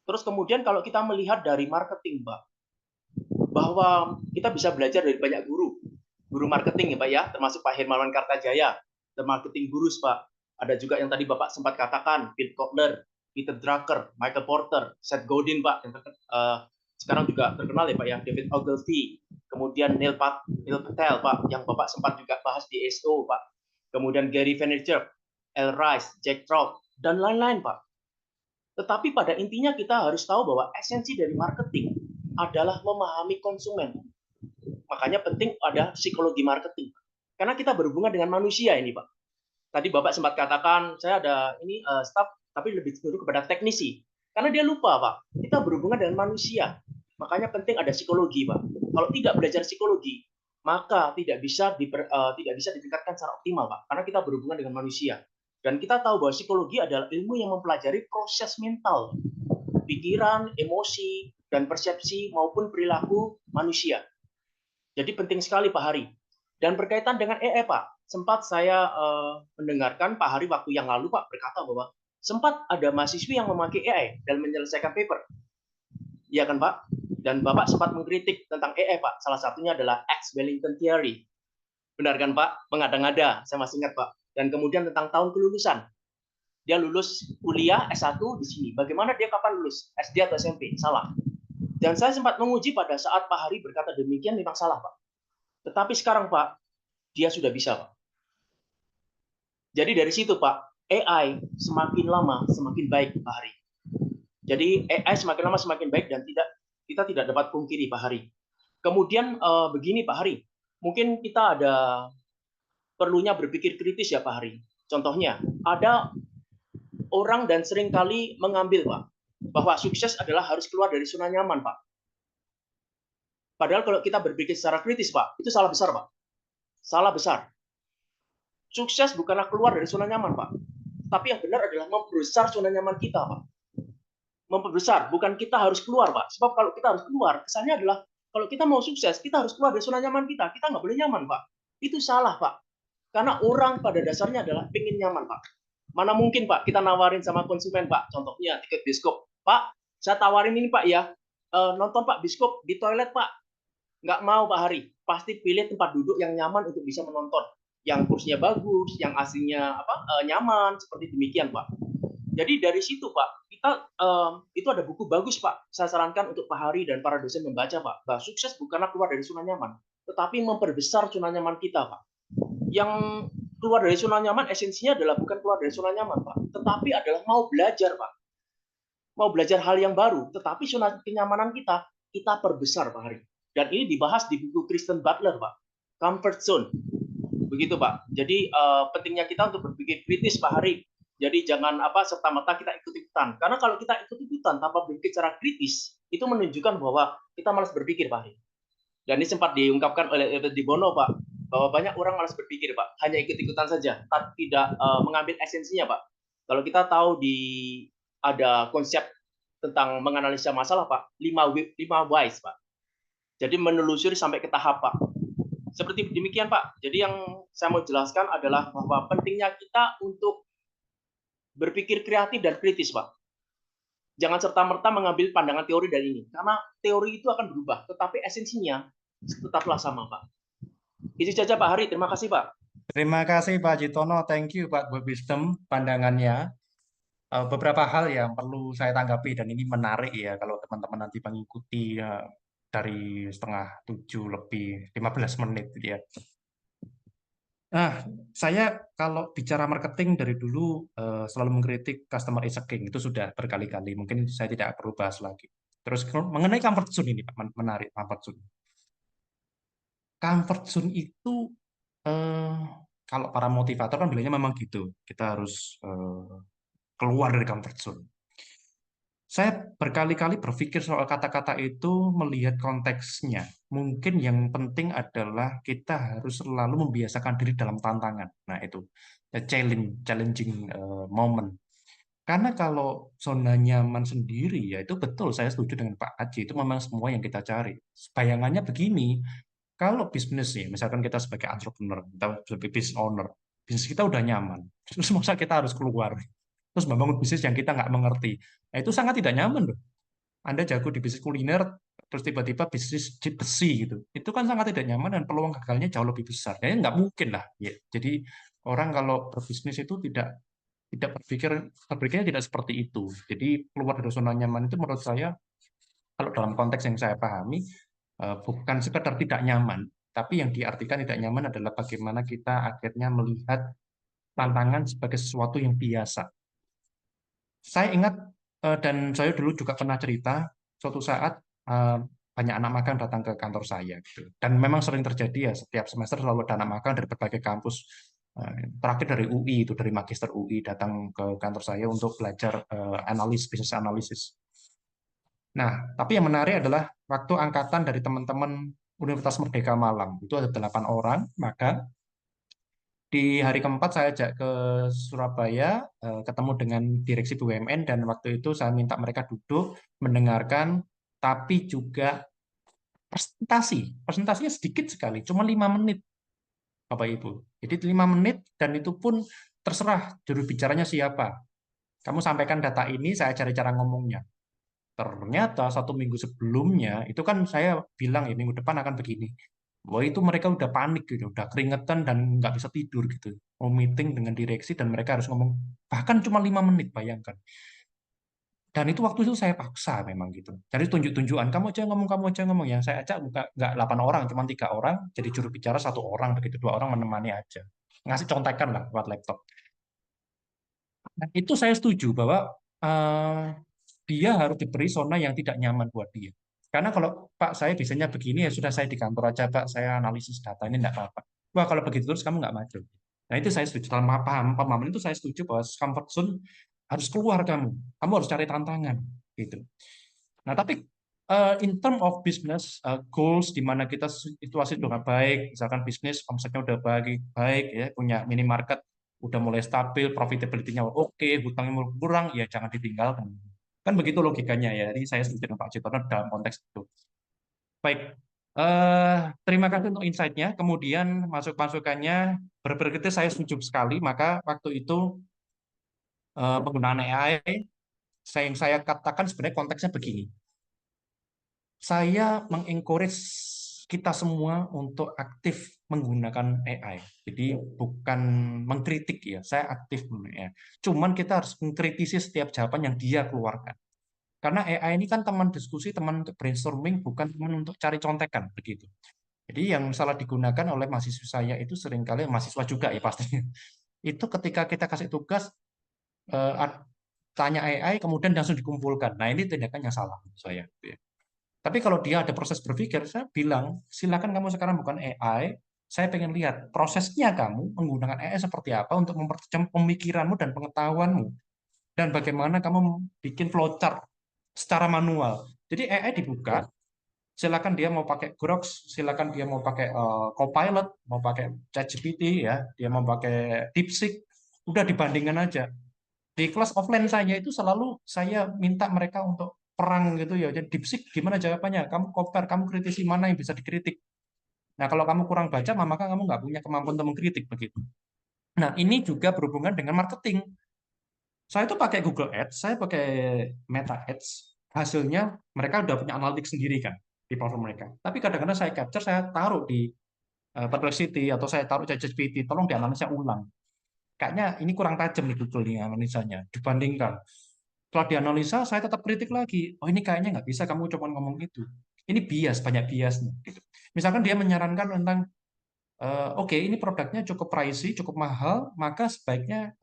Terus kemudian kalau kita melihat dari marketing Pak, bahwa kita bisa belajar dari banyak guru marketing ya Pak ya, termasuk Pak Hermawan Kartajaya, The Marketing Gurus Pak. Ada juga yang tadi Bapak sempat katakan, Phil Kotler, Peter Drucker, Michael Porter, Seth Godin Pak, yang sekarang juga terkenal ya Pak ya, David Ogilvy, kemudian Neil Patel Pak, yang Bapak sempat juga bahas di SO Pak, kemudian Gary Vaynerchuk, L. Rice, Jack Trout, dan lain-lain Pak. Tetapi pada intinya kita harus tahu bahwa esensi dari marketing adalah memahami konsumen. Makanya penting ada psikologi marketing. Karena kita berhubungan dengan manusia ini, Pak. Tadi Bapak sempat katakan, saya ada ini staff, tapi lebih cenderung kepada teknisi. Karena dia lupa, Pak. Kita berhubungan dengan manusia. Makanya penting ada psikologi, Pak. Kalau tidak belajar psikologi, maka tidak bisa ditingkatkan secara optimal, Pak. Karena kita berhubungan dengan manusia. Dan kita tahu bahwa psikologi adalah ilmu yang mempelajari proses mental, pikiran, emosi, dan persepsi maupun perilaku manusia. Jadi penting sekali Pak Hari. Dan berkaitan dengan AI Pak, sempat saya mendengarkan Pak Hari waktu yang lalu Pak berkata bahwa sempat ada mahasiswi yang memakai AI dalam menyelesaikan paper. Iya kan Pak? Dan Bapak sempat mengkritik tentang AI Pak. Salah satunya adalah X-Wellington Theory. Benar kan Pak? Mengada-ngada, saya masih ingat Pak. Dan kemudian tentang tahun kelulusan. Dia lulus kuliah S1 di sini. Bagaimana dia kapan lulus? SD atau SMP? Salah. Dan saya sempat menguji pada saat Pak Hari berkata demikian memang salah, Pak. Tetapi sekarang, Pak, dia sudah bisa, Pak. Jadi dari situ, Pak, AI semakin lama semakin baik, Pak Hari. Jadi AI semakin lama semakin baik dan kita tidak dapat pungkiri, Pak Hari. Kemudian begini, Pak Hari. Mungkin kita ada perlunya berpikir kritis ya, Pak Hari. Contohnya, ada orang dan seringkali mengambil, Pak, bahwa sukses adalah harus keluar dari zona nyaman, Pak. Padahal kalau kita berpikir secara kritis, Pak, itu salah besar, Pak. Salah besar. Sukses bukanlah keluar dari zona nyaman, Pak. Tapi yang benar adalah memperbesar zona nyaman kita, Pak. Memperbesar, bukan kita harus keluar, Pak. Sebab kalau kita harus keluar, kesannya adalah kalau kita mau sukses, kita harus keluar dari zona nyaman kita. Kita nggak boleh nyaman, Pak. Itu salah, Pak. Karena orang pada dasarnya adalah pengen nyaman, Pak. Mana mungkin, Pak, kita nawarin sama konsumen, Pak. Contohnya tiket bioskop. Pak, saya tawarin ini, Pak, ya. Nonton, Pak, bioskop di toilet, Pak. Nggak mau, Pak Hari. Pasti pilih tempat duduk yang nyaman untuk bisa menonton. Yang kursinya bagus, yang aslinya nyaman, seperti demikian, Pak. Jadi dari situ, Pak, kita itu ada buku bagus, Pak. Saya sarankan untuk Pak Hari dan para dosen membaca, Pak. Bahwa sukses bukanlah keluar dari zona nyaman, tetapi memperbesar zona nyaman kita, Pak. Yang keluar dari zona nyaman esensinya adalah bukan keluar dari zona nyaman, Pak, tetapi adalah mau belajar, Pak. Mau belajar hal yang baru, tetapi zona kenyamanan kita perbesar, Pak Hari. Dan ini dibahas di buku Kristen Butler, Pak. Comfort Zone. Begitu, Pak. Jadi pentingnya kita untuk berpikir kritis, Pak Hari. Jadi jangan serta-merta kita ikut-ikutan. Karena kalau kita ikut-ikutan tanpa berpikir secara kritis, itu menunjukkan bahwa kita malas berpikir, Pak Hari. Dan ini sempat diungkapkan oleh Edward Di Bono, Pak. bahwa banyak orang malas berpikir, Pak, hanya ikut-ikutan saja, tidak mengambil esensinya, Pak. Kalau kita tahu ada konsep tentang menganalisa masalah, Pak, 5 whys, Pak. Jadi menelusuri sampai ke tahap, Pak. Seperti demikian, Pak. Jadi yang saya mau jelaskan adalah bahwa pentingnya kita untuk berpikir kreatif dan kritis, Pak. Jangan serta-merta mengambil pandangan teori dari ini, karena teori itu akan berubah, tetapi esensinya tetaplah sama, Pak. Itu saja, Pak Hari. Terima kasih, Pak. Terima kasih Pak Jitono, thank you Pak buat wisdom pandangannya. Beberapa hal yang perlu saya tanggapi dan ini menarik ya kalau teman-teman nanti mengikuti dari 6:30 lebih 15 menit gitu ya. Nah, saya kalau bicara marketing dari dulu selalu mengkritik customer is a king, itu sudah berkali-kali. Mungkin saya tidak perlu bahas lagi. Terus mengenai comfort zone ini Pak, menarik comfort zone. Comfort zone itu kalau para motivator kan bilangnya memang gitu. Kita harus keluar dari comfort zone. Saya berkali-kali berpikir soal kata-kata itu melihat konteksnya. Mungkin yang penting adalah kita harus selalu membiasakan diri dalam tantangan. Nah, itu challenging moment. Karena kalau zona nyaman sendiri, ya itu betul, saya setuju dengan Pak Aji, itu memang semua yang kita cari. Bayangannya begini, kalau bisnis sih, misalkan kita sebagai entrepreneur, kita sebagai business owner, bisnis kita udah nyaman, terus masa kita harus keluar, terus membangun bisnis yang kita nggak mengerti. Nah, itu sangat tidak nyaman loh. Anda jago di bisnis kuliner, terus tiba-tiba bisnis besi gitu. Itu kan sangat tidak nyaman dan peluang gagalnya jauh lebih besar. Kayaknya nggak mungkin lah. Ya. Jadi orang kalau berbisnis itu tidak berpikirnya tidak seperti itu. Jadi keluar dari zona nyaman itu menurut saya, kalau dalam konteks yang saya pahami, bukan sekedar tidak nyaman, tapi yang diartikan tidak nyaman adalah bagaimana kita akhirnya melihat tantangan sebagai sesuatu yang biasa. Saya ingat dan saya dulu juga pernah cerita suatu saat banyak anak magang datang ke kantor saya gitu. Dan memang sering terjadi ya setiap semester selalu ada anak magang dari berbagai kampus. Terakhir dari UI itu dari Magister UI datang ke kantor saya untuk belajar bisnis analisis. Nah, tapi yang menarik adalah waktu angkatan dari teman-teman Universitas Merdeka Malang itu ada 8 orang, maka di hari keempat saya ajak ke Surabaya, ketemu dengan direksi BUMN, dan waktu itu saya minta mereka duduk, mendengarkan, tapi juga presentasi. Presentasinya sedikit sekali, cuma 5 menit, Bapak Ibu. Jadi 5 menit, dan itu pun terserah juru bicaranya siapa. Kamu sampaikan data ini, saya cari cara ngomongnya. Ternyata 1 minggu sebelumnya, itu kan saya bilang ya minggu depan akan begini. Wah, itu mereka udah panik gitu, udah keringetan dan nggak bisa tidur gitu. Mau meeting dengan direksi dan mereka harus ngomong, bahkan cuma 5 menit, bayangkan. Dan itu waktu itu saya paksa memang gitu. Jadi tunjuk-tunjukan, kamu aja ngomong. Yang saya ajak nggak 8 orang, cuma 3 orang, jadi juru bicara 1 orang, begitu 2 orang menemani aja. Ngasih contekan lah buat laptop. Nah, itu saya setuju bahwa dia harus diberi zona yang tidak nyaman buat dia. Karena kalau Pak saya bisanya begini ya sudah, saya di kantor aja Pak, saya analisis data ini enggak apa-apa. Wah kalau begitu terus kamu nggak maju. Nah itu saya setuju, dalam pemahaman itu saya setuju bahwa comfort zone harus keluar kamu harus cari tantangan gitu. Nah tapi in term of business goals, di mana kita situasi sudah baik, misalkan bisnis omsetnya udah baik ya, punya minimarket udah mulai stabil, profitability-nya oke, hutangnya mulai kurang, ya jangan ditinggalkan. Kan begitu logikanya ya. Jadi saya setuju dengan Pak Citono dalam konteks itu. Baik, terima kasih untuk insight-nya. Kemudian masukannya berikutnya saya setuju sekali. Maka waktu itu penggunaan AI, yang saya katakan sebenarnya konteksnya begini. Saya mengencourage kita semua untuk aktif menggunakan AI. Jadi bukan mengkritik ya, saya aktif menggunakan AI. Cuman kita harus mengkritisi setiap jawaban yang dia keluarkan. Karena AI ini kan teman diskusi, teman untuk brainstorming, bukan teman untuk cari contekan, begitu. Jadi yang salah digunakan oleh mahasiswa saya itu seringkali, mahasiswa juga ya pastinya, itu ketika kita kasih tugas, tanya AI, kemudian langsung dikumpulkan. Nah ini tindakan yang salah menurut saya. Tapi kalau dia ada proses berpikir, saya bilang, silakan kamu sekarang bukan AI, saya pengen lihat prosesnya kamu menggunakan AI seperti apa untuk mempertajam pemikiranmu dan pengetahuanmu. Dan bagaimana kamu bikin flowchart secara manual. Jadi AI dibuka, silakan dia mau pakai Grok, silakan dia mau pakai Copilot, mau pakai ChatGPT ya, dia mau pakai DeepSeek, udah dibandingkan aja. Di kelas offline saya itu selalu saya minta mereka untuk perang gitu ya. Jadi DeepSeek gimana jawabannya? Kamu compare, kamu kritisi mana yang bisa dikritik. Nah, kalau kamu kurang baca, maka kamu nggak punya kemampuan untuk mengkritik begitu. Nah, ini juga berhubungan dengan marketing. Saya itu pakai Google Ads, saya pakai Meta Ads. Hasilnya mereka udah punya analitik sendiri kan di platform mereka. Tapi kadang-kadang saya capture, saya taruh di Perplexity atau saya taruh ChatGPT, tolong dianalisa ulang. Kayaknya ini kurang tajam nih Google nih analisanya dibandingkan. Setelah dianalisa, saya tetap kritik lagi. Oh ini kayaknya nggak bisa kamu cuma ngomong itu. Ini bias, banyak biasnya. Gitu. Misalkan dia menyarankan tentang oke, ini produknya cukup pricey, cukup mahal, maka sebaiknya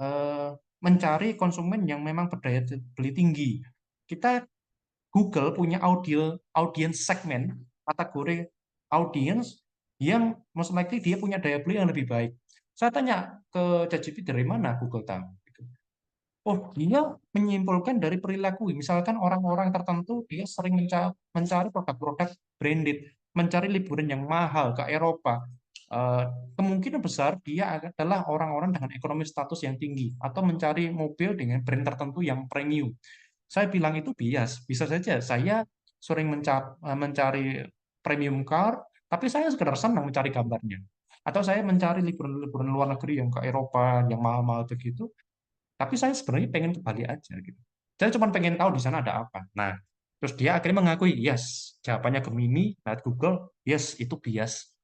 mencari konsumen yang memang berdaya beli tinggi. Kita Google punya audience segmen, kategori audience yang most likely dia punya daya beli yang lebih baik. Saya tanya ke ChatGPT dari mana Google tahu? Gitu. Oh, dia menyimpulkan dari perilaku. Misalkan orang-orang tertentu dia sering mencari produk-produk branded, mencari liburan yang mahal ke Eropa. Eh, Kemungkinan besar dia adalah orang-orang dengan ekonomi status yang tinggi atau mencari mobil dengan brand tertentu yang premium. Saya bilang itu bias. Bisa saja saya sering mencari premium car, tapi saya sekedar senang mencari gambarnya. Atau saya mencari liburan-liburan luar negeri yang ke Eropa, yang mahal-mahal begitu, tapi saya sebenarnya pengen ke Bali aja gitu. Saya cuma pengen tahu di sana ada apa. Nah, terus dia akhirnya mengakui, yes, jawabannya Gemini, lihat Google, yes, itu bias.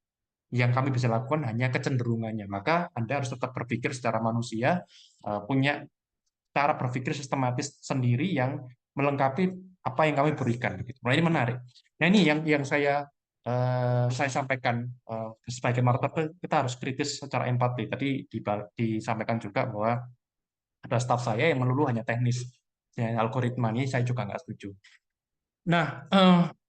Yang kami bisa lakukan hanya kecenderungannya. Maka Anda harus tetap berpikir secara manusia, punya cara berpikir sistematis sendiri yang melengkapi apa yang kami berikan. Gitu. Nah, ini menarik. Nah, ini yang saya sampaikan sebagai marketer, kita harus kritis secara empati. Tadi disampaikan juga bahwa ada staff saya yang melulu hanya teknis. Ya, algoritma ini saya juga nggak setuju. Nah,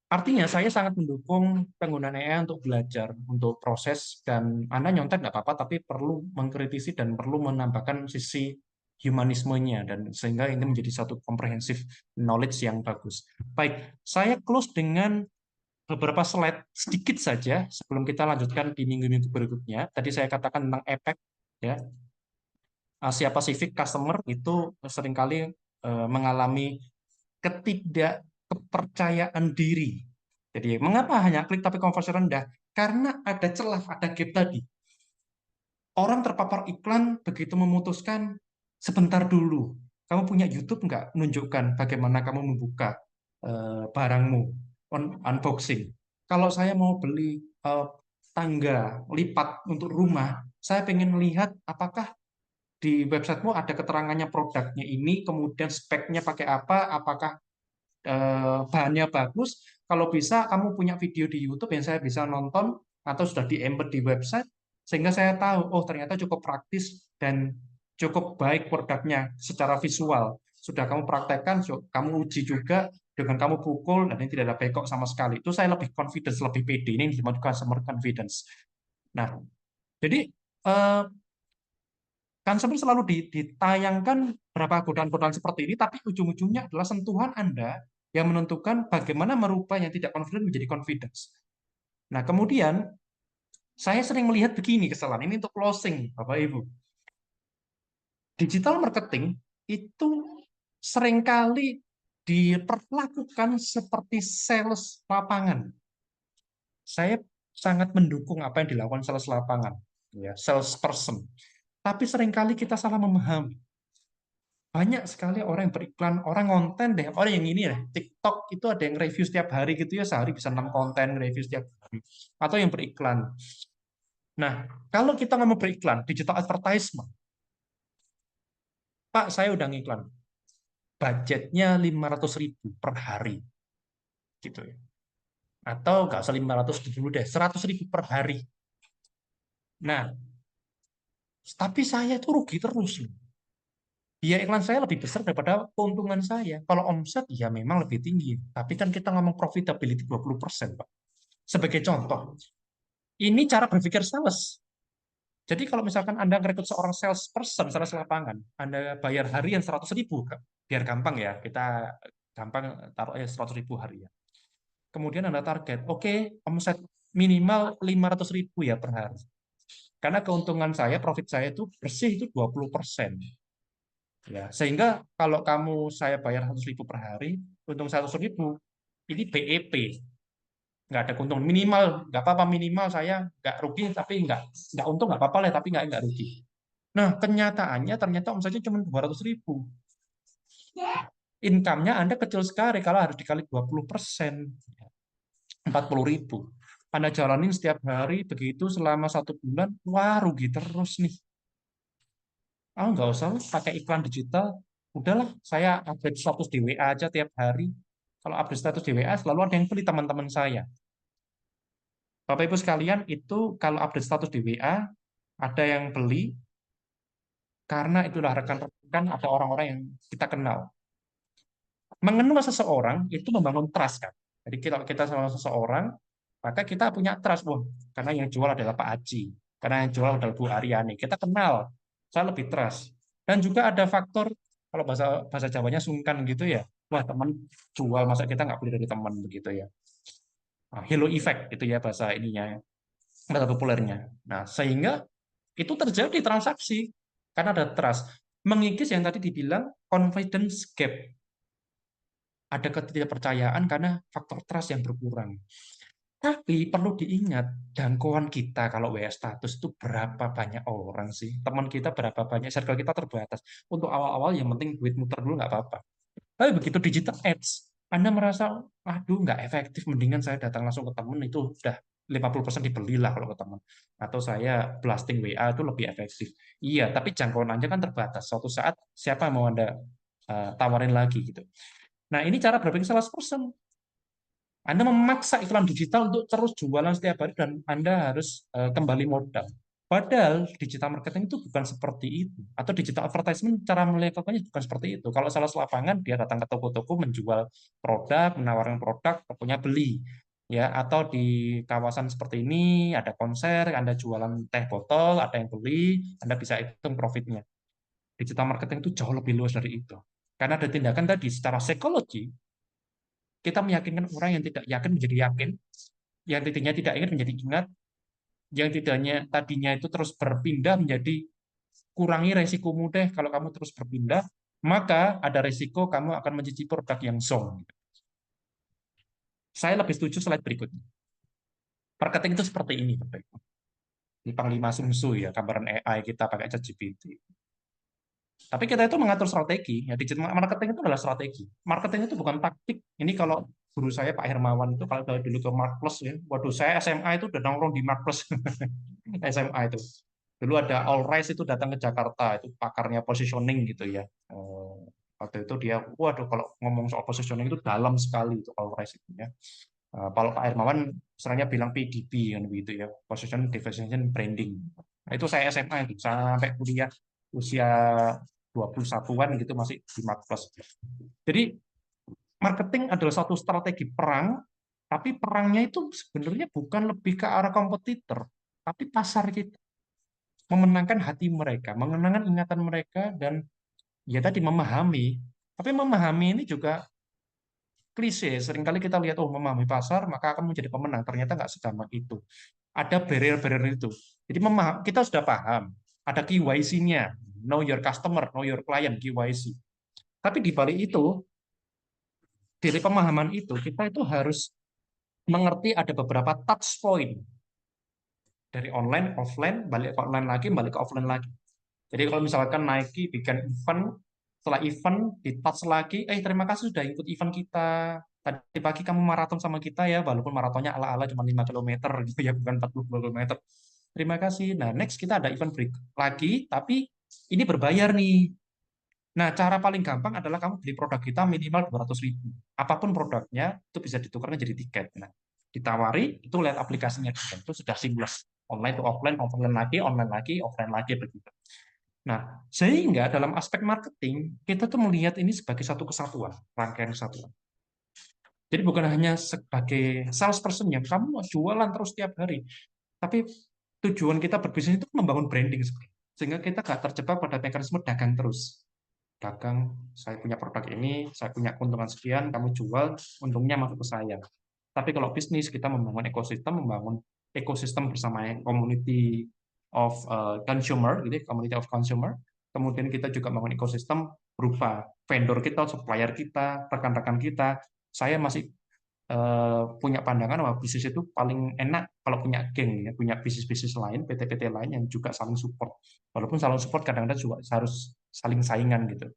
artinya saya sangat mendukung penggunaan AI untuk belajar, untuk proses, dan Anda nyontek nggak apa-apa, tapi perlu mengkritisi dan perlu menambahkan sisi humanismenya, dan sehingga ini menjadi satu comprehensive knowledge yang bagus. Baik, saya close dengan beberapa slide sedikit saja sebelum kita lanjutkan di minggu-minggu berikutnya. Tadi saya katakan tentang efek, ya. Asia Pasifik customer itu seringkali mengalami ketidakkepercayaan diri. Jadi mengapa hanya klik tapi konversi rendah? Karena ada celah, ada gap tadi. Orang terpapar iklan begitu memutuskan sebentar dulu. Kamu punya YouTube nggak? Menunjukkan bagaimana kamu membuka barangmu, unboxing. Kalau saya mau beli tangga lipat untuk rumah, saya pengen melihat apakah di websitemu ada keterangannya produknya ini, kemudian speknya pakai apa, apakah bahannya bagus. Kalau bisa, kamu punya video di YouTube yang saya bisa nonton atau sudah di-embed di website, sehingga saya tahu, oh ternyata cukup praktis dan cukup baik produknya secara visual. Sudah kamu praktekkan, kamu uji juga dengan kamu pukul, dan ini tidak ada bengkok sama sekali. Itu saya lebih confidence, lebih pede. Ini disebut customer confidence. Nah, jadi consumer selalu ditayangkan berapa godaan-godaan seperti ini, tapi ujung-ujungnya adalah sentuhan Anda yang menentukan bagaimana merubah yang tidak confident menjadi confidence. Nah, kemudian saya sering melihat begini kesalahan ini untuk closing, Bapak Ibu. Digital marketing itu seringkali diperlakukan seperti sales lapangan. Saya sangat mendukung apa yang dilakukan sales lapangan, ya, salesperson. Tapi seringkali kita salah memahami. Banyak sekali orang yang beriklan, orang konten deh, orang yang ini ya, TikTok itu ada yang review setiap hari gitu ya, sehari bisa 6 konten review setiap hari. Atau yang beriklan. Nah, kalau kita ngomong beriklan, digital advertisement, Pak, saya udah ngiklan. Budgetnya 500.000 per hari. Gitu ya. Atau nggak usah 500 dulu deh, 100.000 per hari. Nah, tapi saya itu rugi terus loh. Biaya iklan saya lebih besar daripada keuntungan saya. Kalau omset ya memang lebih tinggi. Tapi kan kita ngomong profitability 20%, Pak. Sebagai contoh, ini cara berpikir sales. Jadi kalau misalkan Anda merekrut seorang salesperson, sales lapangan, Anda bayar harian 100.000, biar gampang ya, kita gampang taruh 100.000 harian. kemudian Anda target, oke, omset minimal 500.000 ya per hari. Karena keuntungan saya, profit saya itu bersih itu 20%. Ya, sehingga kalau saya bayar 100.000 per hari, untung 100.000, ini BEP, nggak ada keuntungan minimal, nggak apa-apa minimal saya nggak rugi, tapi nggak untung nggak apa-apa lah, tapi nggak rugi. Nah, kenyataannya ternyata omsetnya cuma 200.000. Income-nya Anda kecil sekali kalau harus dikali 20%, 40.000. Anda jalanin setiap hari begitu selama 1 bulan, wah rugi terus nih. Nggak usah pakai iklan digital, udahlah saya update status di WA aja tiap hari. Kalau update status di WA selalu ada yang beli teman-teman saya. Bapak Ibu sekalian, itu kalau update status di WA, ada yang beli, karena itulah rekan-rekan, ada orang-orang yang kita kenal. Mengenal seseorang itu membangun trust kan. Jadi kalau kita sama seseorang, maka kita punya trust. Wah, karena yang jual adalah Pak Haji, karena yang jual adalah Bu Aryani. Kita kenal, saya lebih trust. Dan juga ada faktor, kalau bahasa bahasa Jawanya sungkan gitu ya. Wah, teman jual, masa kita nggak beli dari teman begitu ya. Nah, halo effect itu ya bahasa ininya, bahasa populernya. Nah, sehingga itu terjadi transaksi karena ada trust. Mengikis yang tadi dibilang confidence gap. Ada ketidakpercayaan karena faktor trust yang berkurang. Tapi perlu diingat, jangkauan kita kalau WA status itu berapa banyak orang sih? Teman kita berapa banyak? Circle kita terbatas. Untuk awal-awal yang penting duit muter dulu nggak apa-apa. Tapi begitu digital ads, Anda merasa, aduh nggak efektif, mendingan saya datang langsung ke teman, itu udah 50% dibelilah kalau ke teman. Atau saya blasting WA itu lebih efektif. Iya, tapi jangkauan Anda kan terbatas. Suatu saat siapa yang mau Anda tawarin lagi gitu. Nah, ini cara berpikir salesperson. Anda memaksa iklan digital untuk terus jualan setiap hari dan Anda harus kembali modal. Padahal digital marketing itu bukan seperti itu. Atau digital advertisement cara melakukannya bukan seperti itu. Kalau sales lapangan, dia datang ke toko-toko menjual produk, menawarkan produk, tokonya beli. Ya, atau di kawasan seperti ini ada konser, Anda jualan teh botol, ada yang beli, Anda bisa hitung profitnya. Digital marketing itu jauh lebih luas dari itu. Karena ada tindakan tadi secara psikologi, kita meyakinkan orang yang tidak yakin menjadi yakin, yang tadinya tidak ingat menjadi ingat, yang tadinya itu terus berpindah menjadi kurangi resikomu deh kalau kamu terus berpindah, maka ada resiko kamu akan mencicipi produk yang song. Saya lebih setuju slide berikutnya. Marketing itu seperti ini, Bapak Ibu. Ini Panglima Sun Tzu ya, gambaran AI kita pakai ChatGPT. Tapi kita itu mengatur strategi. Ya, digital marketing itu adalah strategi. Marketing itu bukan taktik. Ini kalau guru saya Pak Hermawan itu kalau dulu ke Mark Plus ya, waduh saya SMA itu udah nongkrong di Mark Plus. SMA itu. Dulu ada All Rise itu datang ke Jakarta, itu pakarnya positioning gitu ya. Waktu itu dia, waduh kalau ngomong soal positioning itu dalam sekali itu All Rise itu ya. Kalau Pak Hermawan sebenarnya bilang PDB kan begitu ya, position differentiation branding. Nah, itu saya SMA itu sampai kuliah usia 21-an gitu masih di Marketplace. Jadi marketing adalah satu strategi perang, tapi perangnya itu sebenarnya bukan lebih ke arah kompetitor, tapi pasar kita. Memenangkan hati mereka, mengenangkan ingatan mereka, dan ya tadi memahami. Tapi memahami ini juga klise. Seringkali kita lihat, oh memahami pasar, maka akan menjadi pemenang. Ternyata nggak segampang itu. Ada barrier-barrier itu. Jadi kita sudah paham, ada KYC-nya, know your customer, know your client, KYC. Tapi di balik itu, dari pemahaman itu, kita itu harus mengerti ada beberapa touch point. Dari online, offline, balik ke online lagi, balik ke offline lagi. Jadi kalau misalkan Nike bikin event, setelah event, di touch lagi, terima kasih sudah ikut event kita. Tadi pagi kamu maraton sama kita ya, walaupun maratonnya ala-ala cuma 5 km gitu ya, bukan 40 km. Terima kasih. Nah, next kita ada event break lagi, tapi ini berbayar nih. Nah, cara paling gampang adalah kamu beli produk kita minimal 200.000. Apapun produknya, itu bisa ditukarkan jadi tiket. Nah, ditawari, itu lihat aplikasinya. Itu sudah seamless. Online to offline, offline lagi, offline lagi, begitu. Nah, sehingga dalam aspek marketing, kita tuh melihat ini sebagai satu kesatuan, rangkaian kesatuan. Jadi bukan hanya sebagai salesperson yang kamu jualan terus setiap hari, tapi tujuan kita berbisnis itu membangun branding sebenarnya. Sehingga kita nggak terjebak pada mekanisme dagang terus. Dagang, saya punya produk ini, saya punya keuntungan sekian, kamu jual, untungnya masuk ke saya. Tapi kalau bisnis, kita membangun ekosistem bersama community of consumer, gitu, community of consumer. Kemudian kita juga bangun ekosistem berupa vendor kita, supplier kita, rekan-rekan kita. Saya masih punya pandangan bahwa bisnis itu paling enak kalau punya geng, ya, punya bisnis-bisnis lain, PT-PT lain yang juga saling support. Walaupun saling support kadang-kadang juga harus saling saingan gitu.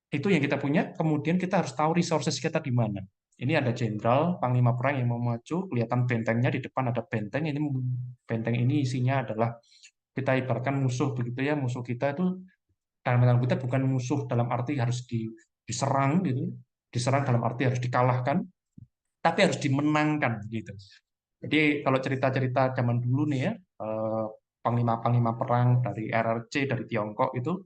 Itu yang kita punya, kemudian kita harus tahu resources kita di mana. Ini ada jenderal, panglima perang yang mau maju, kelihatan bentengnya, di depan ada benteng, benteng ini isinya adalah, kita ibaratkan musuh begitu ya, musuh kita itu dalam tanda kutip bukan musuh dalam arti harus diserang gitu, diserang dalam arti harus dikalahkan, tapi harus dimenangkan gitu. Jadi kalau cerita-cerita zaman dulu nih ya, panglima-panglima perang dari RRC, dari Tiongkok itu,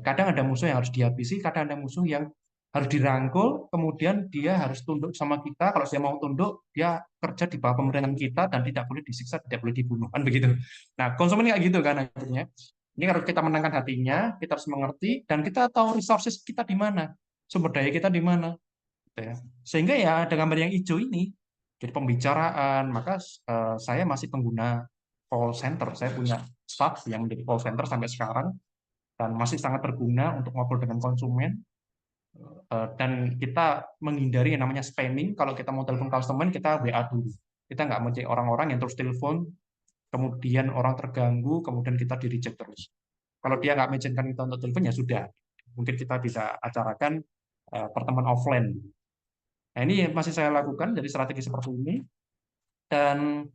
kadang ada musuh yang harus dihabisi, kadang ada musuh yang harus dirangkul, kemudian dia harus tunduk sama kita. Kalau dia mau tunduk, dia kerja di bawah pemerintahan kita dan tidak boleh disiksa, tidak boleh dibunuh, kan begitu. Nah, konsumen nggak gitu kan akhirnya. Ini harus kita menangkan hatinya, kita harus mengerti, dan kita tahu resources kita di mana, sumber daya kita di mana. Gitu ya. Sehingga ya ada gambar yang hijau ini, jadi pembicaraan, maka saya masih pengguna call center. Saya punya staff yang di call center sampai sekarang, dan masih sangat berguna untuk ngobrol dengan konsumen. Dan kita menghindari yang namanya spamming. Kalau kita mau telepon konsumen, kita WA dulu. Kita nggak mau cek orang-orang yang terus telepon, kemudian orang terganggu, kemudian kita di reject terus. Kalau dia nggak mengizinkan kita untuk telepon, ya sudah. Mungkin kita bisa acarakan pertemuan offline. Nah, ini masih saya lakukan, jadi strategi seperti ini. Dan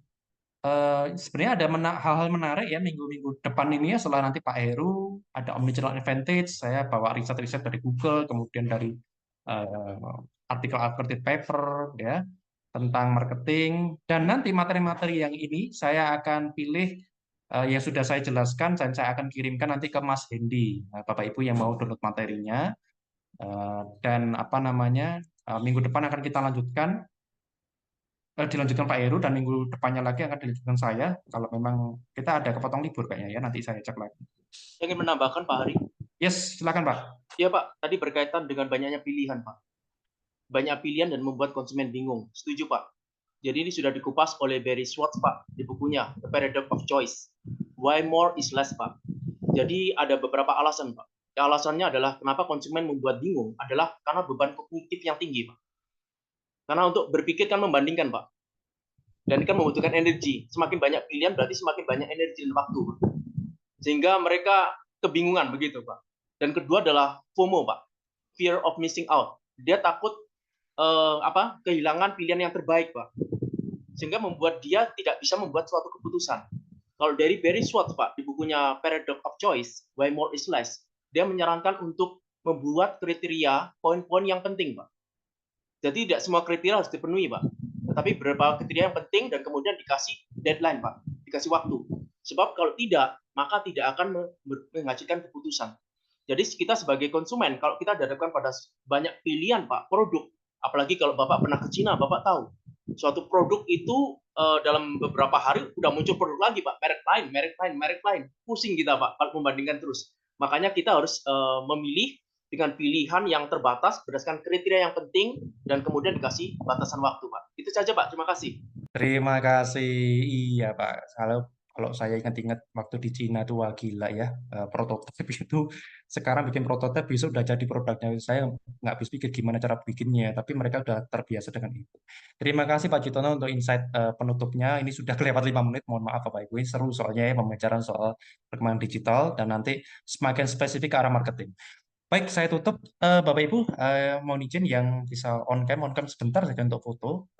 sebenarnya ada hal-hal menarik ya minggu-minggu depan ini ya, setelah nanti Pak Heru ada omnichannel advantage, saya bawa riset-riset dari Google, kemudian dari artikel-artikel paper ya tentang marketing, dan nanti materi-materi yang ini saya akan pilih yang sudah saya jelaskan, dan saya akan kirimkan nanti ke Mas Hendy, Bapak Ibu yang mau download materinya. Dan apa namanya, minggu depan akan kita lanjutkan, dilanjutkan Pak Heru, dan minggu depannya lagi akan dilanjutkan saya. Kalau memang kita ada kepotong libur kayaknya ya, nanti saya cek lagi. Saya ingin menambahkan Pak Hari. Yes, silakan Pak. Ya Pak, tadi berkaitan dengan banyaknya pilihan Pak. Banyak pilihan dan membuat konsumen bingung. Setuju Pak. Jadi ini sudah dikupas oleh Barry Schwartz Pak di bukunya The Paradox of Choice. Why more is less Pak. Jadi ada beberapa alasan Pak. Alasannya adalah kenapa konsumen membuat bingung adalah karena beban kognitif yang tinggi Pak. Karena untuk berpikir kan membandingkan Pak. Dan kan membutuhkan energi. Semakin banyak pilihan berarti semakin banyak energi dan waktu Pak. Sehingga mereka kebingungan begitu Pak. Dan kedua adalah FOMO Pak. Fear of missing out. Dia takut kehilangan pilihan yang terbaik Pak. Sehingga membuat dia tidak bisa membuat suatu keputusan. Kalau dari Barry Schwartz Pak di bukunya Paradox of Choice, Why More is Less, dia menyarankan untuk membuat kriteria poin-poin yang penting Pak. Jadi tidak semua kriteria harus dipenuhi Pak, tetapi beberapa kriteria yang penting dan kemudian dikasih deadline Pak, dikasih waktu. Sebab kalau tidak, maka tidak akan menghasilkan keputusan. Jadi kita sebagai konsumen, kalau kita dihadapkan pada banyak pilihan Pak, produk, apalagi kalau Bapak pernah ke Cina, Bapak tahu, suatu produk itu dalam beberapa hari udah muncul produk lagi Pak, merek lain. Pusing kita Pak, kalau membandingkan terus. Makanya kita harus memilih dengan pilihan yang terbatas berdasarkan kriteria yang penting dan kemudian dikasih batasan waktu Pak. Itu saja Pak, terima kasih. Terima kasih. Iya Pak, kalau saya ingat-ingat waktu di Cina itu wah gila ya, prototipe itu sekarang bikin prototipe besok udah jadi produknya. Saya nggak habis pikir gimana cara bikinnya, tapi mereka udah terbiasa dengan itu. Terima kasih Pak Citono untuk insight penutupnya. Ini sudah kelewat 5 menit, mohon maaf Bapak Ibu. Ini seru soalnya ya pembicaraan soal perkembangan digital, dan nanti semakin spesifik ke arah marketing. Baik, saya tutup. Bapak Ibu, mohon izin yang bisa on cam sebentar saja untuk foto.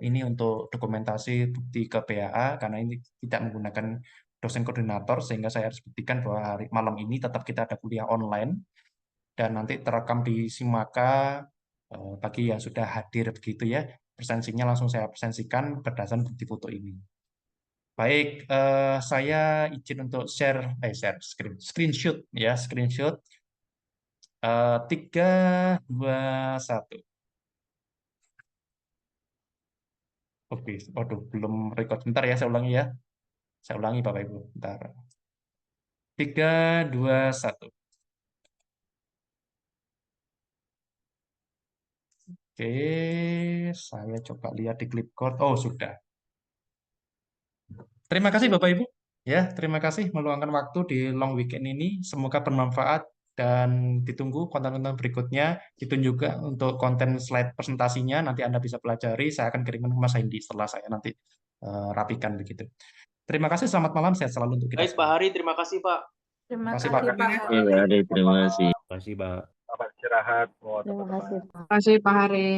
Ini untuk dokumentasi bukti ke PAA, karena ini tidak menggunakan dosen koordinator, sehingga saya harus buktikan bahwa hari malam ini tetap kita ada kuliah online, dan nanti terekam di Simaka bagi yang sudah hadir begitu ya. Presensinya langsung saya presensikan berdasarkan bukti foto ini. Baik, saya izin untuk share screenshot ya, screenshot. 3, 2, 1. Oke, waduh, belum record. Bentar ya, saya ulangi ya. Saya ulangi Bapak Ibu. Bentar. 3, 2, 1. Oke. saya coba lihat di Clipboard. Oh, sudah. Terima kasih Bapak Ibu. Ya, terima kasih meluangkan waktu di long weekend ini. Semoga bermanfaat dan ditunggu konten-konten berikutnya. Itu juga untuk konten slide presentasinya nanti Anda bisa pelajari. Saya akan kirimkan ke Mas Hendy setelah saya nanti rapikan begitu. Terima kasih, selamat malam, sehat selalu untuk kita Baik, Pak Hari, terima kasih, Pak. Terima kasih, kasih Pak. Pak Oke, Pak Hari, terima kasih. Terima kasih, Pak. Selamat istirahat. Terima kasih. Terima kasih Pak Hari.